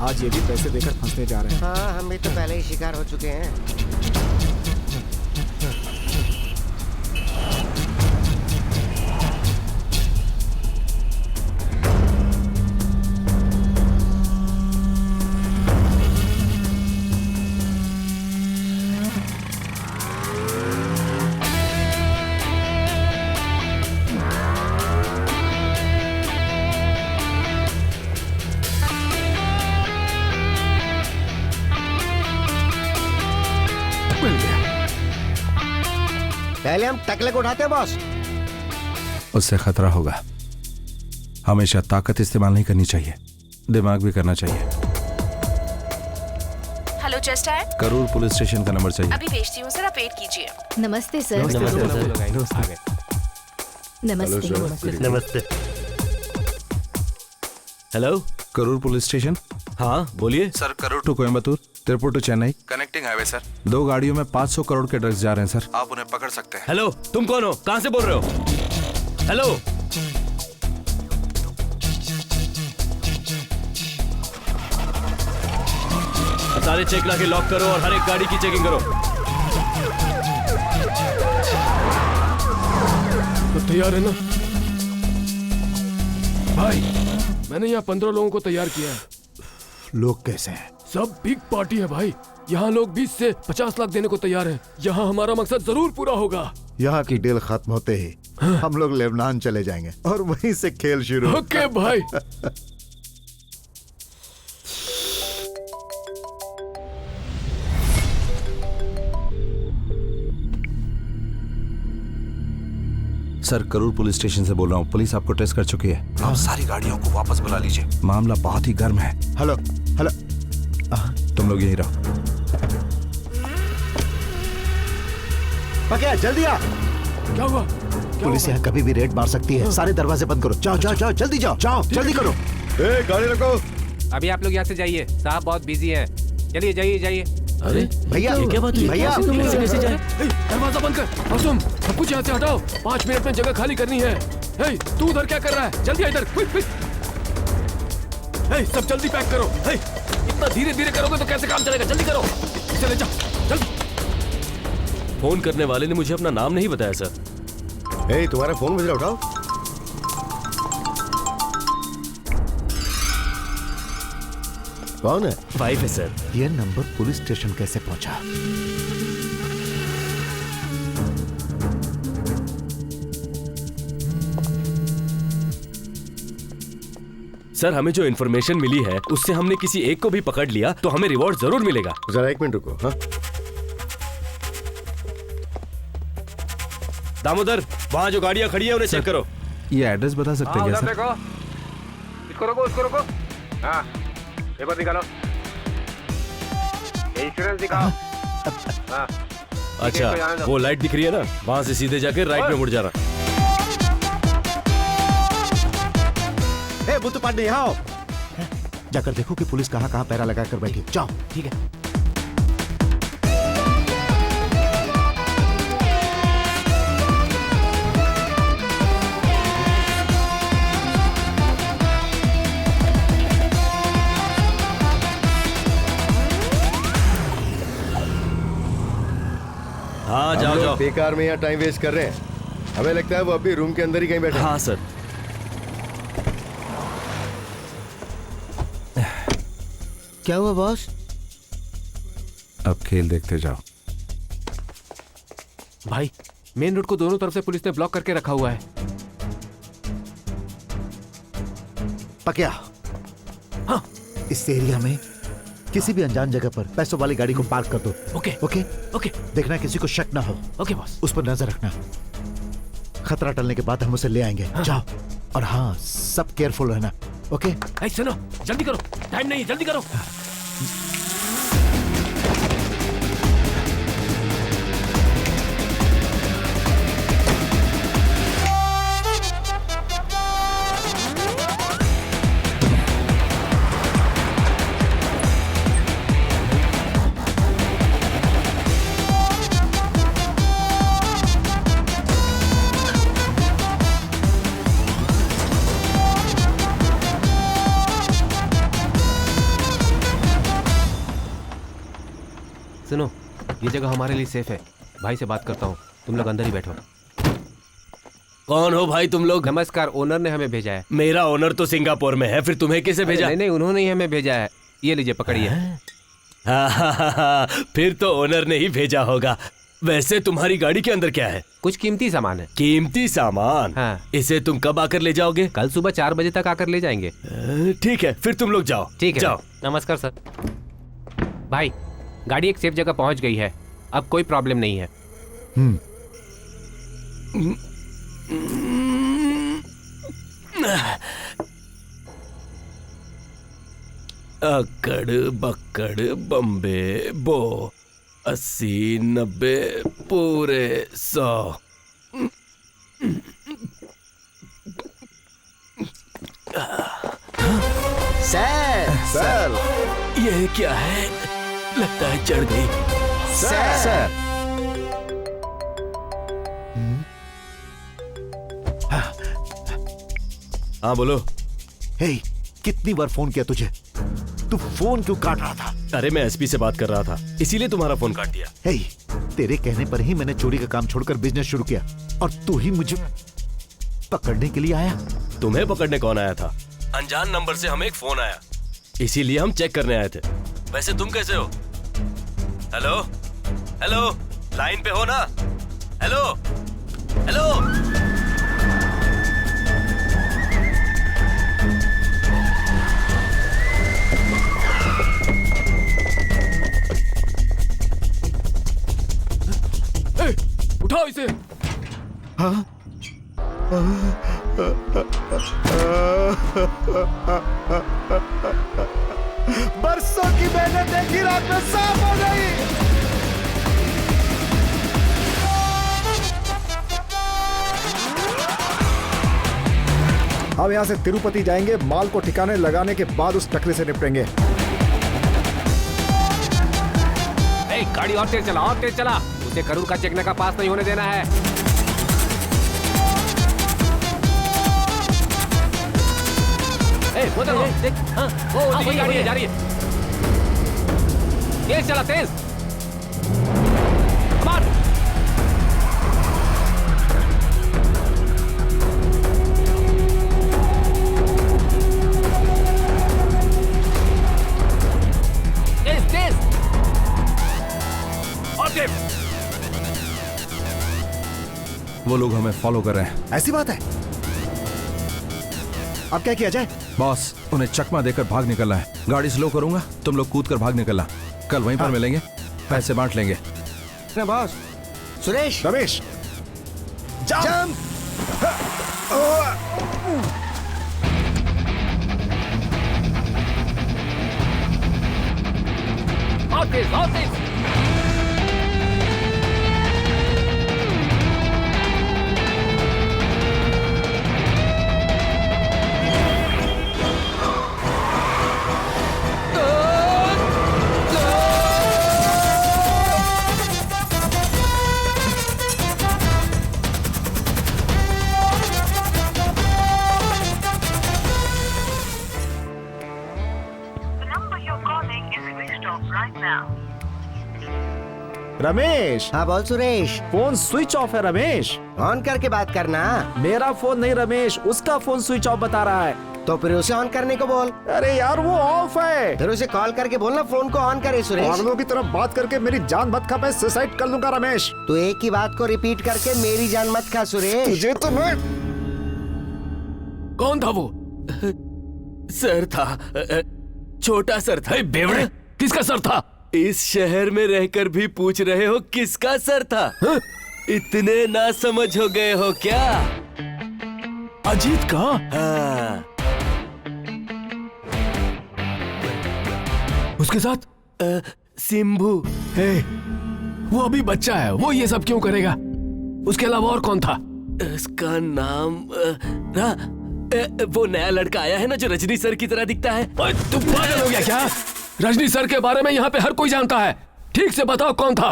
आज ये भी पैसे देकर फंसने जा रहे हैं। हाँ, हम भी तो पहले ही शिकार हो चुके हैं। पहले हम टकले को उठाते हैं बॉस। उससे खतरा होगा। हमेशा ताकत इस्तेमाल नहीं करनी चाहिए, दिमाग भी करना चाहिए। हेलो जस्ट आए। करूर पुलिस स्टेशन का नंबर चाहिए। अभी भेजती हूँ सर, आप वेट कीजिए। नमस्ते सर। नमस्ते। नमस्ते। Hello, Karur police station. हाँ बोलिए। Sir, Karur to Coimbatore, Tiruppur to Chennai connecting highway sir. 2 गाड़ियों में 500 करोड़ के ड्रग्स जा रहे हैं सर। आप उन्हें पकड़ सकते हैं। हेलो, तुम कौन हो? कहाँ से बोल रहे हो? हेलो, सारे चेक ला के लॉक करो और हर एक गाड़ी की चेकिंग करो। तो तैयार है ना भाई? मैंने यहाँ 15 लोगों को तैयार किया है। लोग कैसे हैं? सब बिग पार्टी है भाई। यहाँ लोग 20 से 50 लाख देने को तैयार हैं। यहाँ हमारा मकसद जरूर पूरा होगा। यहाँ की डील खत्म होते ही हम लोग लेबनान चले जाएंगे और वहीं से खेल शुरू। ओके भाई। सर, करूर पुलिस स्टेशन से बोल रहा हूँ। पुलिस आपको ट्रेस कर चुकी है। आप सारी गाड़ियों को वापस बुला लीजिए। मामला बहुत ही गर्म है। हेलो हेलो, तुम लोग यहीं रहो। पकड़, जल्दी आ। क्या हुआ? पुलिस यहाँ कभी भी रेड मार सकती है। सारे दरवाजे बंद करो। जाओ जाओ जाओ, जल्दी जाओ, जाओ जल्दी करो। गाड़ी रखो। अभी आप लोग यहाँ से जाइए, साहब बहुत बिजी है। चलिए जाइए जाइए। अरे भैया, ये क्या बात हुई? भैया, कैसे जाए? दरवाजा बंद कर। मासूम, सब कुछ यहाँ से हटाओ। 5 मिनट में जगह खाली करनी है। हे, तू उधर क्या कर रहा है? जल्दी आ इधर, क्विक क्विक। हे, सब जल्दी पैक करो। हे, इतना धीरे धीरे करोगे तो कैसे काम चलेगा? जल्दी करो। चले जाओ जल्दी। फोन करने वाले ने मुझे अपना नाम नहीं बताया सर। ए, तुम्हारा फोन मुझे उठाओ। कौन है? 5 है सर। ये नंबर पुलिस स्टेशन कैसे पहुंचा? सर, हमें जो इन्फॉर्मेशन मिली है उससे हमने किसी एक को भी पकड़ लिया तो हमें रिवॉर्ड जरूर मिलेगा। जरा 1 मिनट रुको। हाँ, दामोदर, वहाँ जो गाड़ियाँ खड़ी है उन्हें चेक करो। ये एड्रेस बता सकते हैं क्या सर? देखो, इसको रोको, उसको रोको। हाँ, पेपर निकालो, इंश्योरेंस दिखाओ। हाँ, अच्छा, वो लाइट दिख रही है ना, वहाँ से सीधे जाकर राइट में मुड़ जाना। ए, बुद्ध पांडे, यहाँ आओ। जाकर देखो कि पुलिस कहाँ कहाँ पैरा लगा कर बैठी। जाओ। ठीक है। हाँ, जाओ जाओ। बेकार में यहाँ टाइम वेस्ट कर रहे हैं। हमें लगता है वो अभी रूम के अंदर ही कहीं बैठे। हाँ सर। क्या हुआ बॉस? अब खेल देखते जाओ। भाई, मेन रोड को दोनों तरफ से पुलिस ने ब्लॉक करके रखा हुआ है। पकिया, हाँ, इस एरिया में किसी भी अनजान जगह पर पैसों वाली गाड़ी को पार्क कर दो। Okay okay okay. देखना किसी को शक ना हो। Okay boss. उस पर नजर रखना। खतरा टलने के बाद हम उसे ले आएंगे। जाओ। और हाँ, सब केयरफुल रहना। ओके? ऐ सुनो, जल्दी करो, टाइम नहीं, जल्दी करो। सुनो, ये जगह हमारे लिए सेफ है। भाई से बात करता हूँ, तुम लोग अंदर ही बैठो। कौन हो भाई तुम लोग? नमस्कार, ओनर ने हमें भेजा है। मेरा ओनर तो सिंगापुर में है, फिर तुम्हें किसे भेजा? नहीं, उन्होंने ही हमें भेजा है। ये लीजिए, पकड़िए। फिर तो ओनर ने ही भेजा होगा। वैसे तुम्हारी गाड़ी के अंदर क्या है? कुछ कीमती सामान है। कीमती सामान? हाँ। इसे तुम कब आकर ले जाओगे? कल सुबह 4 बजे तक आकर ले जाएंगे। ठीक है, फिर तुम लोग जाओ। ठीक है, जाओ। नमस्कार सर। भाई, गाड़ी एक सेफ जगह पहुंच गई है, अब कोई प्रॉब्लम नहीं है। अकड़ बक्कड़ बम्बे बो 80 90 पूरे 100। सर, ये क्या है? लगता है चढ़ गई। सर। हाँ बोलो। हे, कितनी बार फोन किया तुझे? तू फोन क्यों काट रहा था? अरे मैं एसपी से बात कर रहा था, इसीलिए तुम्हारा फोन काट दिया। हे, तेरे कहने पर ही मैंने चोरी का काम छोड़कर बिजनेस शुरू किया और तू ही मुझे पकड़ने के लिए आया। तुम्हें पकड़ने कौन आया था? अनजान नंबर से हमें एक फोन आया, इसीलिए हम चेक करने आए थे। वैसे तुम कैसे हो? हेलो हेलो, लाइन पे हो ना? Hello hello. उठाओ इसे। हाँ? बरसों की मेहनत एक ही रात में साफ हो गई। अब यहाँ से तिरुपति जाएंगे, माल को ठिकाने लगाने के बाद उस टकरे से निपटेंगे। गाड़ी और तेज चला, और तेज चला। उसे करूर का चेक का पास नहीं होने देना है। वो देख, हाँ, वही गाड़ी है, जा रही है। तेज चला, तेज। मार। तेज तेज। और तेज। वो लोग हमें फॉलो कर रहे हैं। ऐसी बात है? अब क्या किया जाए? बॉस, उन्हें चकमा देकर भाग निकलना है। गाड़ी स्लो करूंगा, तुम लोग कूद कर भाग निकलना। कल वहीं पर मिलेंगे, पैसे बांट लेंगे। बॉस। सुरेश, रमेश, जंप। और तेज, और तेज। रमेश। हाँ बोल सुरेश। फोन स्विच ऑफ है रमेश। ऑन करके बात करना। मेरा फोन नहीं रमेश, उसका फोन स्विच ऑफ बता रहा है। तो फिर उसे ऑन करने को बोल। अरे यार, वो ऑफ है। फिर उसे कॉल करके बोलना फोन को ऑन करे। सुरेश, पागलों की तरफ बात करके मेरी जान मत खा, मैं सुसाइड कर लूंगा रमेश। तो एक ही बात को रिपीट करके मेरी जान मत खा सुरेश। तुझे तो मैं। कौन था वो? सर था, छोटा सर था। बेवड़े, किसका सर था? इस शहर में रहकर भी पूछ रहे हो किसका सर था? इतने ना समझ हो गए हो क्या? अजीत का? हाँ। उसके साथ सिम्बू। वो अभी बच्चा है, वो ये सब क्यों करेगा? उसके अलावा और कौन था? उसका नाम वो नया लड़का आया है ना जो रजनी सर की तरह दिखता है। तू पागल हो गया क्या? रजनी सर के बारे में यहाँ पे हर कोई जानता है। ठीक से बताओ कौन था?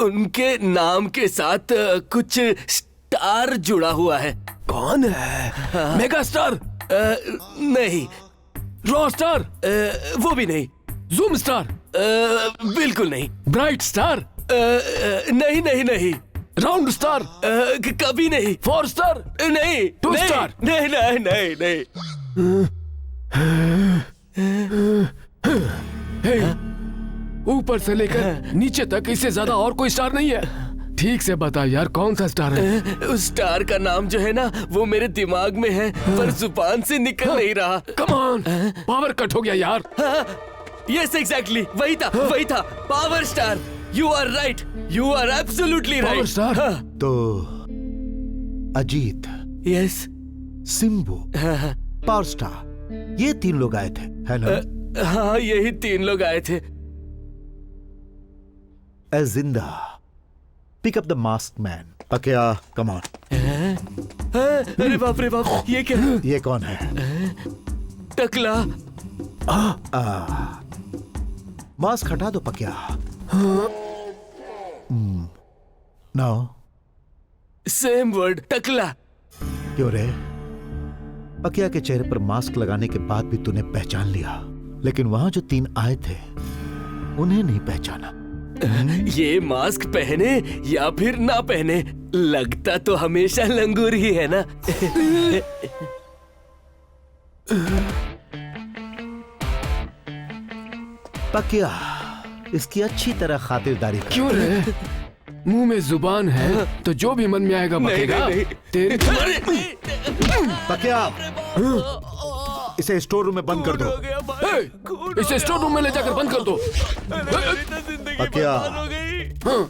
उनके नाम के साथ कुछ स्टार जुड़ा हुआ है। कौन है? Mega star? नहीं। Raw star? वो भी नहीं। Zoom star? बिल्कुल नहीं। Bright star? नहीं नहीं नहीं। Round star? कभी नहीं। 4 स्टार? नहीं। 2 नहीं, स्टार? नहीं नहीं नहीं नहीं। ऊपर से लेकर नीचे तक इससे ज्यादा और कोई स्टार नहीं है। ठीक से बता यार, कौन सा स्टार है? उस स्टार का नाम जो है ना वो मेरे दिमाग में है पर जुबान से निकल नहीं रहा। कम ऑन, पावर कट हो गया यार। यस एग्जैक्टली, वही था वही था। Power star. You are right, you are absolutely right. Power star? तो Ajith, yes, Simbu, power star, ये 3 लोग आए थे, है ना? हाँ, यही 3 लोग आए थे। ए जिंदा, pick up the mask man. Pakiya, come on. अरे बाप रे बाप, ये क्या? ये कौन है? टकला। मास्क हटा दो पकिया। नाउ सेम वर्ड, टकला। क्यों रे? पकिया के चेहरे पर मास्क लगाने के बाद भी तूने पहचान लिया, लेकिन वहां जो 3 आए थे उन्हें नहीं पहचाना। ये मास्क पहने या फिर ना पहने, लगता तो हमेशा लंगूर ही है ना। पकिया, इसकी अच्छी तरह खातिरदारी कर। क्यों रे? मुंह में जुबान है तो जो भी मन में आएगा बकेगा। तेरे पकिया, इसे स्टोर रूम में बंद कर दो। इसे स्टोर रूम में ले जाकर बंद कर दो। पकिया,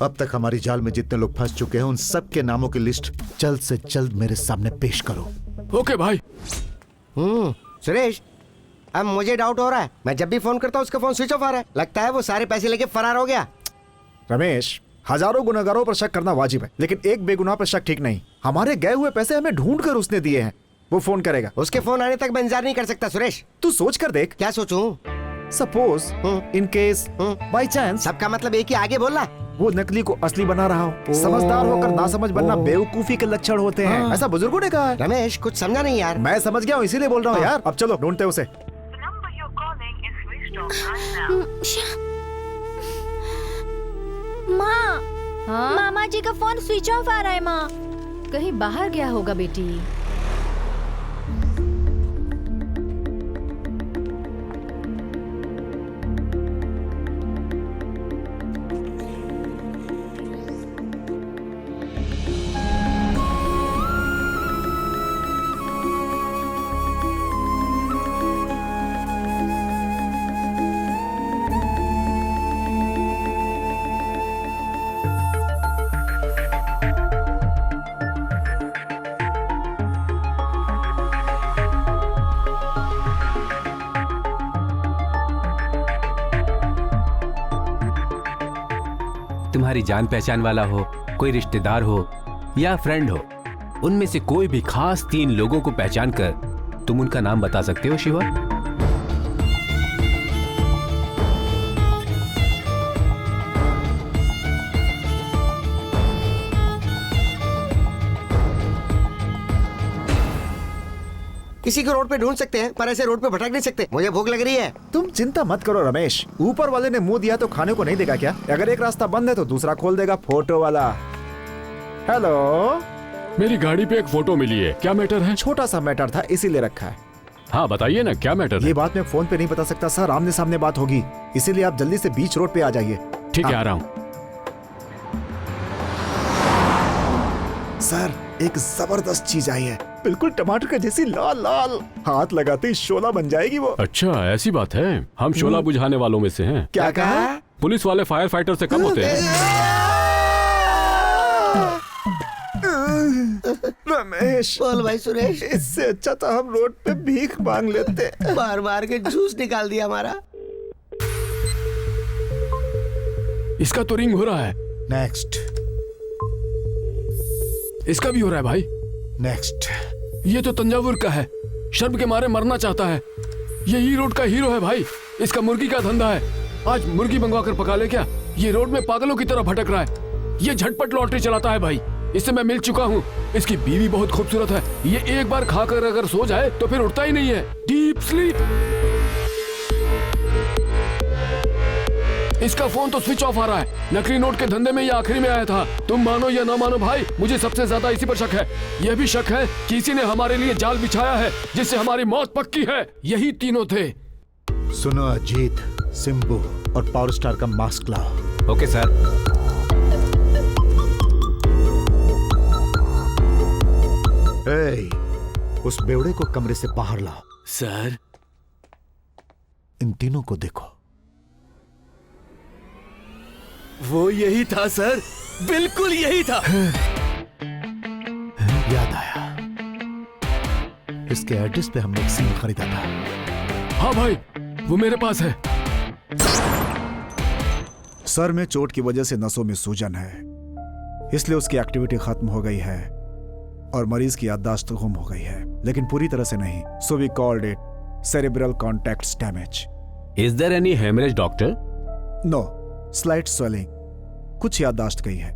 अब तक हमारी जाल में जितने लोग फंस चुके हैं उन सब के नामों की लिस्ट जल्द से जल्द मेरे सामने पेश करो। ओके भाई। सुरेश, अब मुझे डाउट हो रहा है। मैं जब भी फोन करता हूँ उसका फोन स्विच ऑफ आ रहा है। लगता है वो सारे पैसे लेके फरार हो गया। रमेश, हजारों गुनहगारों पर शक करना वाजिब है, लेकिन एक बेगुनाह पर शक ठीक नहीं। हमारे गए हुए पैसे हमें ढूंढ कर उसने दिए हैं। वो फोन करेगा। उसके फोन आने तक मैं इंतजार नहीं कर सकता सुरेश। तू सोच कर देख। क्या सोचूं? Suppose, in case, by chance. सबका मतलब एक ही, आगे बोलना। वो नकली को असली बना रहा हो। समझदार होकर नासमझ बनना बेवकूफी के लक्षण होते हैं, ऐसा बुजुर्गों ने कहा है। रमेश, कुछ समझा नहीं यार। मैं समझ गया हूँ, इसीलिए बोल रहा हूँ यार। अब चलो ढूंढते उसे। The number you're calling is switched off right now. माँ, मामा जी का फोन स्विच ऑफ आ रहा है। माँ कहीं बाहर गया होगा बेटी। तुम्हारी जान पहचान वाला हो, कोई रिश्तेदार हो या फ्रेंड हो, उनमें से कोई भी खास 3 लोगों को पहचान कर तुम उनका नाम बता सकते हो शिवा? किसी को रोड पे ढूंढ सकते हैं पर ऐसे रोड पे भटक नहीं सकते। मुझे भूख लग रही है। तुम चिंता मत करो रमेश, ऊपर वाले ने मुंह दिया तो खाने को नहीं देगा क्या? अगर एक रास्ता बंद है तो दूसरा खोल देगा। फोटो वाला। हेलो, मेरी गाड़ी पे एक फोटो मिली है, क्या मैटर है? छोटा सा मैटर था इसीलिए रखा है। हाँ बताइए ना, क्या मैटर है? ये बात मैं फोन पे नहीं बता सकता सर, आमने सामने बात होगी, इसीलिए आप जल्दी से बीच रोड पे आ जाइए। ठीक है, आ रहा हूँ। सर, एक जबरदस्त चीज आई है, बिल्कुल टमाटर का जैसी लाल लाल, हाथ लगाते ही शोला बन जाएगी वो। अच्छा ऐसी बात है, हम शोला बुझाने वालों में से हैं। क्या कहा? पुलिस वाले फायर फाइटर से कम होते हैं। रमेश, बोल भाई सुरेश। इससे अच्छा तो हम रोड पे भीख मांग लेते। मार मार के जूस निकाल दिया हमारा। इसका तो रिंग हो रहा है। नेक्स्ट, इसका भी हो रहा है भाई। नेक्स्ट। ये तो तंजावुर का है, शर्म के मारे मरना चाहता है। ये ई रोड का हीरो है भाई। इसका मुर्गी का धंधा है। आज मुर्गी मंगवा कर पका ले क्या? ये रोड में पागलों की तरह भटक रहा है। ये झटपट लॉटरी चलाता है भाई। इससे मैं मिल चुका हूँ। इसकी बीवी बहुत खूबसूरत है। ये एक बार खाकर अगर सो जाए तो फिर उठता ही नहीं है। Deep sleep. इसका फोन तो स्विच ऑफ आ रहा है। नकली नोट के धंधे में ये आखिरी में आया था। तुम मानो या ना मानो भाई, मुझे सबसे ज्यादा इसी पर शक है। यह भी शक है कि इसी ने हमारे लिए जाल बिछाया है जिससे हमारी मौत पक्की है। यही तीनों थे। सुनो अजीत, सिंबू और पावर स्टार का मास्क लाओ। Okay sir. उस बेवड़े को कमरे से बाहर लाओ। सर, इन तीनों को देखो। वो यही था सर, बिल्कुल यही था। याद आया, इसके एड्रेस पे हमने एक सिम खरीदा था। हाँ भाई, वो मेरे पास है। सर में चोट की वजह से नसों में सूजन है, इसलिए उसकी एक्टिविटी खत्म हो गई है और मरीज की याददाश्त गुम हो गई है, लेकिन पूरी तरह से नहीं। So we called it cerebral contact damage. Is there any hemorrhage doctor? No, slight swelling, कुछ याददाश्त गई है।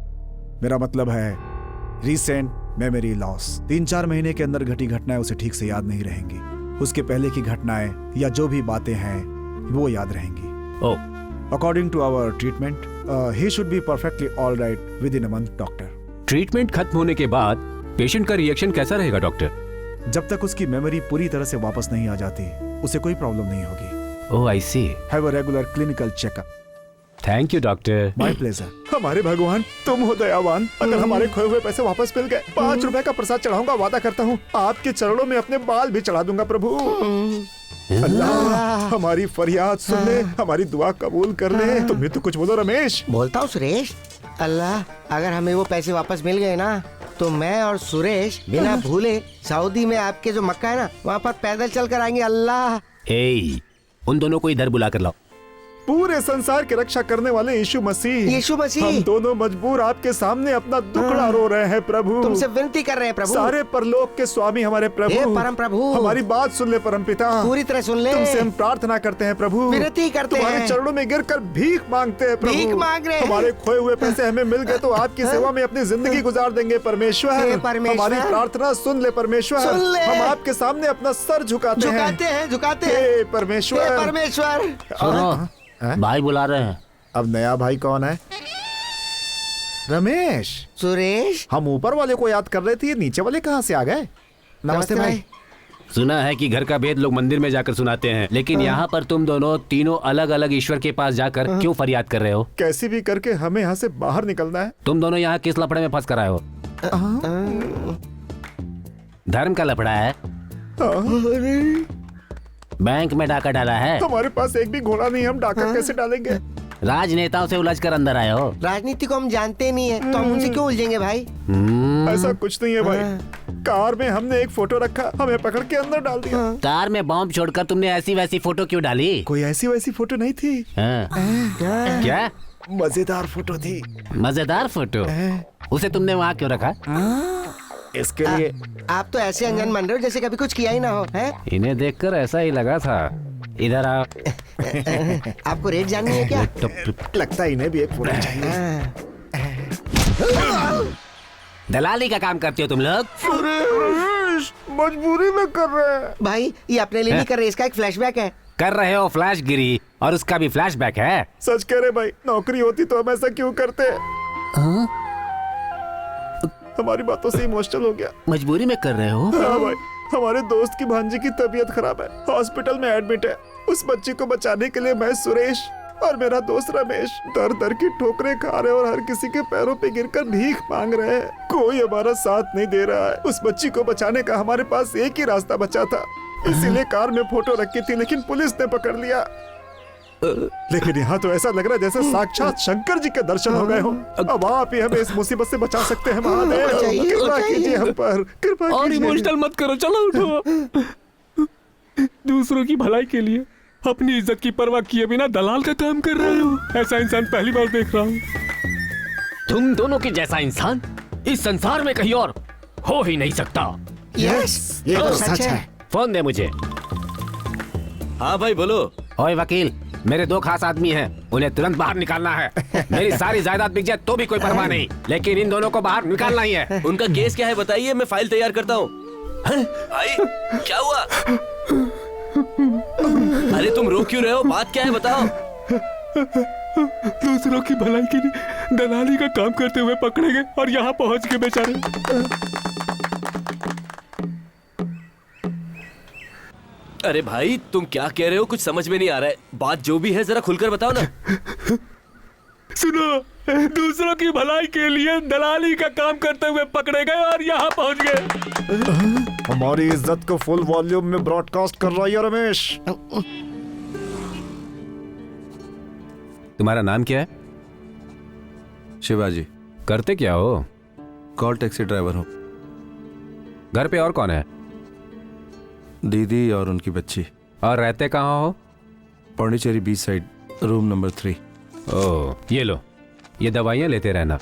मेरा मतलब है रीसेंट मेमोरी लॉस। 3-4 महीने के अंदर घटी घटनाएं उसे ठीक से याद नहीं रहेंगी। उसके पहले की घटनाएं या जो भी बातें हैं वो याद रहेंगी। Oh, according to our treatment he should be perfectly all right within a month doctor. Treatment खत्म होने के बाद पेशेंट का रिएक्शन कैसा रहेगा डॉक्टर? जब तक उसकी मेमोरी पूरी तरह से वापस नहीं आ जाती उसे कोई प्रॉब्लम नहीं होगी। Oh, I see. Have a regular clinical checkup. Thank you doctor. My pleasure. हमारे भगवान, तुम हो दयावान। अगर हमारे खोए हुए पैसे वापस मिल गए, 5 रुपए का प्रसाद चढ़ाऊंगा, वादा करता हूँ। आपके चरणों में अपने बाल भी चढ़ा दूंगा प्रभु। अल्लाह हमारी फरियाद सुन ले, हमारी दुआ कबूल कर ले। तुम भी तो कुछ बोलो रमेश। बोलता हूँ सुरेश। अल्लाह, अगर हमें वो पैसे वापस मिल गए ना तो मैं और सुरेश बिना भूले सऊदी में आपके जो मक्का है ना वहाँ पर पैदल चल कर आएंगे। अल्लाह। ए, उन दोनों को इधर बुला कर लाओ। पूरे संसार की रक्षा करने वाले यीशु मसीह, यीशु मसीह, हम दोनों मजबूर आपके सामने अपना दुखड़ा रो रहे हैं प्रभु। तुमसे विनती कर रहे हैं प्रभु। सारे परलोक के स्वामी हमारे प्रभु, हे परम प्रभु, हमारी बात सुन ले परम पिता, पूरी तरह सुन ले। तुमसे हम प्रार्थना करते हैं प्रभु, विनती करते हैं, तुम्हारे चरणों में गिरकर भीख मांगते हैं प्रभु। भीख मांग रहे हैं। हमारे खोए हुए पैसे हमें मिल गए तो आपकी सेवा में अपनी जिंदगी गुजार देंगे परमेश्वर। हमारी प्रार्थना सुन ले परमेश्वर। हम आपके सामने अपना सर झुकाते हैं परमेश्वर। परमेश्वर सुनो, भाई बुला रहे हैं। अब नया भाई कौन है? रमेश। सुरेश। हम ऊपर वाले को याद कर रहे थे, ये नीचे वाले कहाँ से आ गए? नमस्ते भाई। सुना है कि घर का भेद लोग मंदिर में जाकर सुनाते हैं, लेकिन यहाँ पर तुम दोनों तीनों अलग अलग ईश्वर के पास जाकर क्यों फरियाद कर रहे हो? कैसे भी करके हमें यहाँ से बाहर निकलना है। तुम दोनों यहाँ किस लफड़े में फंस कर आए हो? धर्म का लफड़ा है? बैंक में डाका डाला है? हमारे पास एक भी घोड़ा नहीं, हम डाका कैसे डालेंगे? राजनेताओं से उलझ कर अंदर आए हो? राजनीति को हम जानते नहीं है तो हम उनसे क्यों उलझेंगे भाई? ऐसा कुछ नहीं है भाई। कार में हमने एक फोटो रखा, हमें पकड़ के अंदर डाल दिया। कार में बॉम्ब छोड़कर तुमने ऐसी वैसी फोटो क्यों डाली? कोई ऐसी वैसी फोटो नहीं थी। क्या? मजेदार फोटो थी। मजेदार फोटो? उसे तुमने वहाँ क्यों रखा? इसके लिए आप तो ऐसे अनजान बन रहे हो जैसे कभी कुछ किया ही ना हो। है? इन्हें देखकर ऐसा ही लगा था। इधर आओ। आपको रेट जाननी है क्या? लगता है इन्हें भी एक फोटो चाहिए। दलाली का काम करते हो तुम लोग? मजबूरी में कर रहे हैं भाई। ये अपने लिए नहीं कर रहे, इसका एक फ्लैशबैक है। कर रहे हो फ्लैश गिरी, और उसका भी फ्लैशबैक है? सच कह रहे भाई, नौकरी होती तो हम ऐसा क्यों करते? हमारी बातों से इमोशनल हो गया। मजबूरी में कर रहे हो? हाँ भाई, हमारे दोस्त की भांजी की तबीयत खराब है, हॉस्पिटल में एडमिट है। उस बच्ची को बचाने के लिए मैं, सुरेश और मेरा दोस्त रमेश दर दर की ठोकरें खा रहे और हर किसी के पैरों पे गिरकर भीख मांग रहे हैं। कोई हमारा साथ नहीं दे रहा है। उस बच्ची को बचाने का हमारे पास एक ही रास्ता बचा था, इसीलिए कार में फोटो रखी थी, लेकिन पुलिस ने पकड़ लिया। लेकिन यहाँ तो ऐसा लग रहा है जैसे साक्षात शंकर जी के दर्शन हो गए हो। अब आप ही हमें इस मुसीबत से बचा सकते हैं महादेव। कृपा कीजिए हम पर, कृपा और कीजिए। इमोशनल मत करो, चलो उठो। दूसरों की भलाई के लिए अपनी इज्जत की परवाह किए बिना दलाल का काम कर रहे हो। ऐसा इंसान पहली बार देख रहा हूँ। तुम दोनों के जैसा इंसान इस संसार में कहीं और हो ही नहीं सकता। यस, ये तो सच है। फोन दे मुझे। हाँ भाई बोलो। ओए वकील, मेरे 2 खास आदमी हैं, उन्हें तुरंत बाहर निकालना है। मेरी सारी जायदाद बिक जाए तो भी कोई परवाह नहीं, लेकिन इन दोनों को बाहर निकालना ही है। उनका केस क्या है बताइए, मैं फाइल तैयार करता हूँ। भाई क्या हुआ? अरे तुम रो क्यों रहे हो? बात क्या है बताओ। दूसरों की भलाई के लिए दलाली का काम करते हुए पकड़े गए और यहाँ पहुँच के बेचारे। अरे भाई तुम क्या कह रहे हो? कुछ समझ में नहीं आ रहा है। बात जो भी है जरा खुलकर बताओ ना। सुनो, दूसरों की भलाई के लिए दलाली का काम करते हुए पकड़े गए और यहाँ पहुँच गए। हमारी इज्जत को फुल वॉल्यूम में ब्रॉडकास्ट कर रहा है रमेश। तुम्हारा नाम क्या है? शिवाजी। करते क्या हो? कॉल टैक्सी ड्राइवर हूँ। घर पे और कौन है? दीदी और उनकी बच्ची। और रहते कहाँ हो? Pondicherry beach side, room number 3। ओह, ये लो, ये दवाइयाँ लेते रहना।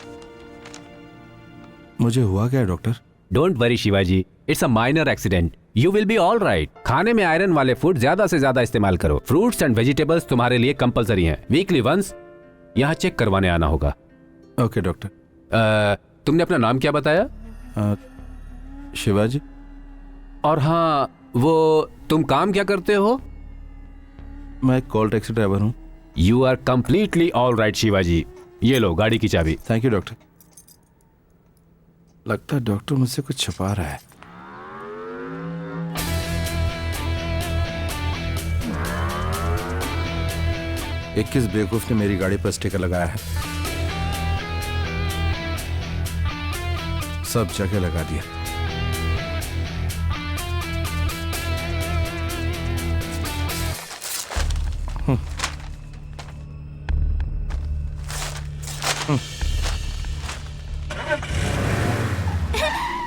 मुझे हुआ क्या है doctor? Don't worry Shivaji, it's a minor accident, you will be all right. खाने में आयरन वाले फूड ज्यादा से ज्यादा इस्तेमाल करो। फ्रूट्स एंड वेजिटेबल्स तुम्हारे लिए कंपलसरी हैं। वीकली वंस यहाँ चेक करवाने आना होगा। Okay doctor. तुमने अपना नाम क्या बताया? शिवाजी। और हाँ, वो तुम काम क्या करते हो? मैं एक कॉल टैक्सी ड्राइवर हूँ। You are completely all right Shivaji. ये लो गाड़ी की चाबी। Thank you doctor. लगता है डॉक्टर मुझसे कुछ छुपा रहा है। इक्कीस बेवकूफ ने मेरी गाड़ी पर स्टिकर लगाया है, सब जगह लगा दिया।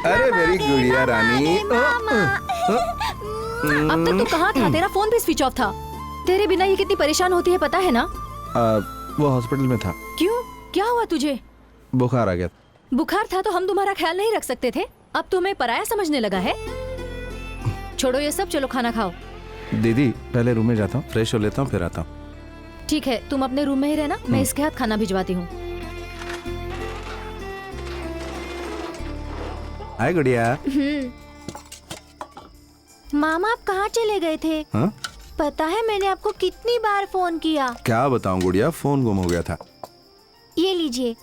अरे मेरी गुड़िया रानी। अब तक तू कहाँ था? तेरा फोन भी स्विच ऑफ था। तेरे बिना ये कितनी परेशान होती है पता है ना? वो हॉस्पिटल में था। क्यों? क्या हुआ तुझे? बुखार आ गया। बुखार था तो हम तुम्हारा ख्याल नहीं रख सकते थे? अब तुम्हें पराया समझने लगा है? छोड़ो ये सब, चलो खाना खाओ। दीदी पहले रूम में जाता हूँ, फ्रेश हो लेता हूँ, फिर आता हूँ। ठीक है, तुम अपने रूम में ही रहना, मैं इसके हाथ खाना भिजवाती हूँ। हाय गुड़िया। मामा आप कहाँ चले गए थे? हाँ? पता है मैंने आपको कितनी बार फोन किया। क्या बताऊं गुड़िया, फोन गुम हो गया था। ये लीजिए।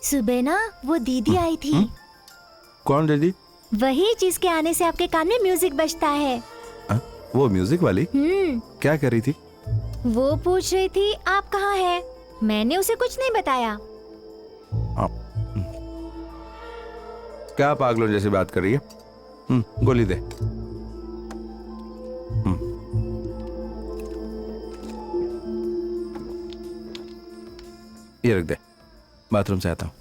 सुबह ना वो दीदी आई थी। कौन दीदी? वही जिसके आने से आपके कान में म्यूजिक बजता है। वो म्यूजिक वाली? क्या कर रही थी? वो पूछ रही थी आप कहाँ हैं? मैंने उसे कुछ नहीं बताया। क्या पागलों जैसी बात कर रही है? गोली दे। ये रख दे, बाथरूम से आता हूँ।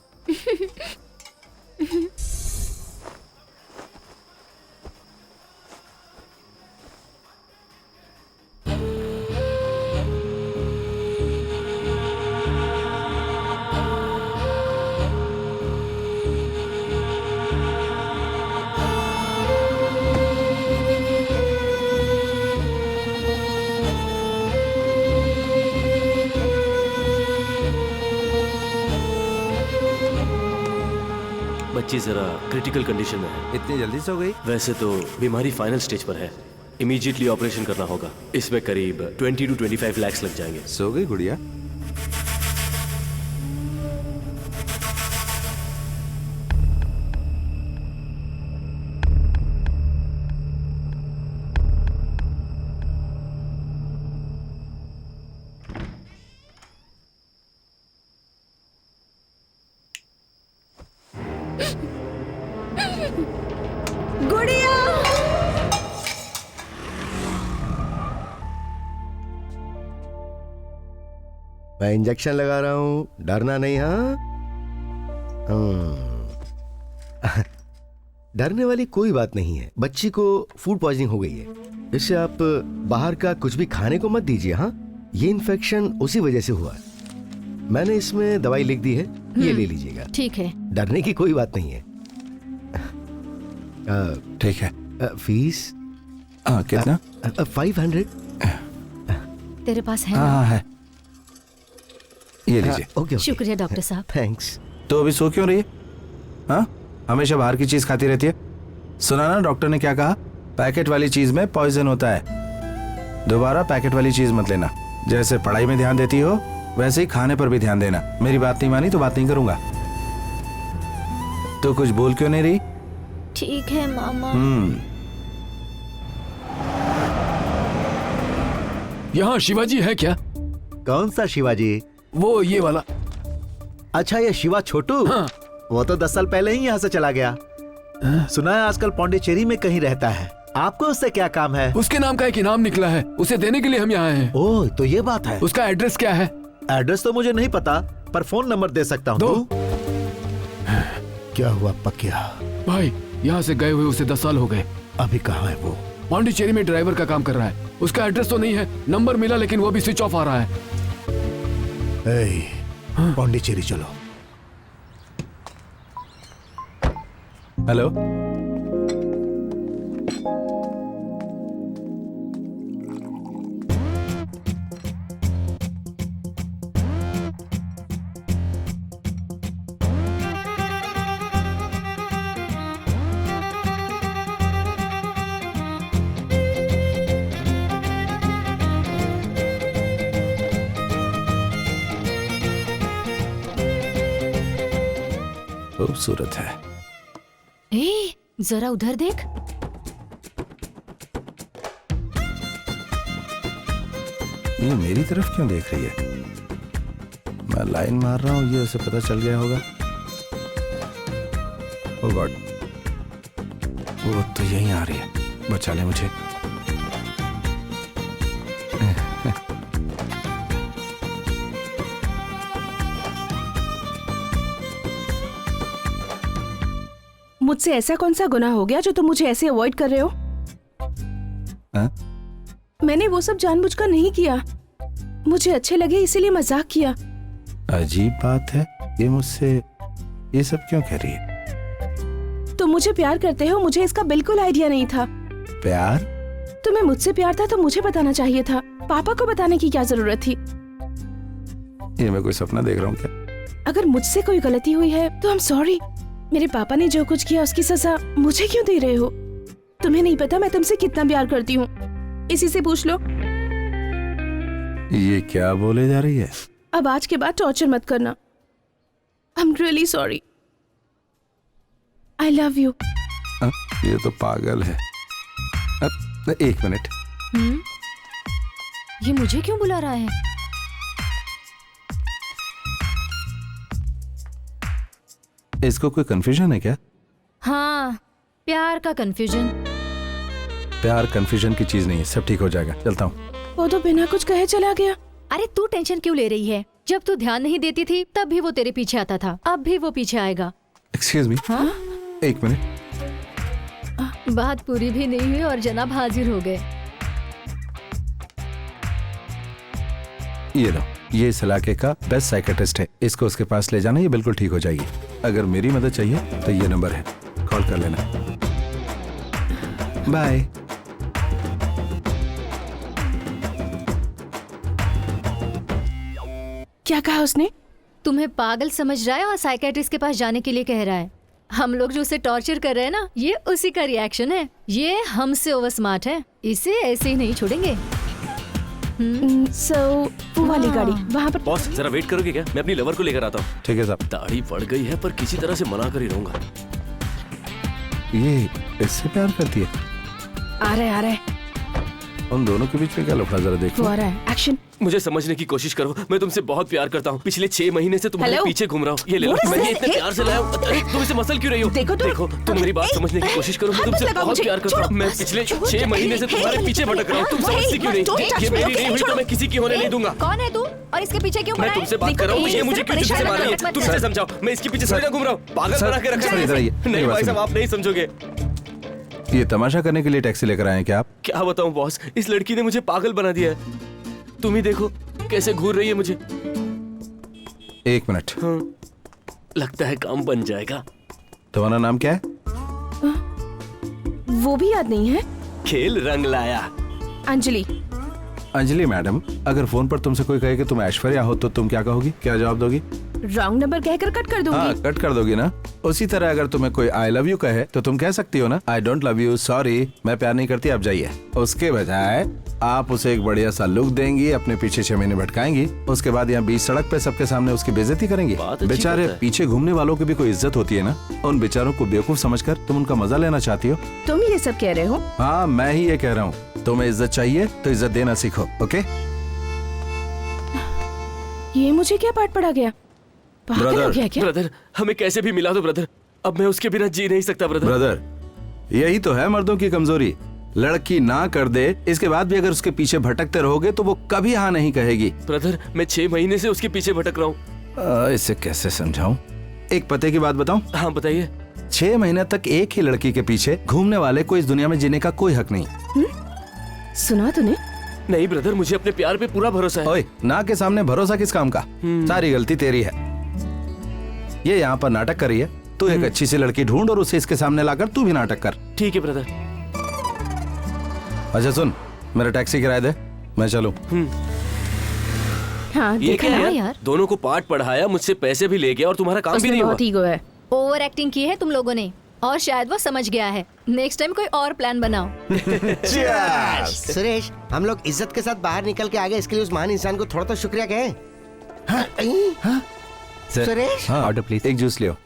बच्ची जरा क्रिटिकल कंडीशन में है। इतनी जल्दी से हो गई? वैसे तो बीमारी फाइनल स्टेज पर है, इमीडिएटली ऑपरेशन करना होगा। इसमें करीब 20 to 25 लाख लग जाएंगे। सो गई गुड़िया? गुड़िया! मैं इंजेक्शन लगा रहा हूँ, डरना नहीं। हाँ डरने वाली कोई बात नहीं है। बच्ची को फूड पॉइजनिंग हो गई है, इससे आप बाहर का कुछ भी खाने को मत दीजिए। हाँ, ये इन्फेक्शन उसी वजह से हुआ है। मैंने इसमें दवाई लिख दी है, ये ले लीजिएगा। ठीक है। डरने की कोई बात नहीं है। ठीक है। फीस कितना? 500। तेरे पास है हाँ है, ये लीजिए। ओके, शुक्रिया डॉक्टर साहब। थैंक्स। तो अभी सो क्यों रही है? हाँ, हमेशा बाहर की चीज खाती रहती है। सुना ना डॉक्टर ने क्या कहा? पैकेट वाली चीज में पॉइजन होता है। दोबारा पैकेट वाली चीज मत लेना। जैसे पढ़ाई में ध्यान देती हो वैसे ही खाने पर भी ध्यान देना। मेरी बात नहीं मानी तो बात नहीं करूंगा। तो कुछ बोल क्यों नहीं रही? ठीक है मामा। यहाँ शिवाजी है क्या? कौन सा शिवाजी? वो ये वाला। अच्छा, ये शिवा छोटू। हाँ। वो तो 10 साल पहले ही यहाँ से चला गया। सुना है आजकल पौंडीचेरी में कहीं रहता है। आपको उससे क्या काम है? उसके नाम का एक इनाम निकला है, उसे देने के लिए हम यहाँ हैं। ओह, तो ये बात है। उसका एड्रेस क्या है? एड्रेस तो मुझे नहीं पता, पर फोन नंबर दे सकता हूँ। दो। क्या हुआ पकिया? भाई, यहाँ से गए हुए उसे 10 साल हो गए। अभी कहाँ है वो? पौंडीचेरी में ड्राइवर का काम कर रहा है। उसका एड्रेस तो नहीं है, नंबर मिला लेकिन वो भी स्विच ऑफ आ रहा है। पौंडीचेरी चलो। हेलो, खूबसूरत है। ए, जरा उधर देख। ये मेरी तरफ क्यों देख रही है? मैं लाइन मार रहा हूँ, ये उसे पता चल गया होगा। ओह गॉड, वो तो यहीं आ रही है। बचा ले मुझे। मुझसे ऐसा कौन सा गुनाह हो गया जो तुम मुझे ऐसे अवॉइड कर रहे हो? मैंने वो सब जानबूझकर नहीं किया, मुझे अच्छे लगे इसीलिए मजाक किया। अजीब बात है, ये मुझसे ये सब क्यों कह रही है? तुम मुझे प्यार करते हो, मुझे इसका बिल्कुल आइडिया नहीं था। प्यार? तुम्हें मुझसे प्यार था तो मुझे बताना चाहिए था, पापा को बताने की क्या जरूरत थी? ये मैं कोई सपना देख रहा हूँ क्या? अगर मुझसे कोई गलती हुई है तो आई एम सॉरी। मेरे पापा ने जो कुछ किया उसकी सजा मुझे क्यों दे रहे हो? तुम्हें नहीं पता मैं तुमसे कितना प्यार करती हूँ, इसी से पूछ लो। ये क्या बोले जा रही है? अब आज के बाद टॉर्चर मत करना। I am really sorry. I love you. ये तो पागल है। एक मिनट। ये मुझे क्यों बुला रहा है? इसको कोई कंफ्यूजन है क्या? हाँ, प्यार का कंफ्यूजन। प्यार कंफ्यूजन की चीज नहीं है, सब ठीक हो जाएगा। चलता हूँ। वो तो बिना कुछ कहे चला गया। अरे तू टेंशन क्यों ले रही है? जब तू ध्यान नहीं देती थी तब भी वो तेरे पीछे आता था, अब भी वो पीछे आएगा। Excuse me. हाँ? एक मिनट। बात पूरी भी नहीं हुई और जनाब हाजिर हो गए। ये लो, ये इस इलाके का बेस्ट साइकेट्रिस्ट है, इसको उसके पास ले जाना, ये बिल्कुल ठीक हो जाएगी। अगर मेरी मदद चाहिए तो ये नंबर है, कॉल कर लेना। बाय। क्या कहा उसने? तुम्हें पागल समझ रहा है और साइकेट्रिस्ट के पास जाने के लिए कह रहा है। हम लोग जो उसे टॉर्चर कर रहे हैं ना, ये उसी का रिएक्शन है। ये हमसे ओवर स्मार्ट है, इसे ऐसे ही नहीं छोड़ेंगे। वो वाली गाड़ी वहाँ पर। बॉस, जरा वेट करोगे क्या? मैं अपनी लवर को लेकर आता हूँ। ठीक है साहब। दाढ़ी बढ़ गई है पर किसी तरह से मना कर ही रहूंगा। ये इससे प्यार करती है? आ रहे उन दोनों के बीच में क्या लफड़ा जरा देखो। वो आ रहा है, एक्शन। मुझे समझने की कोशिश करो, मैं तुमसे बहुत प्यार करता हूँ। पिछले 6 महीने से तुम्हारे Hello? पीछे घूम रहा हूँ। ये ले लो, What is मैंने this? इतने प्यार से लाया हूँ। तुम इसे मसल क्यों रही हो? देखो तुम मेरी बात समझने की कोशिश करो। मैं हाथ तुमसे लगाओ बहुत मुझे, प्यार करता हूँ। छोड़ो, मैं पिछले छोड़ो, 6 महीने से तुम्हारे hey, पीछे भटक रहा हूँ। तुम hey, समझती क्यों नहीं? don't touch ये me, मेरी okay? नहीं हुई तो छोड़ो। मैं किसी की होने नहीं दूंगा। कौन है तू और इसके पीछे क्यों मैं पड़ा है? तुमसे बात कर रहा हूँ, ये मुझे क्यों तुझसे मार रही है? तुम इसे समझाओ, मैं इसके पीछे थोड़ी ना घूम रहा हूँ। पागल सर, बना के रखा सर, है इधर आइए, नहीं मेरी बात भाई साहब, सुनिए। आप नहीं समझोगे। ये तमाशा करने के लिए टैक्सी लेकर आए हैं क्या आप? क्या बताऊं बॉस, इस लड़की ने मुझे पागल बना दिया है। तुम ही देखो कैसे घूर रही है मुझे। 1 मिनट। हाँ, लगता है काम बन जाएगा। तुम्हारा नाम क्या है? वो भी याद नहीं है। खेल रंग लाया। अंजलि। अंजलि मैडम, अगर फोन पर तुमसे कोई कहे कि तुम ऐश्वर्या हो तो तुम क्या कहोगी? क्या जवाब दोगी? रॉन्ग नंबर कहकर कट कर हाँ, दूंगी। कट कर दोगी ना। उसी तरह अगर तुम्हें कोई आई लव यू कहे तो तुम कह सकती हो ना, I don't love you, sorry, मैं प्यार नहीं करती, आप जाइए। उसके बजाय आप उसे एक बढ़िया सा लुक देंगी, अपने पीछे 6 महीने भटकाएंगी, उसके बाद यहाँ बीच सड़क पे सबके सामने उसकी बेइज्जती करेंगी। बात अच्छी बेचारे बात है। पीछे घूमने वालों की भी कोई इज्जत होती है ना। उन बेचारों को बेवकूफ समझकर तुम उनका मजा लेना चाहती हो। तुम ये सब कह रहे हो? हाँ, मैं ही ये कह रहा हूँ। तुम्हें इज्जत चाहिए तो इज्जत देना सीखो, ओके? ये मुझे क्या पाठ पढ़ा गया? पागल हो गया क्या? ब्रदर, हमें कैसे भी मिला दो ब्रदर। अब मैं उसके बिना जी नहीं सकता ब्रदर। ब्रदर, यही तो है मर्दों की कमजोरी। लड़की ना कर दे, इसके बाद भी अगर उसके पीछे भटकते रहोगे तो वो कभी हाँ नहीं कहेगी। ब्रदर, मैं 6 महीने से उसके पीछे भटक रहा हूँ। इसे कैसे समझाऊं? एक पते की बात बताऊं? हाँ बताइए। 6 महीने तक एक ही लड़की के पीछे घूमने वाले को इस दुनिया में जीने का कोई हक नहीं। सुना तूने? नहीं ब्रदर, मुझे अपने प्यार पे पूरा भरोसा है। ओए, ना के सामने भरोसा किस काम का? सारी गलती तेरी है। ये यहाँ पर नाटक कर रही है। तू एक अच्छी सी लड़की ढूंढ और उसे इसके सामने लाकर तू भी नाटक कर। ठीक है ब्रदर। अच्छा सुन, मेरा टैक्सी किराया दे, मैं चलूं। हाँ, ये देखा क्या ना है यार। दोनों को पाठ पढ़ाया, मुझसे पैसे भी ले गया और तुम्हारा काम भी उसमें नहीं हुआ। बहुत ईगो है। ओवर एक्टिंग की है तुम लोगों ने और शायद वो समझ गया है। नेक्स्ट टाइम कोई और प्लान बनाओ। सुरेश, हम लोग इज्जत के साथ बाहर निकल के आ गए, इसके लिए उस महान इंसान को थोड़ा तो शुक्रिया कहें। सुरेश, हाँ, ऑर्डर प्लीज। एक जूस लियो।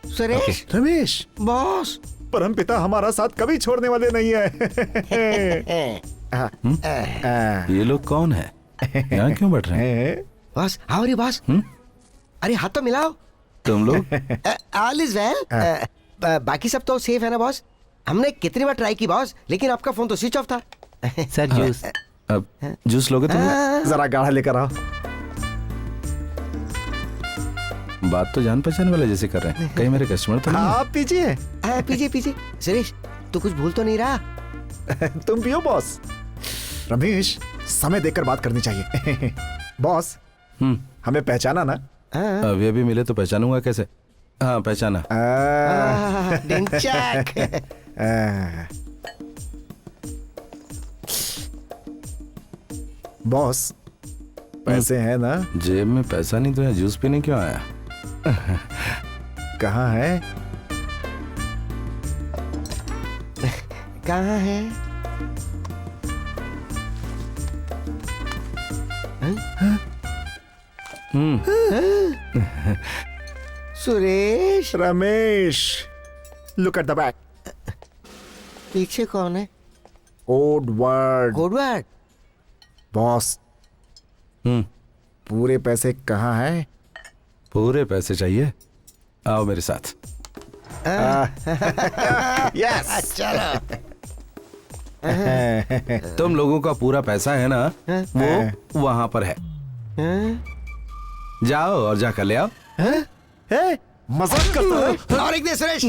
सुरेश, रमेश, बॉस। परम पिता हमारा साथ कभी छोड़ने वाले नहीं है। ये लोग कौन है? यहाँ क्यों बैठ रहे हैं? Boss, how are you boss? अरे हाथ तो मिलाओ। तुम लोग? All is well. बाकी सब तो सेफ है ना बॉस? हमने कितनी बार ट्राई की बॉस, लेकिन आपका फोन तो स्विच ऑफ था। Sir juice. अब जूस लोगे तुम? जरा गाढ़ा लेकर आओ। बात तो जान पहचान वाले जैसे कर रहे हैं। कहीं मेरे कस्टमर तो नहीं? आप पीजिए। पीछे पीछे। सुरेश, तू कुछ भूल तो नहीं रहा? तुम पियो बॉस। रमेश, समय देखकर बात करनी चाहिए। बॉस, हमें पहचाना ना? अभी अभी मिले तो पहचानूंगा कैसे? हाँ, पहचाना। डिंचक। बॉस, पैसे हैं ना? जेब में पैसा नहीं तो यहाँ जूस पीने क्यों आया? कहाँ है? कहाँ है? Suresh. Ramesh, look at the back. पीछे कौन है? Code word. Code word. Boss, पूरे पैसे कहाँ हैं? पूरे पैसे चाहिए? आओ मेरे साथ। यस, चलो। तुम लोगों का पूरा पैसा है ना, वो वहां पर है। जाओ और जाकर ले आओ। मजाक करता है? और एक दे सुरेश।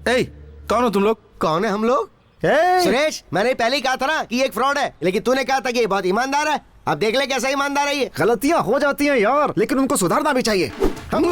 ए, कौन हो तुम लोग? कौन है हम लोग? सुरेश, मैंने पहले ही कहा था ना कि ये एक फ्रॉड है, लेकिन तूने कहा था कि ये बहुत ईमानदार है। अब देख ले कैसा ईमानदार है ये। गलतियां हो जाती हैं यार, लेकिन उनको सुधारना भी चाहिए। हम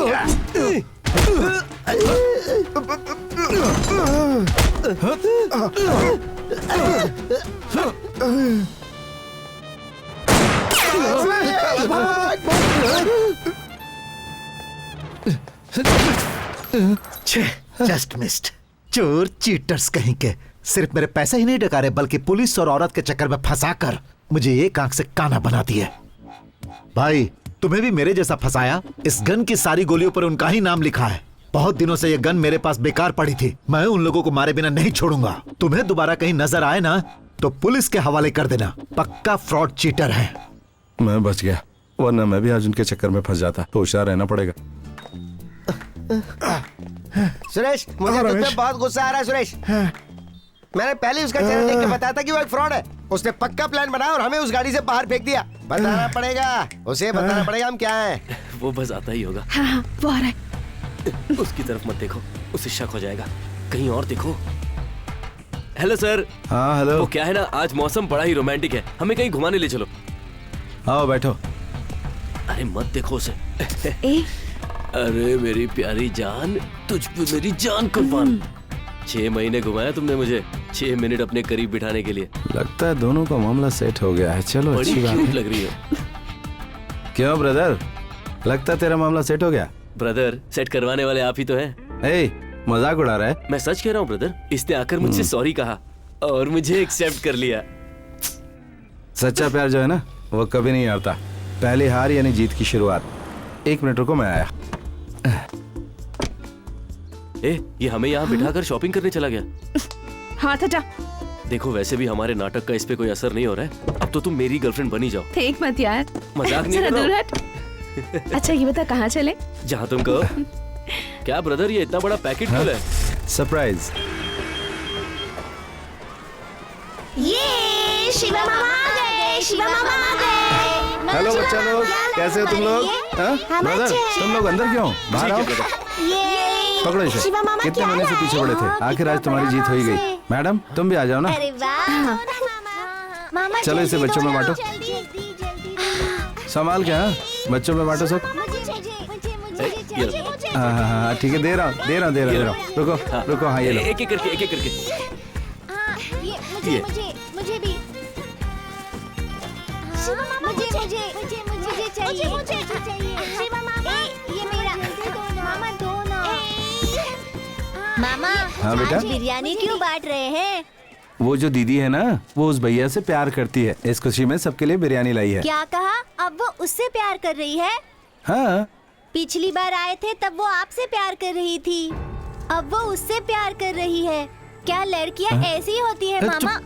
जस्ट मिस्ड। चोर चीटर्स कहीं के सिर्फ मेरे पैसे ही नहीं डकारे, बल्कि पुलिस और औरत के चक्कर में फंसाकर मुझे एक आंख से काना बना दिए। भाई, तुम्हें भी मेरे जैसा फंसाया। इस गन की सारी गोलियों पर उनका ही नाम लिखा है। बहुत दिनों से ये गन मेरे पास बेकार पड़ी थी। मैं उन लोगों को मारे बिना नहीं छोड़ूंगा। तुम्हें दोबारा कहीं नजर आए ना तो पुलिस के हवाले कर देना। पक्का फ्रॉड चीटर है। मैं बच गया, वरना मैं भी आज उनके चक्कर में फंस जाता। तो होशियार रहना पड़ेगा। सुरेश, मुझे तुझ पे बहुत गुस्सा आ रहा है सुरेश। मैंने पहले उसका चेहरा देख के बताया था कि वो एक फ्रॉड है। उसने पक्का प्लान बनाया और हमें उस गाड़ी से बाहर फेंक दिया। बताना पड़ेगा उसे, बताना पड़ेगा हम क्या हैं। वो बस आता ही होगा। हाँ, वो आ रहा है। उसकी तरफ मत देखो, उसे शक हो जाएगा। कहीं और देखो। Hello sir. हाँ हेलो। वो क्या है ना, आज मौसम बड़ा ही रोमांटिक है, हमें कहीं घुमाने ले चलो। आओ बैठो। अरे मत देखो उसे। अरे मेरी प्यारी जान, तुझ पे मेरी जान कुर्बान। 6 महीने घुमाया तुमने मुझे, 6 मिनट अपने करीब बिठाने के लिए। लगता है दोनों का मामला सेट हो गया है। चलो बड़ी अच्छी बात क्यूट है। लग रही है। क्यों ब्रदर, लगता है तेरा मामला सेट हो गया? ब्रदर, सेट करवाने वाले आप ही तो हैं। ए, मजाक उड़ा रहा है? मैं सच कह रहा हूँ ब्रदर। इसने आकर मुझसे सॉरी कहा और मुझे एक्सेप्ट कर लिया। सच्चा प्यार जो है ना, वो कभी नहीं हारता। पहली हार यानी जीत की शुरुआत। 1 मिनट रुको, मैं आया। ये हमें यहाँ बिठाकर शॉपिंग करने चला गया। हाथ हटा। देखो वैसे भी हमारे नाटक का इस पे कोई असर नहीं हो रहा है। अब तो तुम मेरी गर्लफ्रेंड बनी जाओ। फेंक मत यार। मजाक नहीं जरा कर रहा दूर हूँ। हट। अच्छा ये बता कहाँ चले? जहाँ तुम कहो। क्या ब्रदर, ये इतना बड़ा पैकेट क्यों है? सरप्राइज। ये शिवा मामा आ गए, शिवा मामा आ गए। हेलो बच्चा लोग, कैसे हो तुम लोग? ब्रदर, तुम लोग अंदर क्यों? बाहर आओ। पकड़ो इसे। शिवा मामा कितने क्या महीने से लाए पीछे पड़े थे, आखिर आज तुम्हारी जीत हो ही गई। मैडम तुम भी आ जाओ ना। अरे वाह मामा, चलो इसे बच्चों में बांटो। जल्दी। संभाल के। हाँ, बच्चों में बांटो सब। हाँ ठीक है, दे रहा हूँ। रुको रुको। हाँ ये लो। एक एक करके। मुझे भी। शिवा मामा मुझे चाहिए। शिवा मामा ये मेरा। मामा दो ना। मामा हाँ बेटा। आज बिरयानी क्यों बांट रहे हैं? वो जो दीदी है ना, वो उस भैया से प्यार करती है। इस खुशी में सबके लिए बिरयानी लाई है। क्या कहा? अब वो उससे प्यार कर रही है? हाँ। पिछली बार आए थे तब वो आपसे प्यार कर रही थी, अब वो उससे प्यार कर रही है। क्या लड़कियां ऐसी ही होती है मामा?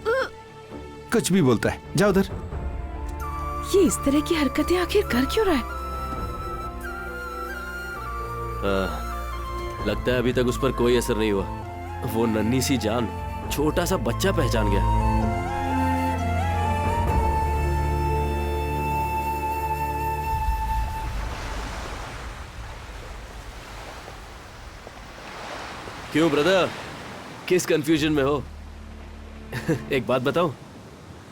कुछ भी बोलता है, जाओ उधर। ये इस तरह की हरकतें आखिर कर क्यों रहा है? लगता है अभी तक उस पर कोई असर नहीं हुआ। वो नन्ही सी जान छोटा सा बच्चा पहचान गया। क्यों ब्रदर, किस कंफ्यूजन में हो? एक बात बताऊं,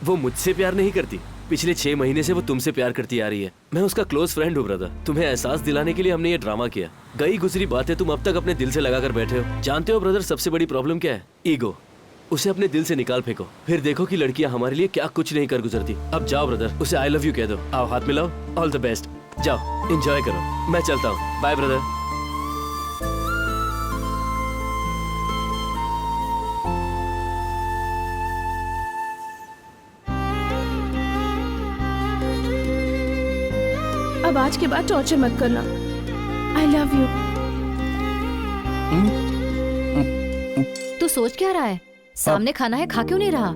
वो मुझसे प्यार नहीं करती। पिछले 6 महीने से वो तुमसे प्यार करती आ रही है। मैं उसका क्लोज फ्रेंड हूँ ब्रदर। तुम्हें एहसास दिलाने के लिए हमने ये ड्रामा किया। गई गुजरी बातें तुम अब तक अपने दिल से लगा कर बैठे हो। जानते हो ब्रदर, सबसे बड़ी प्रॉब्लम क्या है? ईगो। उसे अपने दिल से निकाल फेंको, फिर देखो कि लड़कियां हमारे लिए क्या कुछ नहीं कर गुजरती। अब जाओ ब्रदर, उसे आई लव यू कह दो। आओ हाथ मिलाओ। All the best. जाओ एंजॉय करो। मैं चलता हूँ। Bye brother. अब आज के बाद टॉर्चर मत करना। I love you. तू सोच क्या रहा है? सामने खाना है, खा क्यों नहीं रहा?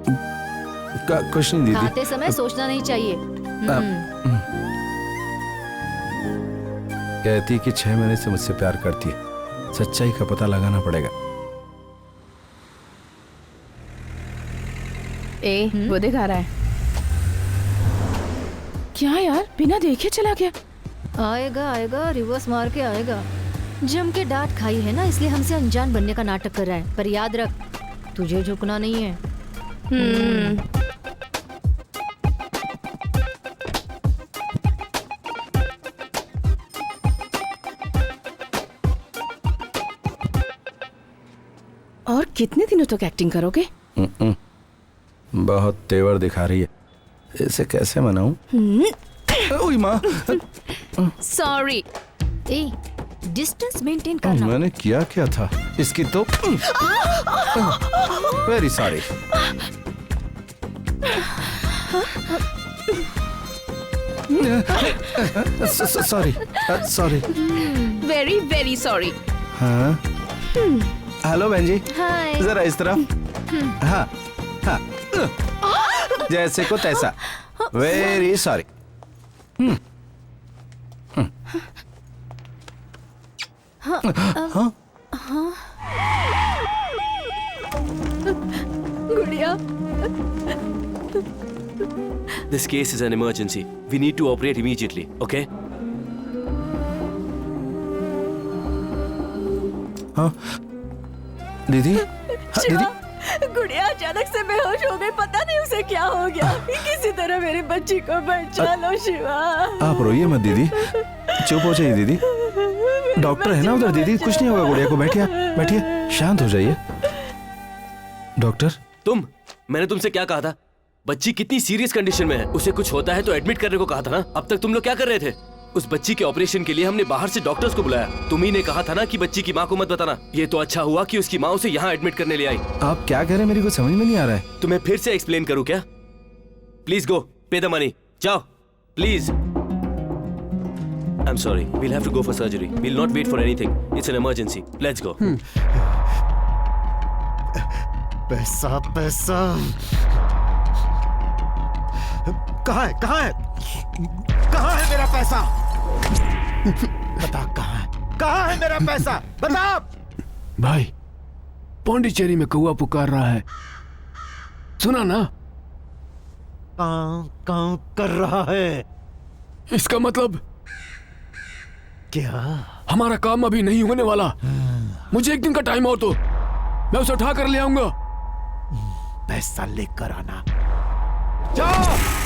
कुछ नहीं दीदी। खाते समय सोचना नहीं चाहिए। कहती कि 6 महीने से मुझसे प्यार करती है। सच्चाई का पता लगाना पड़ेगा। वो दिखा रहा है। क्या यार, बिना देखे चला गया। आएगा रिवर्स मार के आएगा। जम के डांट खाई है ना, इसलिए हमसे अनजान बनने का नाटक कर रहा है। पर याद रख, तुझे झुकना नहीं है। और कितने दिनों तक एक्टिंग करोगे? बहुत तेवर दिखा रही है, इसे कैसे मनाऊं? ओए माँ। सॉरी। ए, डिस्टेंस मेंटेन करना। मैंने किया क्या था? इसकी तो very sorry. Sorry. Very very sorry. हाँ हेलो बहन जी, हाय। जरा इस तरफ। हाँ हाँ, जैसे को तैसा। Very sorry. गुड़िया, This case is an emergency. We need to operate immediately, okay? हाँ दीदी, हाँ दीदी। गुड़िया अचानक से बेहोश हो गई, पता नहीं उसे क्या हो गया। किसी तरह मेरी बच्ची को बचा लो शिवा। आप रोइए मत दीदी, चुप हो जाइए दीदी। डॉक्टर है ना उधर दीदी, कुछ नहीं होगा गुड़िया को। बैठिए बैठिए, शांत हो जाइए। डॉक्टर, मैंने तुमसे क्या कहा था? बच्ची कितनी सीरियस कंडीशन में है, उसे कुछ होता है तो एडमिट करने को कहा था ना। अब तक तुम लोग क्या कर रहे थे? उस बच्ची के ऑपरेशन के लिए हमने बाहर से डॉक्टर्स को बुलाया। तुम ही ने कहा था ना कि बच्ची की माँ को मत बताना। ये तो अच्छा हुआ कि उसकी माँ उसे यहाँ एडमिट करने ले आई। आप क्या कह रहे हैं, मेरी कुछ समझ में नहीं आ रहा है। तुम्हें फिर से एक्सप्लेन करूँ क्या? Please go, pay the money, जाओ please. I am sorry, we'll have to go for surgery. We'll not wait for anything, it's an emergency. Let's go. पैसा पैसा कहाँ है, कहाँ है, कहाँ है मेरा पैसा? बता कहाँ है मेरा पैसा? बता। भाई, पौंडीचेरी में कौआ पुकार रहा है, सुना ना? कां कर रहा है। इसका मतलब क्या? हमारा काम अभी नहीं होने वाला। मुझे एक दिन का टाइम और तो मैं उसे उठा कर ले आऊंगा। पैसा लेकर आना। जाओ।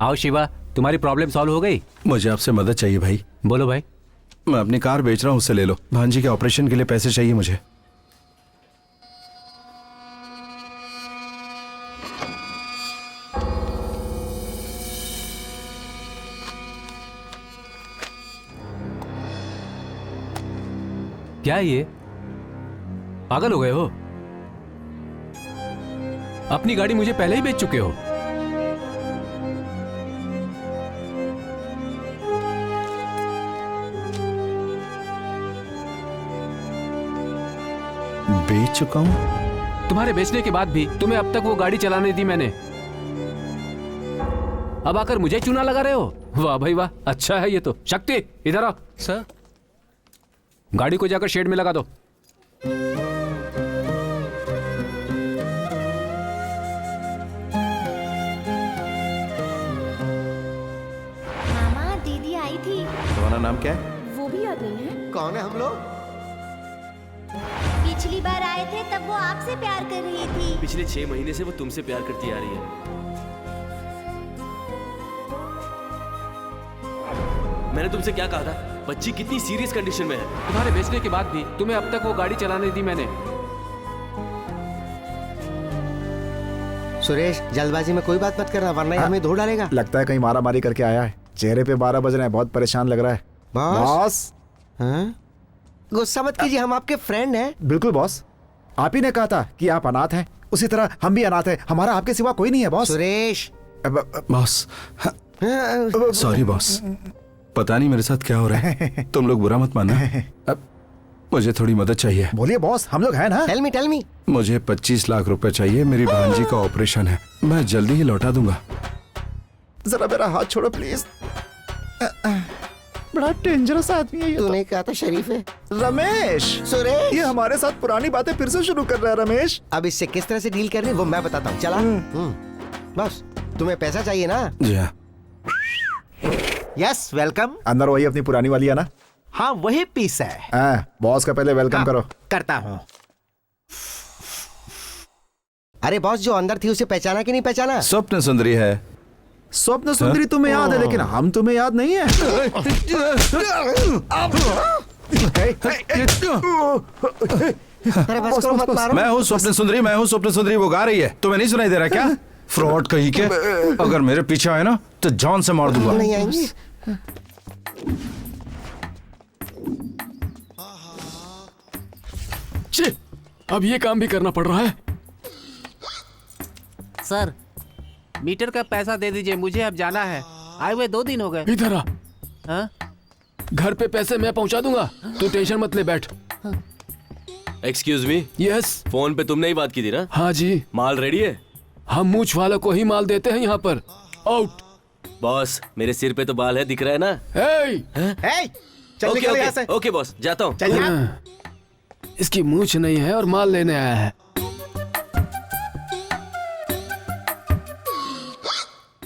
आओ शिवा, तुम्हारी प्रॉब्लम सॉल्व हो गई? मुझे आपसे मदद चाहिए भाई। बोलो भाई। मैं अपनी कार बेच रहा हूँ, उससे ले लो। भांजी के ऑपरेशन के लिए पैसे चाहिए मुझे। क्या ये पागल हो गए हो? अपनी गाड़ी मुझे पहले ही बेच चुके हो। बेच चुका हूँ? तुम्हारे बेचने के बाद भी तुम्हें अब तक वो गाड़ी चलाने दी मैंने। अब आकर मुझे चूना लगा रहे हो? वाह भाई वाह, अच्छा है ये तो। शक्ति, इधर आओ। सर। गाड़ी को जाकर शेड में लगा दो। मामा, दीदी आई थी। तुम्हारा नाम क्या है? वो भी याद नहीं है। कौन है हम लोग? पिछली बार आए थे तब वो आपसे प्यार कर रही थी। पिछले 6 महीने से वो तुमसे प्यार करती आ रही है। मैंने तुमसे क्या कहा था? बच्ची कितनी सीरियस कंडीशन में है। तुम्हारे बेचने के बाद भी तुम्हें अब तक वो गाड़ी चलाने दी मैंने। सुरेश, जल्दबाजी में कोई बात मत करना, वरना हमें धो डालेगा। लगता है कहीं मारा मारी करके आया है। चेहरे पे 12 बज रहे हैं, बहुत परेशान लग रहा है। बॉस। हाँ? गुस्सा मत कीजिए, हम आपके फ्रेंड हैं। बिल्कुल बॉस, आप ही ने कहा था कि आप अनाथ हैं, उसी तरह हम भी अनाथ हैं। हमारा आपके सिवा कोई नहीं है boss. Suresh. Boss, sorry boss, पता नहीं मेरे साथ क्या हो रहा है। तुम लोग बुरा मत मानना। अब मुझे थोड़ी मदद चाहिए। बोलिए बॉस, हम लोग हैं ना। Tell me. मुझे 25 लाख रुपए चाहिए। मेरी भांजी का ऑपरेशन है, मैं जल्दी ही लौटा दूंगा। जरा मेरा हाथ छोड़ो प्लीज। बड़ा डेंजरस आदमी है ये तो। तूने कहा था शरीफ है। रमेश, सुरेश, ये हमारे साथ पुरानी बातें फिर से शुरू कर रहा है रमेश। अब इससे किस तरह से डील करनी वो मैं बताता हूँ। चला। बस तुम्हें पैसा चाहिए ना? जी हाँ। Yes welcome. अंदर वही अपनी पुरानी वाली है ना? हाँ वही पीस है। बॉस का पहले वेलकम करो। करता हूँ। अरे बॉस, जो अंदर थी उसे पहचाना कि नहीं पहचाना? स्वप्न सुंदरी है। स्वप्न सुंदरी तुम्हें याद है, लेकिन हम तुम्हें याद नहीं है। अरे बस करो, मत मारो। मैं हूँ स्वप्न सुंदरी, मैं हूँ स्वप्न सुंदरी। वो गा रही है, तुम्हें नहीं सुनाई दे रहा क्या? फ्रॉड कहीं के। अगर मेरे पीछे आए ना तो जान से मार दूंगा। नहीं आएंगे। अब ये काम भी करना पड़ रहा है। सर, मीटर का पैसा दे दीजिए, मुझे अब जाना है। आए हुए 2 दिन हो गए। इधर आ। हाँ? घर पे पैसे मैं पहुंचा दूंगा, तू टेंशन मत ले, बैठ। Excuse me. यस। फोन पे तुमने ही बात की थी ना? हाँ जी। माल रेडी है? हम मूछ वालों को ही माल देते हैं यहाँ पर। आउट। बॉस, मेरे सिर पे तो बाल है, दिख रहा है ना? चल निकल यहाँ से। ओके बॉस, जाता हूँ। इसकी मूछ नहीं है और माल लेने आया है।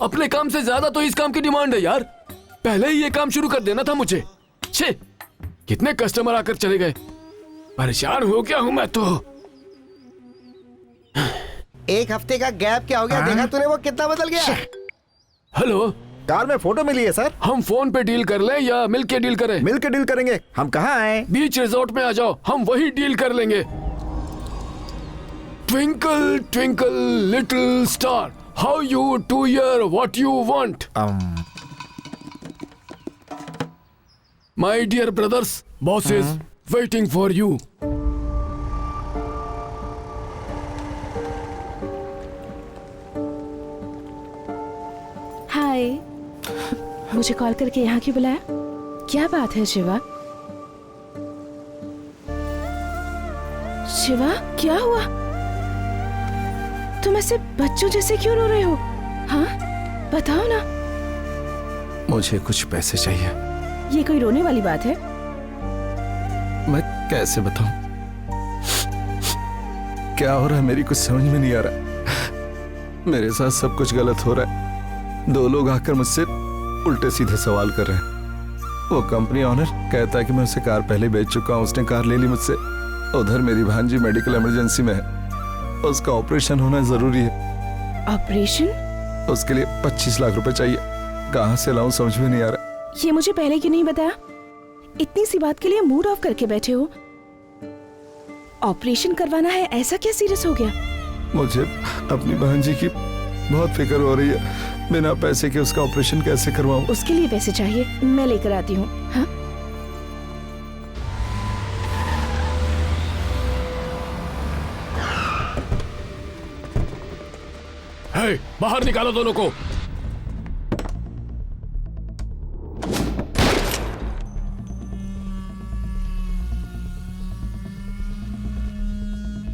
अपने काम से ज्यादा तो इस काम की डिमांड है यार। पहले ही ये काम शुरू कर देना था मुझे। छे, कितने कस्टमर आकर चले गए। परेशान हो गया हूं मैं तो। 1 हफ्ते का गैप क्या हो गया? देखा तूने वो कितना बदल गया? हेलो, कार में फोटो मिली है सर। हम फोन पे डील कर लें या मिल के डील करें? मिल के डील करेंगे। हम कहाँ आए? बीच रिजॉर्ट में आ जाओ, हम वही डील कर लेंगे। Twinkle twinkle little star, how you do here what you want. My dear brothers, boss is waiting for you. Hi, मुझे कॉल करके यहाँ क्यों बुलाया? क्या बात है शिवा? शिवा, क्या हुआ? तुम ऐसे बच्चों जैसे क्यों रो रहे हो? हाँ, बताओ ना। मुझे कुछ पैसे चाहिए। ये कोई रोने वाली बात है? मैं कैसे बताऊं? क्या हो रहा है मेरी कुछ समझ में नहीं आ रहा। मेरे साथ सब कुछ गलत हो रहा है। 2 लोग आकर मुझसे उल्टे सीधे सवाल कर रहे हैं। वो कंपनी ऑनर कहता है कि मैं उसे कार पहले बेच चुका हूँ, उसने कार ले ली मुझसे। उधर मेरी भांजी मेडिकल इमरजेंसी में है, उसका ऑपरेशन होना जरूरी है। ऑपरेशन? उसके लिए 25 लाख रुपए चाहिए। कहाँ से लाऊं समझ में नहीं आ रहा। ये मुझे पहले क्यों नहीं बताया? इतनी सी बात के लिए मूड ऑफ करके बैठे हो। ऑपरेशन करवाना है, ऐसा क्या सीरियस हो गया? मुझे अपनी भांजी की बहुत फिक्र हो रही है। बिना पैसे के उसका ऑपरेशन कैसे करवाऊं? उसके लिए पैसे चाहिए, मैं लेकर आती हूँ। हाँ? हे, बाहर निकालो दोनों को।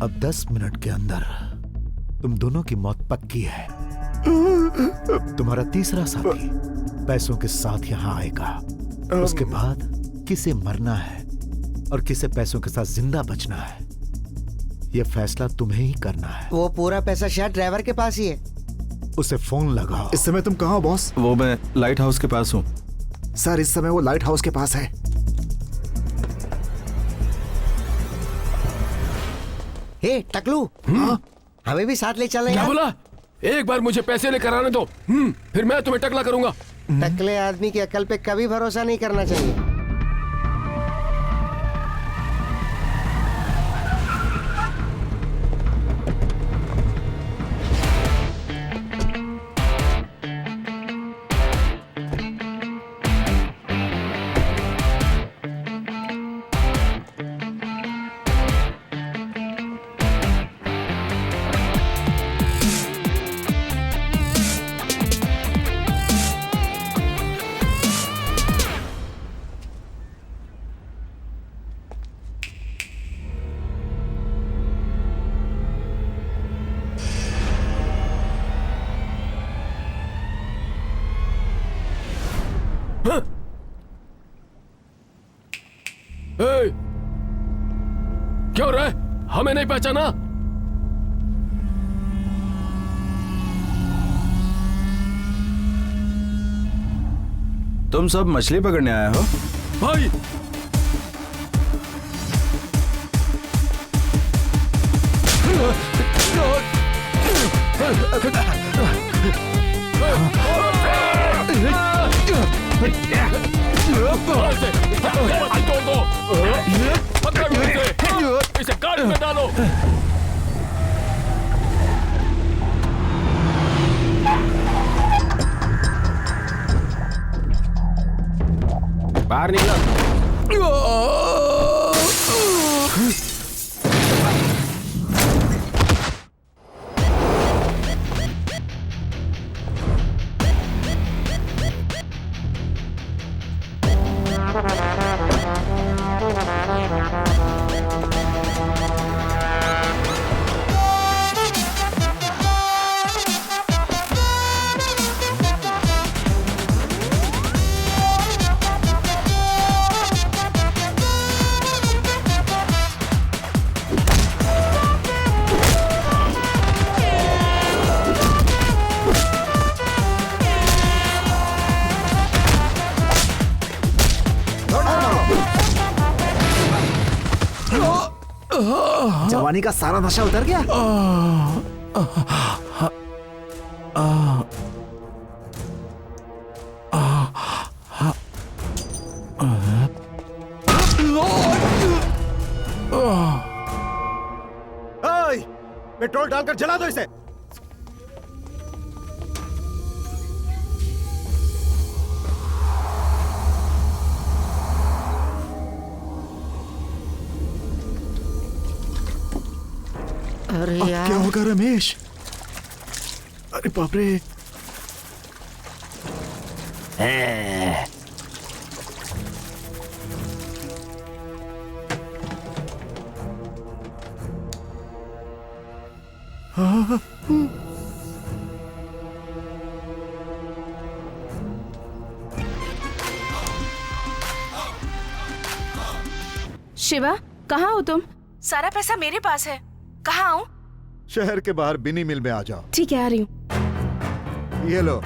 अब 10 मिनट के अंदर तुम दोनों की मौत पक्की है। तुम्हारा तीसरा साथी पैसों के साथ यहाँ आएगा। उसके बाद किसे मरना है और किसे पैसों के साथ जिंदा बचना है, यह फैसला तुम्हें ही करना है। वो पूरा पैसा शायद ड्राइवर के पास ही है। उसे फोन लगाओ। इस समय तुम कहाँ हो बॉस? वो मैं लाइट हाउस के पास हूँ। सर, इस समय वो लाइट हाउस के पास है। हे टकलू, हमें भी साथ ले चलना क्या यार। बोला? एक बार मुझे पैसे लेकर आने दो, फिर मैं तुम्हें टकला करूंगा। टकले आदमी की अकल पे कभी भरोसा नहीं करना चाहिए। क्यों रे, हमें नहीं पहचाना? तुम सब मछली पकड़ने आए हो? भाई इसे गाड़ी में डालो। बाहर निकलो। जवानी का सारा नशा उतर गया। पेट्रोल डालकर जला दो इसे। अरे यार, क्या होगा रमेश? अरे बाप रे। शिवा, कहाँ हो तुम? सारा पैसा मेरे पास है। कहाँ आऊँ? शहर के बाहर बिनी मिल में आ जाओ। ठीक है, आ रही हूँ। ये लो।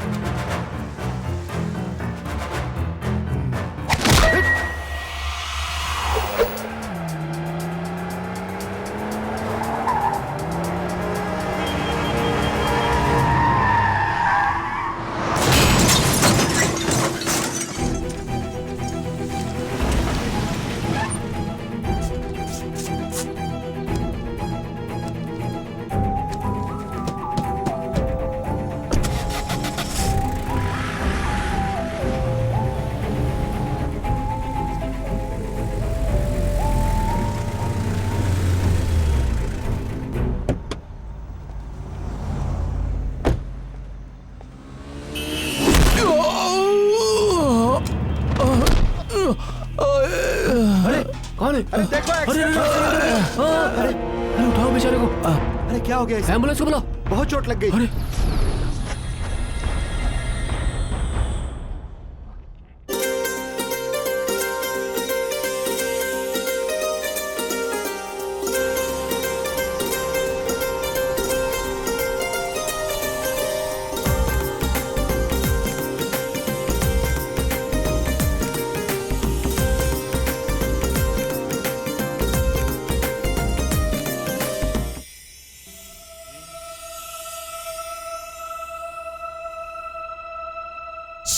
अरे देखो, अरे उठाओ बेचारे को। अरे क्या हो गया इसे? एम्बुलेंस को बुलाओ। बहुत चोट लग गई। अरे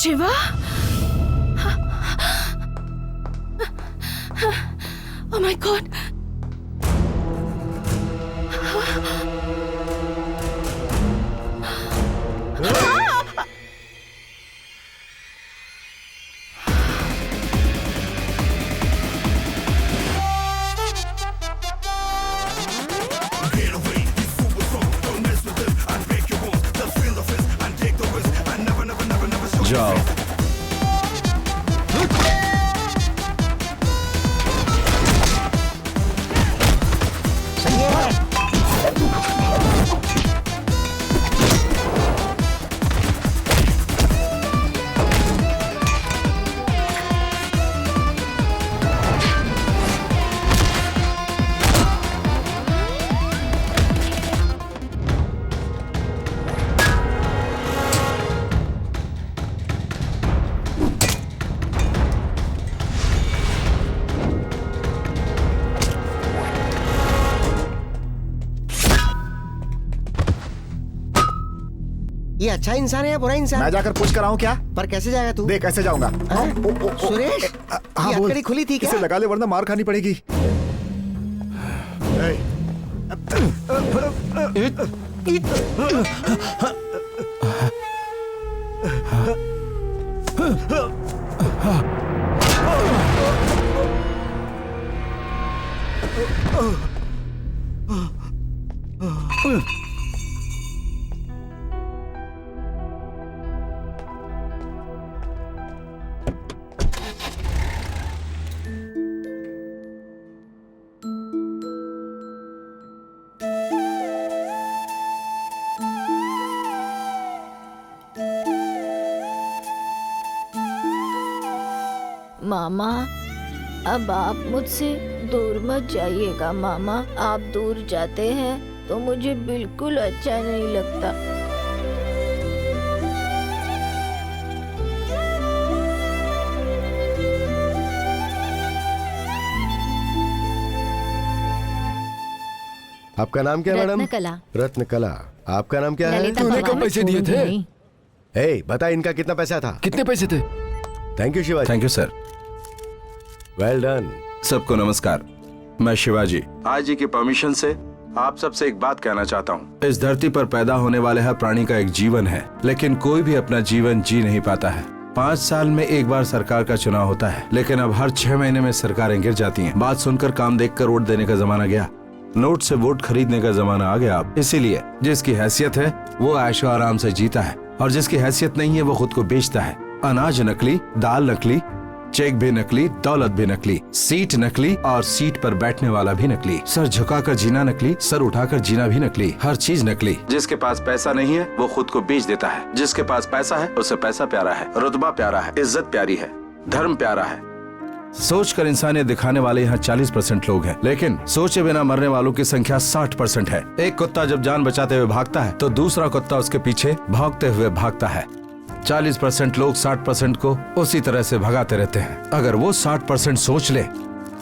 शिवा, ओह माय गॉड। जाओ। ये अच्छा इंसान है या बुरा इंसान? मैं जाकर पूछ कर आऊं क्या? पर कैसे जाएगा तू? देख कैसे जाऊंगा। सुरेश, हाँ ये बोल। हथकड़ी खुली थी क्या? इसे लगा ले वरना मार खानी पड़ेगी। मामा, अब आप मुझसे दूर मत जाइएगा मामा। आप दूर जाते हैं तो मुझे बिल्कुल अच्छा नहीं लगता। आपका नाम क्या है मैडम? रत्नकला। रत्नकला। आपका नाम क्या है? ललिता तूने भवानी। कब पैसे दिए थे? ए, बता इनका कितना पैसा था? कितने पैसे थे? Thank you Shivaji. Thank you sir. Well done. सबको नमस्कार, मैं शिवाजी। आज जी की परमिशन से आप सबसे एक बात कहना चाहता हूँ। इस धरती पर पैदा होने वाले हर प्राणी का एक जीवन है, लेकिन कोई भी अपना जीवन जी नहीं पाता है। 5 साल में एक बार सरकार का चुनाव होता है, लेकिन अब हर 6 महीने में सरकारें गिर जाती हैं। बात सुनकर काम देखकर वोट देने का जमाना गया, नोट से वोट खरीदने का जमाना आ गया। अब इसीलिए जिसकी हैसियत है वो ऐशो आराम से जीता है, और जिसकी हैसियत नहीं है वो खुद को बेचता है। अनाज नकली, दाल नकली, चेक भी नकली, दौलत भी नकली, सीट नकली और सीट पर बैठने वाला भी नकली। सर झुकाकर जीना नकली, सर उठाकर जीना भी नकली, हर चीज नकली। जिसके पास पैसा नहीं है वो खुद को बेच देता है, जिसके पास पैसा है उसे पैसा प्यारा है, रुतबा प्यारा है, इज्जत प्यारी है, धर्म प्यारा है। सोच कर इंसानियत दिखाने वाले यहाँ 40% लोग हैं, लेकिन सोचे बिना मरने वालों की संख्या 60% है। एक कुत्ता जब जान बचाते हुए भागता है तो दूसरा कुत्ता उसके पीछे भागते हुए भागता है। 40% लोग 60% को उसी तरह से भगाते रहते हैं। अगर वो 60% सोच ले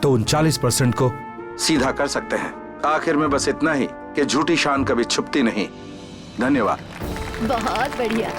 तो उन 40% को सीधा कर सकते हैं। आखिर में बस इतना ही कि झूठी शान कभी छुपती नहीं। धन्यवाद। बहुत बढ़िया।